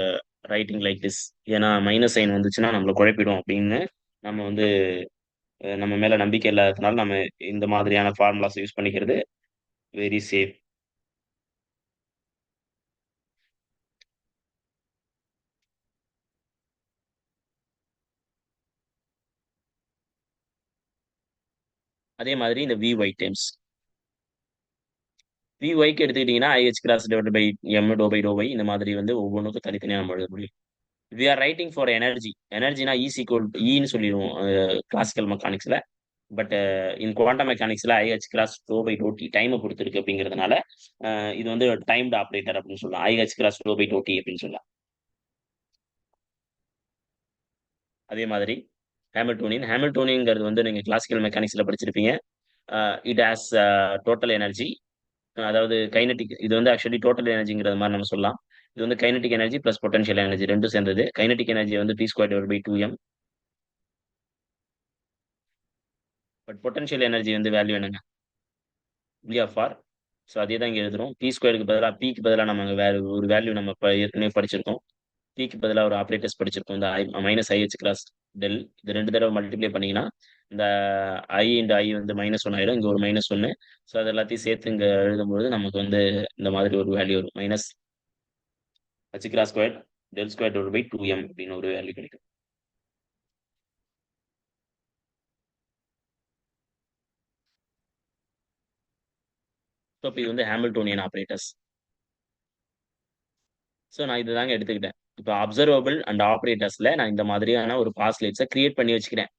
writing like this. ஏன்னா மைனஸ் சைன் வந்துச்சுன்னா நம்மள குழப்பிடும் அப்படின்னு நம்ம வந்து நம்ம மேல நம்பிக்கை இல்லாததுனால நம்ம இந்த மாதிரியான ஃபார்முலாஸ் யூஸ் பண்ணிக்கிறது வெரி சேஃப். அதே மாதிரி இந்த வி ஒய் டைம்ஸ் வி ஒய்க்கு எடுத்துக்கிட்டீங்கன்னா I H cross divide by M to by to Y இந்த மாதிரி வந்து ஒவ்வொன்றுக்கும் தனித்தனியாக நம்ம எழுத முடியும். We are writing for energy. எனர்ஜினா ஈஸ் ஈக்குவல் ஈன்னு சொல்லிடுவோம் கிளாசிக்கல் மெக்கானிக்ஸ்ல. பட் இன் குவாண்டம் மெக்கானிக்ஸ்ல I H cross to by do T டைமை பொறுத்திருக்கு அப்படிங்கிறதுனால இது வந்து டைம்டு ஆப்ரேட்டர் அப்படின்னு சொல்லலாம். I H cross to by do D அப்படின்னு சொல்லலாம். அதே மாதிரி ஹேமில்டோனியன்ங்கிறது வந்து நீங்க கிளாசிக்கல் மெக்கானிக்ஸ்ல படிச்சிருப்பீங்க. It has total energy. அதாவது கைனடிக் இது வந்து ஆக்சுவலி டோட்டல் எனர்ஜிங்கிற மாதிரி நம்ம சொல்லலாம். இது வந்து kinetic energy plus potential energy ரெண்டும் சேர்ந்தது. கைனடிக் எனர்ஜி வந்து p²/2m. பட் பொட்டன்ஷியல் எனர்ஜி வந்து வேல்யூ என்னங்க? V(r). ஸோ அதே தான் இங்க எழுதுறோம். p²க்கு பதிலா pக்கு பதிலா நம்ம அங்க வேற ஒரு வேல்யூ நம்ம ஏற்கனவே படிச்சிருக்கோம். pக்கு பதிலா ஒரு ஆப்பரேட்டர்ஸ் படிச்சிருக்கோம். இந்த -IH கிராஸ் டெல் இது 2 தடவ மல்டிப்ளை பண்ணீங்கன்னா, இந்த I வந்து -1 ஆயிரும். இங்க ஒரு -1. ஸோ அது எல்லாத்தையும் சேர்த்து இங்க எழுதும்போது நமக்கு வந்து இந்த மாதிரி ஒரு வேல்யூ வரும். -h cross square del square divided by 2m அப்படின்னு ஒரு வேல்யூ கிடைக்கும். ஸோ இப்ப இது வந்து ஹாமில்டோனியன் ஆப்பரேட்டர்ஸ். ஸோ நான் இதுதாங்க எடுத்துக்கிட்டேன். இப்ப அப்சர்வபிள் அண்ட் ஆப்பரேட்டர்ஸ்ல நான் இந்த மாதிரியான ஒரு பாஸ்லேட்ஸ கிரியேட் பண்ணி வச்சுக்கிறேன்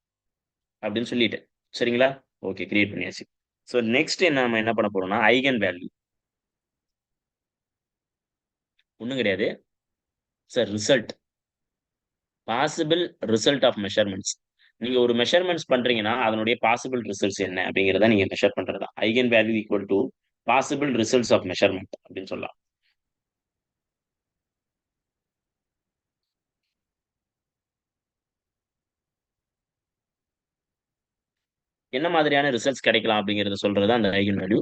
அப்படின்னு சொல்லிட்டேன். சரிங்களா? ஓகே, கிரியேட் பண்ணியாச்சு. ஸோ நெக்ஸ்ட் நம்ம என்ன பண்ண போறோம்னா, ஐகன் வேல்யூ. ஒண்ணும் கிடையாது. Result. Possible result of measurements. நீங்க ஒரு மெஷர்மென்ட்ஸ் பண்றீங்கன்னா, அதனுடைய பாசிபிள் ரிசல்ட்ஸ் என்ன அப்படிங்கிறத நீங்க மெஷர் பண்றது தான். Eigen value equal to possible results of measurement அப்படின்னு சொல்லலாம். என்ன மாதிரியான ரிசல்ட்ஸ் கிடைக்கலாம் அப்படிங்கிறத சொல்றது தான் அந்த ஐகன் வேல்யூ.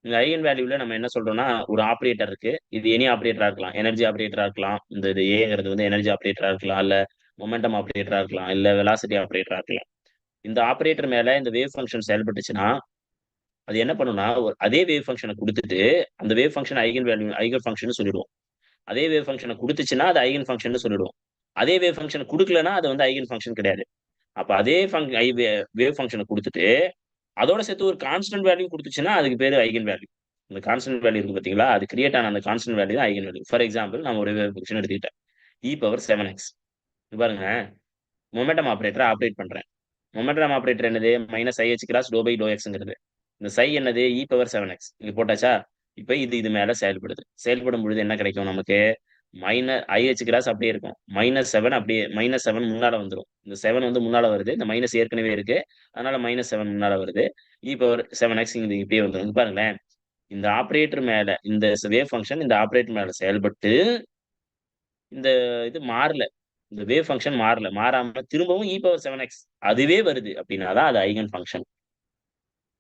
இந்த ஐகன் வேல்யூல நம்ம என்ன சொல்றோம்னா, ஒரு ஆப்பரேட்டர் இருக்கு. இது எனி ஆப்பரேட்டரா இருக்கலாம். எனர்ஜி ஆப்பரேட்டரா இருக்கலாம். இது ஏங்கிறது வந்து எனர்ஜி ஆப்பரேட்டரா இருக்கலாம். இல்ல மொமெண்டம் ஆப்பரேட்டரா இருக்கலாம். இல்ல வெலாசிட்டி ஆப்பரேட்டரா இருக்கலாம். இந்த ஆப்பரேட்டர் மேல இந்த வேவ் ஃபங்ஷன் செயல்பட்டுச்சுன்னா, அது என்ன பண்ணும்னா, அதே வேவ் ஃபங்ஷன குடுத்துட்டு, அந்த wave function eigen value eigen ஃபங்ஷன்னு சொல்லிடுவோம். அதே வேவ் ஃபங்ஷன குடுத்துச்சுன்னா, அது ஐகன் ஃபங்ஷன்னு சொல்லிடுவோம். அதே வேவ் ஃபங்ஷன் குடுக்கலன்னா, அது வந்து ஐகன் ஃபங்ஷன் கிடையாது. அப்ப அதே ஃபங் ஐ வே வேவ் ஃபங்ஷன குடுத்துட்டு, அதோட சேர்த்து ஒரு கான்ஸ்டன்ட் வேல்யூ குடுத்துச்சுன்னா, அதுக்கு பேரு ஐகன் வேல்யூ. அந்த கான்ஸ்டன்ட் வேல்யூ இருக்கு பார்த்தீங்களா? அது கிரியேட் ஆன அந்த கான்ஸ்டன்ட் வேல்யூ தான் ஐகன் வேல்யூ. ஃபார் எக்ஸாம்பிள் நான் ஒரு வேவ் ஃபங்ஷன் எடுத்துக்கிட்டேன். e⁻7x. இங்க பாருங்க, மொமெண்டம் ஆப்பரேட்டர ஆப்பரேட் பண்றேன். மொமெண்டம் ஆப்பரேட்டர் என்னது? -IH கிராஸ் ∂x-ங்கிறது. இந்த என்னது? e⁻7x. இங்க போட்டாச்சா? இப்ப இது மேல செயல்படுது. செயல்படும் பொழுது என்ன கிடைக்கும் நமக்கு? IH கிராஸ் அப்படியே இருக்கும். -7 அப்படியே -7 முன்னால வந்துரும். இந்த 7 வந்து முன்னால வருது. இந்த மைனஸ் ஏற்கனவே இருக்கு. அதனால -7 முன்னால வருது. e⁻7x இது இப்படியே வந்துரும். இங்க பாருங்களேன். இந்த ஆப்பரேட்டர் மேல இந்த வேவ் ஃபங்ஷன் இந்த ஆப்பரேட்டர் மேல செயல்பட்டு, இந்த இது மாறல. இந்த வேவ் ஃபங்ஷன் மாறல. மாறாம திரும்பவும் e⁻7x அதுவே வருது அப்படின்னா தான் அது ஐகன் ஃபங்ஷன்.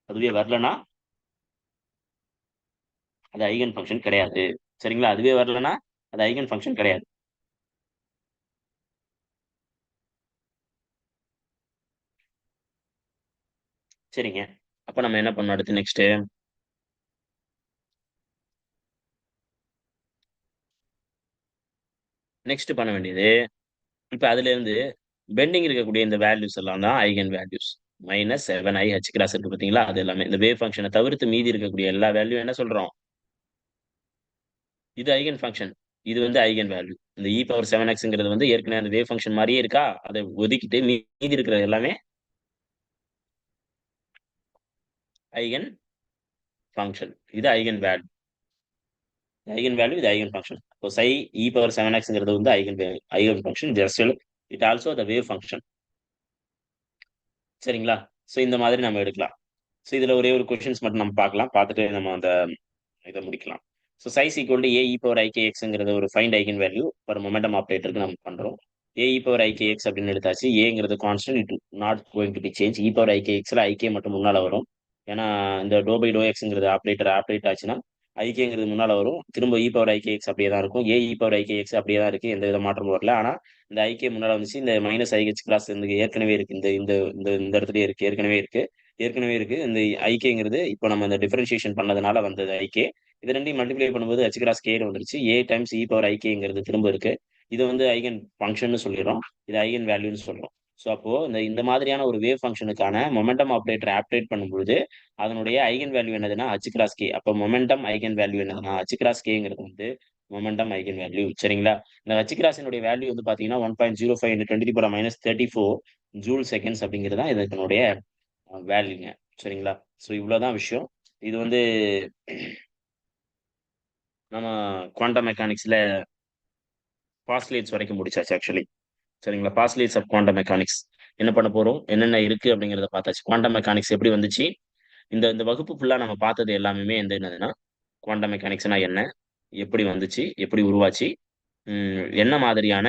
அதுவே வரலன்னா, அது ஐகன் ஃபங்ஷன் கிடையாது. சரிங்களா? அதுவே வரலன்னா, அது ஐகன் ஃபங்ஷன் கிடையாது. சரிங்க. அப்ப நம்ம என்ன பண்ணணும் அடுத்து நெக்ஸ்ட்டு? நெக்ஸ்ட் பண்ண வேண்டியது, இப்ப அதிலிருந்து பெண்டிங் இருக்கக்கூடிய இந்த வேல்யூஸ் எல்லாம் தான் eigen values. -7i h cross இருக்கு பார்த்தீங்களா? அது எல்லாமே. இந்த வேவ் ஃபங்ஷன தவிர்த்து மீதி இருக்கக்கூடிய எல்லா வேல்யூ என்ன சொல்றோம்? இது ஐகன் ஃபங்ஷன். இது வந்து ஐகன் வேல்யூ. இந்த e⁻7xங்கிறது வந்து ஏற்கனவே அந்த வேவ் ஃபங்ஷன் மாரியே இருக்கா? அத ஒதுக்கிட்டு மீதி இருக்கிற எல்லாமே ஐகன் ஃபங்ஷன். இது ஐகன் வேல்யூ. ஐகன் வேல்யூ, இது ஐகன் ஃபங்ஷன். இப்போ e⁻7xங்கிறது வந்து eigen function. It also the wave function. சரிங்களா? ஸோ இந்த மாதிரி நம்ம எடுக்கலாம். ஸோ இதுல ஒரே ஒரு கொஸ்டின்ஸ் மட்டும் நம்ம பார்க்கலாம். பார்த்துட்டு நம்ம அந்த இத முடிக்கலாம். ஸோ சைஸ் ஈக்குவல் டூ e⁻ikxங்கிறது ஒரு find eigen value for momentum ஆப்பரேட்டருக்கு நம்ம பண்றோம். e⁻ikx அப்படின்னு எடுத்தாச்சு. ஏங்கிறது constant. It not going to be change. e⁻ikxல ik மட்டும் முன்னால வரும். ஏன்னா இந்த ∂x-ங்கிறது ஆப்பரேட் ஆச்சுன்னா, ikங்கிறது முன்னால வரும். திரும்ப e⁻ikx அப்படியே தான் இருக்கும். e⁻ikx அப்படியே தான் இருக்கு. எந்த வித மாற்றமும் வரல. ஆனா இந்த ik முன்னால வந்துச்சு. இந்த -IH கிராஸ் இந்த ஏற்கனவே இருக்கு. இந்த இந்த இந்த இந்த இடத்துலயே இருக்கு. ஏற்கனவே இருக்கு. இந்த ஐகேங்கிறது இப்ப நம்ம இந்த டிஃபரன்ஷியேஷன் பண்ணதுனால வந்தது ஐகே. இது 2யும் மல்டிப்ளை பண்ணும்போது h கிராஸ் kன்னு வந்துருச்சு. a டைம்ஸ் e⁻ikங்கிறது திரும்ப இருக்கு. இது வந்து ஐகன் ஃபங்ஷன்னு சொல்லிர்றோம். இது ஐகன் வேல்யூன்னு சொல்றோம். ஸோ அப்போ இந்த இந்த மாதிரியான ஒரு வேவ் ஃபங்ஷனுக்கான மொமெண்டம் ஆப்பரேட்டர் ஆப்ரேட் பண்ணும்பொழுது, அதனுடைய ஐகன் வேல்யூ என்னதுன்னா h கிராஸ் k. அப்ப மொமெண்டம் ஐகன் வேல்யூ என்னதுன்னா h கிராஸ் kங்கிறது வந்து மொமெண்டம் ஐகன் வேல்யூ. சரிங்களா? இந்த h கிராஸினுடைய வேல்யூ வந்து பார்த்தீங்கன்னா 1.05 × 10⁻34 ஜூல் செகண்ட்ஸ் அப்படிங்கிறது தான் இதனுடைய வேல்யூங்க. சரிங்களா? ஸோ இவ்வளோதான் விஷயம். இது வந்து நம்ம குவாண்டம் மெக்கானிக்ஸ்ல பாஸ்லேட்ஸ் வரைக்கும் முடிச்சாச்சு ஆக்சுவலி. சரிங்களா? பாஸ்லேட்ஸ் ஆஃப் குவாண்டம் மெக்கானிக்ஸ் என்ன பண்ண போறோம்? என்னென்ன இருக்கு அப்படிங்கிறத பார்த்தாச்சு. குவாண்டம் மெக்கானிக்ஸ் எப்படி வந்துச்சு? இந்த இந்த வகுப்பு ஃபுல்லா நம்ம பார்த்தது எல்லாமே என்னதுன்னா, குவாண்டம் மெக்கானிக்ஸ்னா என்ன? எப்படி வந்துச்சு? எப்படி உருவாச்சு? என்ன மாதிரியான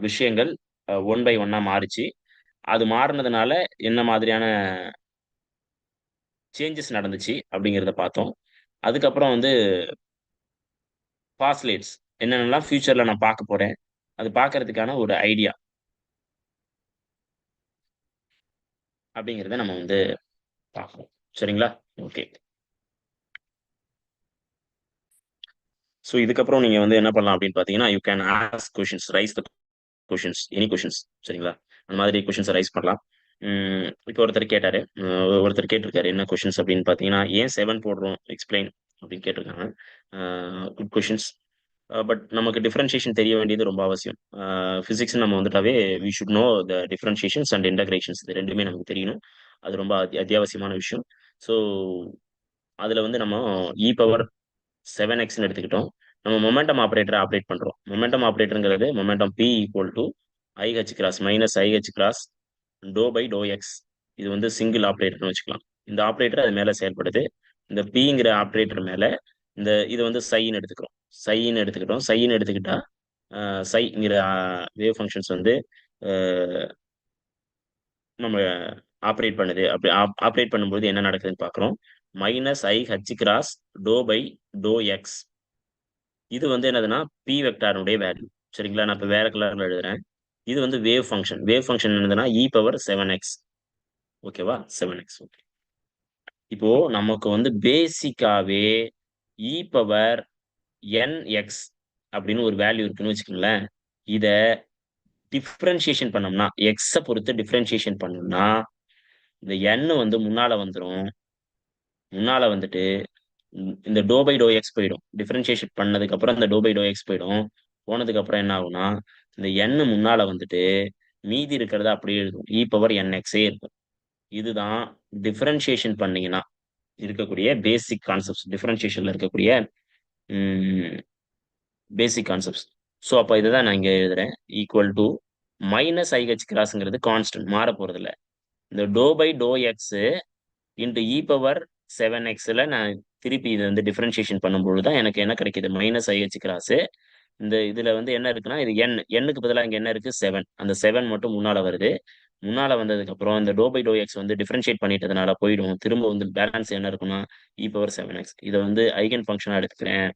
விஷயங்கள் ஒன் பை ஒன்னா மாறுச்சு. அது மாறுனதுனால என்ன மாதிரியான சேஞ்சஸ் நடந்துச்சு அப்படிங்கிறத பார்த்தோம். அதுக்கப்புறம் வந்து பாஸ்லேட்ஸ் என்னென்னலாம் ஃபியூச்சர்ல நான் பார்க்க போறேன். அது பார்க்கறதுக்கான ஒரு ஐடியா அப்படிங்கிறத நம்ம வந்து பார்க்கணும். சரிங்களா? ஓகே. ஸோ இதுக்கப்புறம் நீங்க வந்து என்ன பண்ணலாம் அப்படின்னு பார்த்தீங்கன்னா, you can ask questions, raise the questions, any questions சரிங்களா? அந்த மாதிரி கொஸ்டின்ஸ ரைஸ் பண்ணலாம். இப்போ ஒருத்தர் கேட்டாரு. ஒருத்தர் கேட்டிருக்காரு என்ன கொஸ்டின்ஸ் அப்படின்னு பார்த்தீங்கன்னா, "ஏன் 7 போடுறோம்? எக்ஸ்ப்ளைன்" அப்படின்னு கேட்டிருக்காங்க. Good questions. பட் நமக்கு டிஃபரன்ஷியேஷன் தெரிய வேண்டியது ரொம்ப அவசியம். பிசிக்ஸ் நம்ம வந்துட்டாவே we should know the differentiations and integrations இது 2மே நமக்கு தெரியணும். அது ரொம்ப அத்தியாவசியமான விஷயம். ஸோ அதுல வந்து நம்ம இ பவர் 7x எடுத்துக்கிட்டோம். நம்ம மொமெண்டம் ஆப்பரேட்டர ஆப்பரேட் பண்றோம். மொமெண்டம் ஆப்பரேட்டர்ங்கிறது momentum P equal to IH cross minus IH cross to by to X. இது வந்து சிங்கிள் ஆப்பரேட்டர்னு வச்சுக்கலாம். இந்த ஆப்பரேட்டர் அது மேல செயல்படுது. இந்த Pங்கிற ஆப்பரேட்டர் மேல இது வந்து சைன்னு எடுத்துக்கிறோம். சைன்னு எடுத்துக்கிட்டோம். சைன்னு எடுத்துக்கிட்டா சைங்கிற வேவ் ஃபங்க்ஷன்ஸ் வந்து அஹ், நம்ம ஆப்பரேட் பண்ணுது. அப்படி ஆப்பரேட் பண்ணும்போது என்ன நடக்குதுன்னு பார்க்குறோம். Minus IH cross to by to X. இது வந்து என்னதுன்னா பி வெக்டாருடைய வேல்யூ. சரிங்களா? நான் இப்ப வேற கலர்ல எழுதுறேன். இது வந்து வேவ் ஃபங்க்ஷன். வேவ் ஃபங்க்ஷன் என்னதுன்னா இ பவர் 7x. ஓகேவா? 7x. ஓகே. இப்போ நமக்கு வந்து பேசிக்காவே இ பவர் என்எக்ஸ் அப்படின்னு ஒரு வேல்யூ இருக்குன்னு வச்சுக்கோங்களேன். இத டிஃபரன்ஷியேஷன் பண்ணோம்னா எக்ஸ பொறுத்து டிஃபரன்ஷியேஷன் பண்ணோம்னா இந்த என் வந்து முன்னால வந்துரும். முன்னால வந்துட்டு இந்த டோ பை டோ எக்ஸ் போயிடும். டிஃபரன்ஷியேஷன் பண்ணதுக்கு அப்புறம் இந்த டோ பை டோ எக்ஸ் போயிடும். போனதுக்கு அப்புறம் என்ன ஆகும்னா இந்த என் முன்னால வந்துட்டு மீதி இருக்கிறத அப்படியே இருக்கும். இ பவர் என்எக்ஸே இருக்கும். இதுதான் டிஃபரன்ஷியேஷன் பண்ணீங்கன்னா இருக்கக்கூடிய பேசிக் கான்செப்ட்ஸ். டிஃபரன்ஷியேஷன்ல இருக்கக்கூடிய பேசிக் கான்செப்ட்ஸ். ஸோ அப்போ இதுதான் நான் இங்க எழுதுறேன். ஈக்குவல் டு மைனஸ் ஐஹெச் கிராஸ்ங்கிறது கான்ஸ்டன்ட் மாற போறது இல்ல. இந்த do by to X into E power 7xல நான் திருப்பி இதை வந்து டிஃபரன்ஷியேஷன் பண்ணும்போது தான் எனக்கு என்ன கிடைக்குது மைனஸ் ஐஹெச் கிராஸ். இந்த இதுல வந்து என்ன இருக்குன்னா இது எண்ணுக்கு பதிலாக இங்க என்ன இருக்கு 7. அந்த 7 மட்டும் முன்னால வருது. முன்னால வந்ததுக்கு அப்புறம் இந்த டோ பை டோ எக்ஸ் வந்து டிஃபரன்ஷியேட் பண்ணிட்டதுனால போயிடும். திரும்ப வந்து பேலன்ஸ் என்ன இருக்குன்னா இ பவர் 7x. இதை வந்து ஐகன் ஃபங்க்ஷனா எடுத்துக்கிறேன்.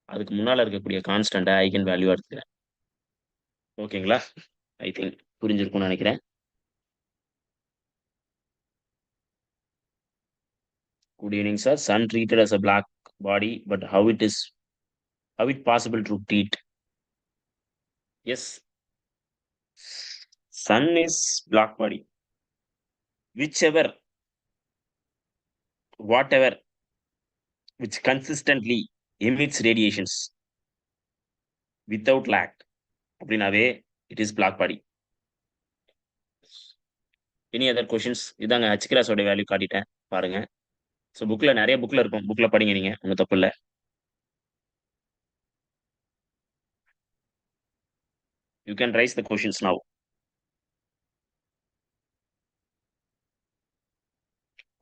அதுக்கு முன்னால இருக்கக்கூடிய கான்ஸ்டன்ட ஐகன் வேல்யூ எடுத்துக்கிறேன். ஓகேங்களா? ஐ திங்க் புரிஞ்சிருக்கும்னு நினைக்கிறேன். Good evening sir. Sun treated as a black body, but how it possible to treat? Yes, sun is black body. Whichever, whatever, which consistently emits radiations without lag, அப்படின்னாவே it is black body. Any other questions? இதாங்க H கிராஸோட value காட்டிட்டேன் பாருங்க. So நிறைய புக்ல இருக்கும். புக்ல படிங்க நீங்க. ஒன்றும் தப்பு இல்லை. You can raise the questions now.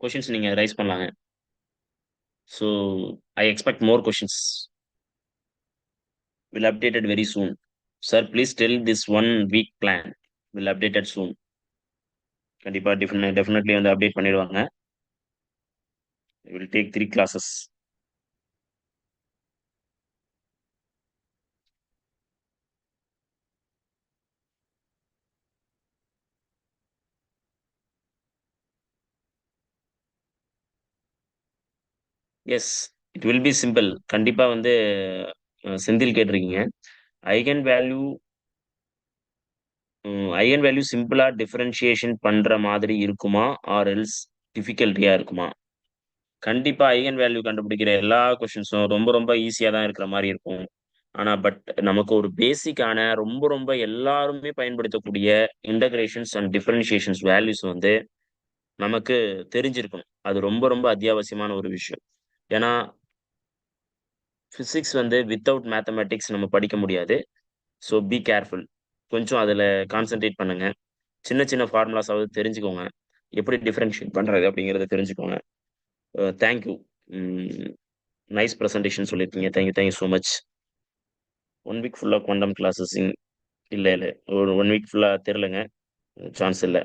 Questions நீங்க ரைஸ் பண்ணலாங்க. So I expect more questions. Will update it very soon. Sir, please tell this 1 week plan. Will update it soon. கண்டிப்பா டெஃபினெட்லி வந்து அப்டேட் பண்ணிடுவாங்க. Will take 3 classes. Yes, it will be simple. கண்டிப்பா வந்து செந்தில் கேட்டிருக்கீங்க. Eigen value eigenvalue சிம்பிளா differentiation பண்ற மாதிரி இருக்குமா? ஆர் எல்ஸ் டிஃபிகல்ட்டியா இருக்குமா? கண்டிப்பா ஐகன் வேல்யூ கண்டுபிடிக்கிற எல்லா கொஸ்டின்ஸும் ரொம்ப ரொம்ப ஈஸியா தான் இருக்கிற மாரி இருக்கும். ஆனா நமக்கு ஒரு பேசிக்கான ரொம்ப ரொம்ப எல்லாருமே பயன்படுத்தக்கூடிய இன்டகிரேஷன்ஸ் அண்ட் டிஃபரன்ஷியேஷன்ஸ் வேல்யூஸ் வந்து நமக்கு தெரிஞ்சிருக்கணும். அது ரொம்ப ரொம்ப அத்தியாவசியமான ஒரு விஷயம். ஏன்னா பிசிக்ஸ் வந்து வித்தவுட் மேத்தமேட்டிக்ஸ் நம்ம படிக்க முடியாது. So be careful. கொஞ்சம் அதுல கான்சென்ட்ரேட் பண்ணுங்க. சின்ன சின்ன ஃபார்முலாஸாவது தெரிஞ்சுக்கோங்க. எப்படி டிஃபரன்ஷியேட் பண்றது அப்படிங்கிறத தெரிஞ்சுக்கோங்க. தேங்க்யூ. நைஸ் ப்ரெசன்டேஷன் சொல்லியிருக்கீங்க. Thank you so much. 1 வீக் ஃபுல்லா குவாண்டம் கிளாஸஸ் இல்ல, இல்ல. ஒரு 1 வீக் ஃபுல்லா தெரியலங்க. சான்ஸ் இல்ல.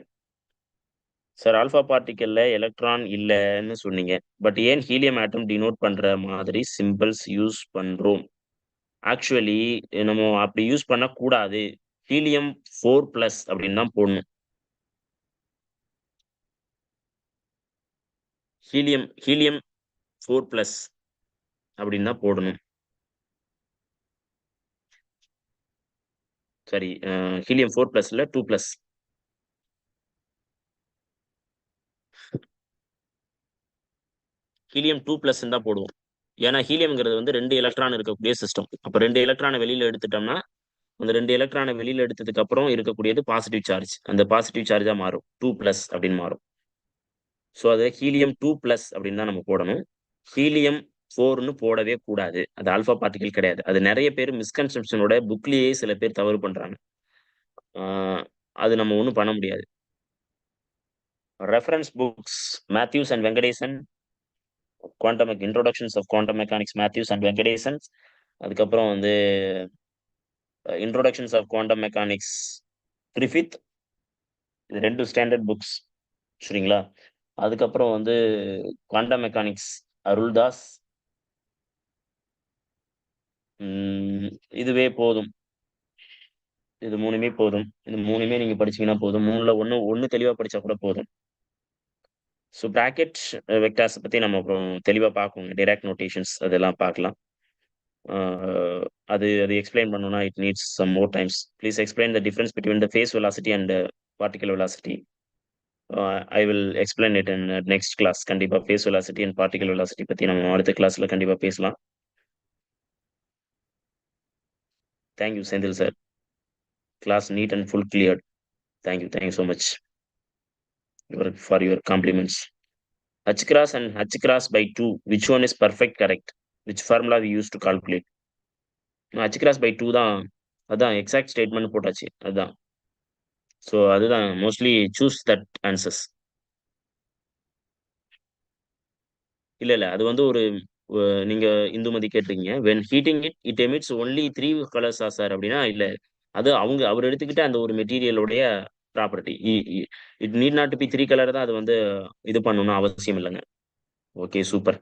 சார் ஆல்ஃபா பார்ட்டிகல்ல எலக்ட்ரான் இல்லன்னு சொன்னீங்க. பட் ஏன் ஹீலியம் ஆட்டம் டினோட் பண்ற மாதிரி சிம்பல்ஸ் யூஸ் பண்றோம்? ஆக்சுவலி நம்ம அப்படி யூஸ் பண்ணக்கூடாது. ஹீலியம் 4+ அப்படின்னு தான் போடணும். ஹீலியம் ஹீலியம் 4+ அப்படின்னு தான் போடணும். சாரி, ஹீலியம் 4+ இல்ல 2+. ஹீலியம் 2+ தான் போடுவோம். ஏன்னா ஹீலியம்ங்கிறது வந்து 2 எலக்ட்ரான் இருக்கக்கூடிய சிஸ்டம். அப்ப 2 எலக்ட்ரான வெளியில எடுத்துட்டோம்னா, அந்த 2 எலக்ட்ரான வெளியில எடுத்ததுக்கு அப்புறம் இருக்கக்கூடியது பாசிட்டிவ் சார்ஜ். அந்த பாசிட்டிவ் சார்ஜா மாறும். 2+ அப்படின்னு மாறும். ஸோ அது ஹீலியம் 2+ அப்படின்னு தான் நம்ம போடணும். ஹீலியம் 4ன்னு போடவே கூடாது. அது ஆல்ஃபா பார்ட்டிகிள் கிடையாது. அது நெறைய பேர் மிஸ்கன்செப்ஷனோட புக்லயே சில பேர் தவறு பண்றாங்க. ஆ அது நம்ம ஒண்ணும் பண்ண முடியாது. Reference books Mathews and Venkatesan, introductions of quantum mechanics Mathews and Venkatesan. அதுக்கப்புறம் வந்து introductions of quantum mechanics Griffith. இது 2 ஸ்டாண்டர்ட் புக்ஸ். சரிங்களா? அதுக்கப்புறம் வந்து குவாண்டம் மெக்கானிக்ஸ் அருள்தாஸ். ம், இதுவே போதும். இது 3மே போதும். இது 3மே நீங்க படிச்சீங்கன்னா போதும். 3ல 1 தெளிவா படிச்சா கூட போதும். ஸோ பிராக்கெட் வெக்டார்ஸ் பத்தி நம்ம அப்புறம் தெளிவா பார்ப்போங்க. டிராக் நோட்டேஷன்ஸ் அதெல்லாம் பார்க்கலாம். அ அது அது எக்ஸ்ப்ளைன் பண்ணணும்னா it needs some more times. Please explain the difference between the phase velocity and particle velocity. I will explain it in next class. கண்டிப்பா phase velocity and particle velocity பத்தி நம்ம அடுத்த கிளாஸ்ல கண்டிப்பா பேசலாம். Thank you Senthil sir. Class neat and full cleared. Thank you so much for your compliments. H cross and H cross by 2, which one is perfect correct? Which formula we use to calculate? H cross by 2 தான். அதான் exact statement போட்டாச்சு. அதான். So அதுதான் mostly choose that answers. இல்ல, இல்ல. அது வந்து ஒரு நீங்க இந்துமதி கேட்டிருக்கீங்க. When heating it emits only 3 கலர்ஸா சார் அப்படின்னா, இல்ல. அது அவர் எடுத்துக்கிட்ட அந்த ஒரு மெட்டீரியலுடைய property. It need not be 3 colour தான் அது வந்து இது பண்ணணும்னு அவசியம் இல்லங்க. Okay, super.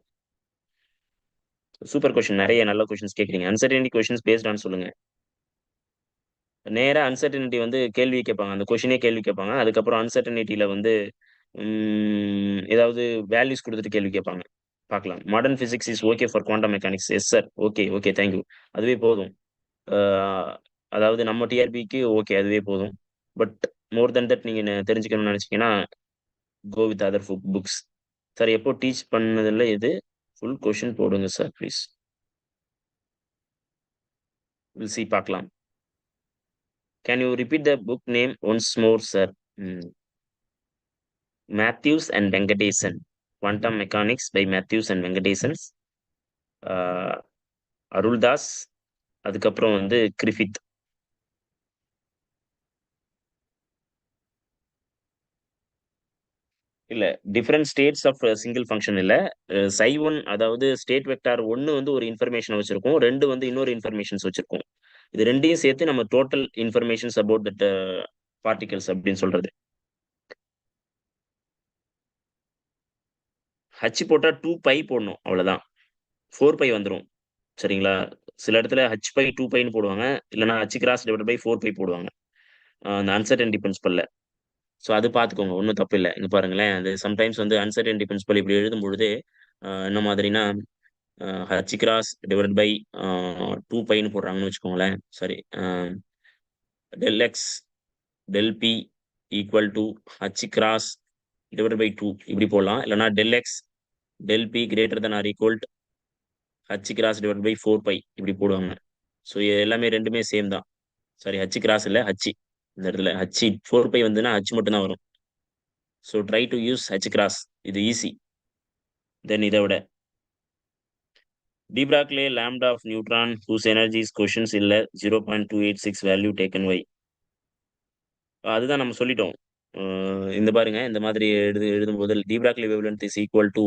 Super question. நெறைய நல்ல கொஸ்டின்ஸ் கேட்கிறீங்க. அன்சர்டனிட்டி கொஸ்டின்ஸ் பேஸ்ட் ஆன் சொல்லுங்க. நேரா அன்சர்டனிட்டி வந்து கேள்வி கேட்பாங்க. அந்த கொஸ்டினே கேள்வி கேட்பாங்க. அதுக்கப்புறம் அன்சர்டனிட்டில வந்து ஏதாவது வேல்யூஸ் குடுத்துட்டு கேள்வி கேட்பாங்க. பார்க்கலாம். Modern physics is okay for quantum mechanics. Yes sir. Okay. Thank you. அதுவே போதும். ஆ அதாவது நம்ம டிஆர்பிக்கு ஓகே. அதுவே போதும். பட் மோர் தென் தட் நீங்க தெரிஞ்சுக்கணும்னு நெனச்சீங்கன்னா, go with other books. Sir எப்போ டீச் பண்ணதுல எது? ஃபுல் கொஸ்டின் போடுங்க சார் ப்ளீஸ். வில் சி பார்க்கலாம். Can you repeat the book name once more sir? Hmm. Mathews and Venkatesan. Quantum mechanics by Mathews and Venkatesan's. Ah Aruldas. அதுக்கப்புறம் வந்து கிரிஃபித். இல்ல. Different states of single function இல்ல. Ψ1 அதாவது ஸ்டேட் வெக்டார் 1 வந்து ஒரு இன்ஃபர்மேஷன வச்சிருக்கும். 2 வந்து இன்னொரு இன்ஃபர்மேஷன்ஸ் வச்சிருக்கும். இது 2யும் சேர்த்து நம்ம total informations about that particles அப்படின்னு சொல்றது. H போட்டா 2 பை போடணும். அவ்வளவுதான். 4 பை வந்துரும். சரிங்களா? சில இடத்துல H பை 2 பைன்னு போடுவாங்க. இல்லன்னா H cross divided by 4 pi போடுவாங்க. அந்த அன்சர்டனிட்டி பிரின்சிபல்ல. ஸோ அது பார்த்துக்கோங்க. ஒண்ணும் தப்பு இல்ல. இங்க பாருங்களேன். அது சம்டைம்ஸ் வந்து அன்சர்டனிட்டி பிரின்சிபல் இப்படி எழுதும்பொழுது, என்ன மாதிரின்னா, ஹச் கிராஸ் டிவைடட் பை 2 பைன்னு போடுறாங்கன்னு வச்சுக்கோங்களேன். Sorry. Del X del p equal to h cross divided by 2 இப்படி போடலாம். இல்லன்னா del X del p greater than or equal h cross divided by 4 pi இப்படி போடுவாங்க. ஸோ எல்லாமே 2மே சேம் தான். சாரி, ஹச் கிராஸ் இல்ல, ஹச். இந்த இடத்துல ஹச் 4 பை வந்துன்னா ஹச் மட்டும் தான் வரும். So try to use H cross. இது ஈஸி. தென் இதை விட Dirac lambda of neutron whose energy is questions இல்ல 0.286 வேல்யூ டேக்கன் வை. அதுதான் நம்ம சொல்லிட்டோம். இந்த பாருங்க, இந்த மாதிரி எழுதும்போது Dirac wavelength is equal to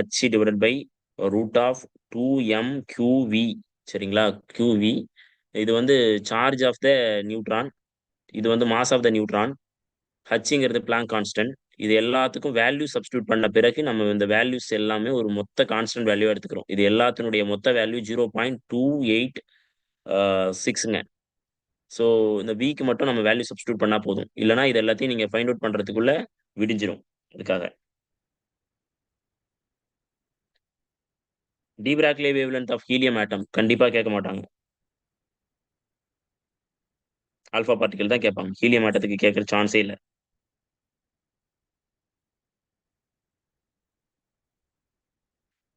h divided by root of 2m QV. சரிங்களா? QV. இது வந்து சார்ஜ் ஆஃப் த நியூட்ரான். இது வந்து மாஸ் ஆஃப் த நியூட்ரான். ஹச்ங்கிறது பிளாங்க் கான்ஸ்டன்ட். இது எல்லாத்துக்கும் வேல்யூ சப்ஸ்டியூட் பண்ண பிறகு நம்ம இந்த வேல்யூஸ் எல்லாமே ஒரு மொத்த கான்ஸ்டன்ட் வேல்யூ எடுத்துக்கிறோம். இது எல்லாத்தினுடைய மொத்த வேல்யூ 0.286ங்க. ஸோ இந்த விக்கு மட்டும் நம்ம வேல்யூ சப்ஸ்டியூட் பண்ணா போதும். இல்லைன்னா இது எல்லாத்தையும் நீங்க ஃபைண்ட் அவுட் பண்றதுக்குள்ள விடிஞ்சிரும். அதுக்காக de Broglie wavelength of helium atom கண்டிப்பா கேட்க மாட்டாங்க. ஆல்பா பார்ட்டிகல் தான் கேட்பாங்க. ஹீலியம் ஆட்டத்துக்கு கேட்கற சான்ஸே இல்ல.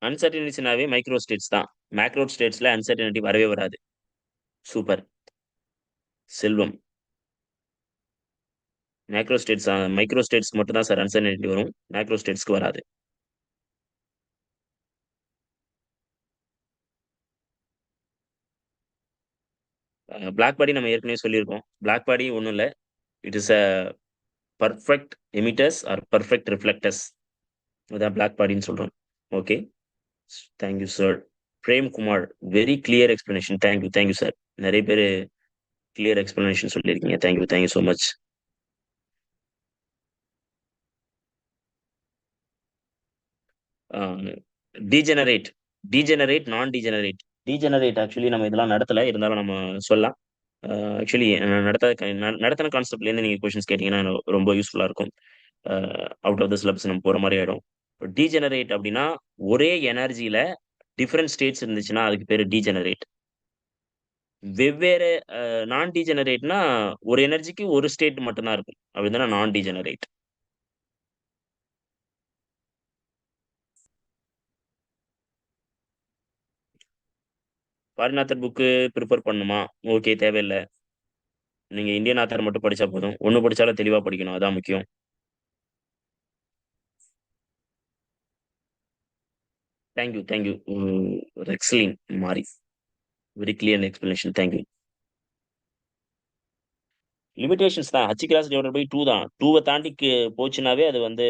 அன்சர்டினிட்டிஸ்னாவே மைக்ரோ ஸ்டேட்ஸ் தான். மேக்ரோ ஸ்டேட்ஸ்ல அன்சர்டினிட்டி வரவே வராது. Super. Selvam. Macro states micro ஸ்டேட்ஸ்க்கு மட்டும் தான் சார் அன்சர்டினிட்டி வரும். மேக்ரோ ஸ்டேட்ஸ்க்கு வராது. பிளாக் பாடி நம்ம ஏற்கனவே சொல்லியிருக்கோம். பிளாக் பாடி ஒண்ணும் இல்ல. It is a perfect emitters or perfect reflectors. அதான் பிளாக் பாடின்னு சொல்றோம். Okay. Thank you sir. Prem Kumar. Very clear explanation. Thank you sir. நிறைய பேரு கிளியர் எக்ஸ்பிளனேஷன் சொல்லியிருக்கீங்க. Thank you so much. Degenerate. Degenerate, நான் டீஜெனரேட். டீஜெனரேட் ஆக்சுவலி நம்ம இதெல்லாம் நடத்தல. இருந்தாலும் நம்ம சொல்லலாம். ஆக்சுவலி நடத்தின கான்செப்ட்லேருந்து நீங்க கொஸ்டின்ஸ் கேட்டீங்கன்னா எனக்கு ரொம்ப யூஸ்ஃபுல்லா இருக்கும். அவுட் ஆஃப் த சிலபஸ் நம்ம போற மாதிரி ஆயிடும். டீஜெனரேட் அப்படின்னா ஒரே எனர்ஜியில டிஃபரெண்ட் ஸ்டேட்ஸ் இருந்துச்சுன்னா அதுக்கு பேரு டீஜெனரேட். வெவ்வேறு நான் டீஜெனரேட்னா ஒரு எனர்ஜிக்கு ஒரு ஸ்டேட் மட்டும் தான் இருக்கும். அப்படிதானே நான் degenerate. Foreign author book prefer பண்ணுமா? ஓகே, தேவையில்ல. நீங்க இந்தியன் ஆத்தர் மட்டும் படிச்சா போதும். ஒண்ணு படிச்சாலும் தெளிவா படிக்கணும். அதான் முக்கியம். Thank you. Rexlin Mary. Very clear explanation. Thank you. Limitations தான். ஹச் கிராஸ் டிவைடட் பை 2 தான். 2வ தாண்டி போச்சுனாவே அது வந்து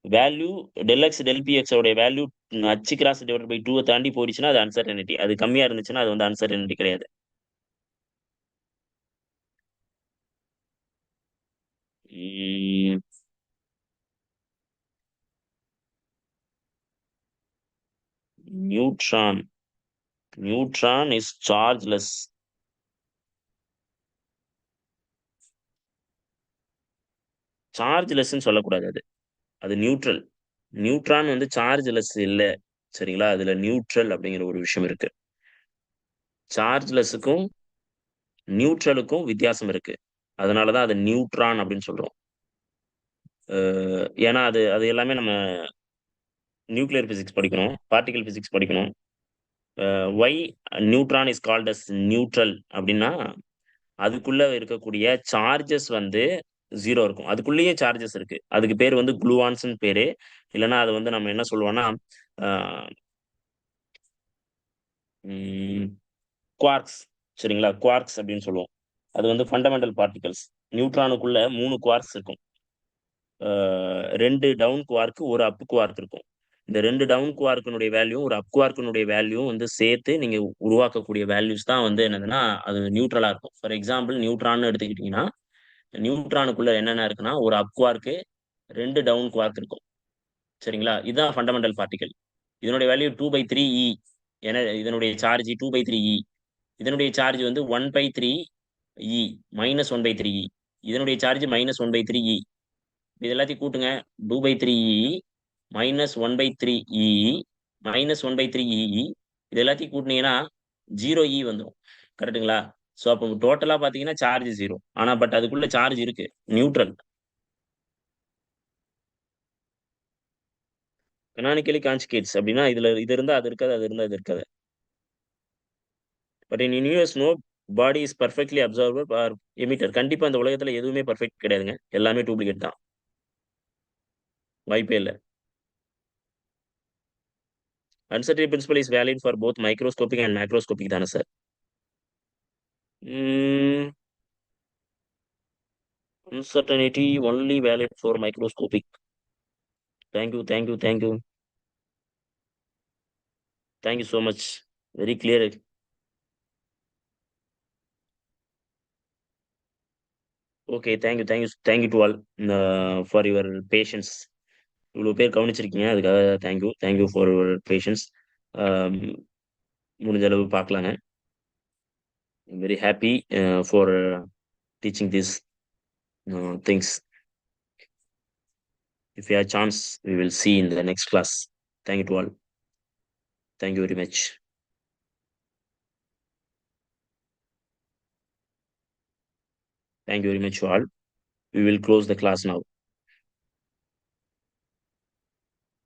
value del X del P X உடைய value H cross divided by 2வ தாண்டி போயிடுச்சுன்னா அது அன்சர்டனிட்டி. அது கம்மியா இருந்துச்சுன்னா அது வந்து அன்சர்டனிட்டி கிடையாது. நியூட்ரான். Neutron is chargeless. சார்ஜ்லெஸ்ன்னு சொல்லக்கூடாது அது. அது நியூட்ரல். நியூட்ரான் வந்து சார்ஜ்லெஸ் இல்ல. சரிங்களா? அதுல நியூட்ரல் அப்படிங்கிற ஒரு விஷயம் இருக்கு. சார்ஜ்லெஸ்ஸுக்கும் நியூட்ரலுக்கும் வித்தியாசம் இருக்கு. அதனால தான் அது நியூட்ரான் அப்படின்னு சொல்றோம். ஏன்னா அது அது எல்லாமே நம்ம நியூக்ளியர் பிசிக்ஸ் படிக்கணும், பார்ட்டிகல் பிசிக்ஸ் படிக்கணும். Why neutron is called as neutral அப்படின்னா, அதுக்குள்ள இருக்கக்கூடிய சார்ஜஸ் வந்து 0 இருக்கும். அதுக்குள்ளேயே சார்ஜஸ் இருக்கு. அதுக்கு பேரு வந்து குளூவான்ஸ்ன்னு பேரு. இல்லன்னா அது வந்து நம்ம என்ன சொல்லுவோம்னா, அ ம் குவார்க்ஸ். சரிங்களா? குவார்க்ஸ் அப்படின்னு சொல்லுவோம். அது வந்து ஃபண்டமெண்டல் பார்ட்டிகல்ஸ். நியூட்ரானுக்குள்ள 3 குவார்க்ஸ் இருக்கும். 2 டவுன் குவார்க், 1 அப் குவார்க் இருக்கும். இந்த 2 டவுன் குவார்க்கினுடைய வேல்யூ, ஒரு அப் குவார்க்கினுடைய வேல்யூ வந்து சேர்த்து நீங்க உருவாக்கக்கூடிய வேல்யூஸ் தான் வந்து என்னதுன்னா, அது நியூட்ரலா இருக்கும். ஃபார் எக்ஸாம்பிள் நியூட்ரான்னு எடுத்துக்கிட்டீங்கன்னா, நியூட்ரானுக்குள்ள என்னென்ன இருக்குன்னா, ஒரு அப் குவார்க், 2 டவுன் குவார்க் இருக்கும். சரிங்களா? இதுதான் ஃபண்டமெண்டல் பார்ட்டிகிள். இதனுடைய வேல்யூ 2/3e. இதனுடைய சார்ஜ் 2/3e. இதனுடைய சார்ஜ் வந்து 1/3e, -1/3e. இதனுடைய சார்ஜ் -1/3e. இது எல்லாத்தையும் கூட்டுங்க. 2/3e -1/3e -1/3e. இது எல்லாத்தையும் கூட்டுனீங்கன்னா 0e வந்துரும். கரெக்ட்டுங்களா? சோ அப்போ டோட்டலா பார்த்தீங்கன்னா சார்ஜ் 0. ஆனா பட் அதுக்குள்ள சார்ஜ் இருக்கு. நியூட்ரல். கனானிக்கலி கான்ஜுகேட்ஸ் அப்படின்னா இதுல இது இருந்தா அது இருக்காது, அது இருந்தா இது இருக்காது. But in universe no body is perfectly absorber or emitter. கண்டிப்பா இந்த உலகத்துல எதுவுமே பெர்ஃபெக்ட் கிடையாதுங்க. எல்லாமே டூப்ளிகேட் தான். வாய்ப்பே இல்ல. Uncertainty principal is valid for both microscopic and macroscopic தானே சார்? ம். Uncertainty only valid for microscopic. Thank you. Thank you so much. Very clear. Okay, thank you to all for your patience. இவ்வளோ பேர் கவனிச்சிருக்கீங்க, அதுக்காக thank you for your patience. முடிஞ்ச அளவு பார்க்கலாங்க. Very happy for teaching this things. If you have chance, we will see in the next class. Thank you to all. Thank you very much. Thank you very much to all. We will close the class now.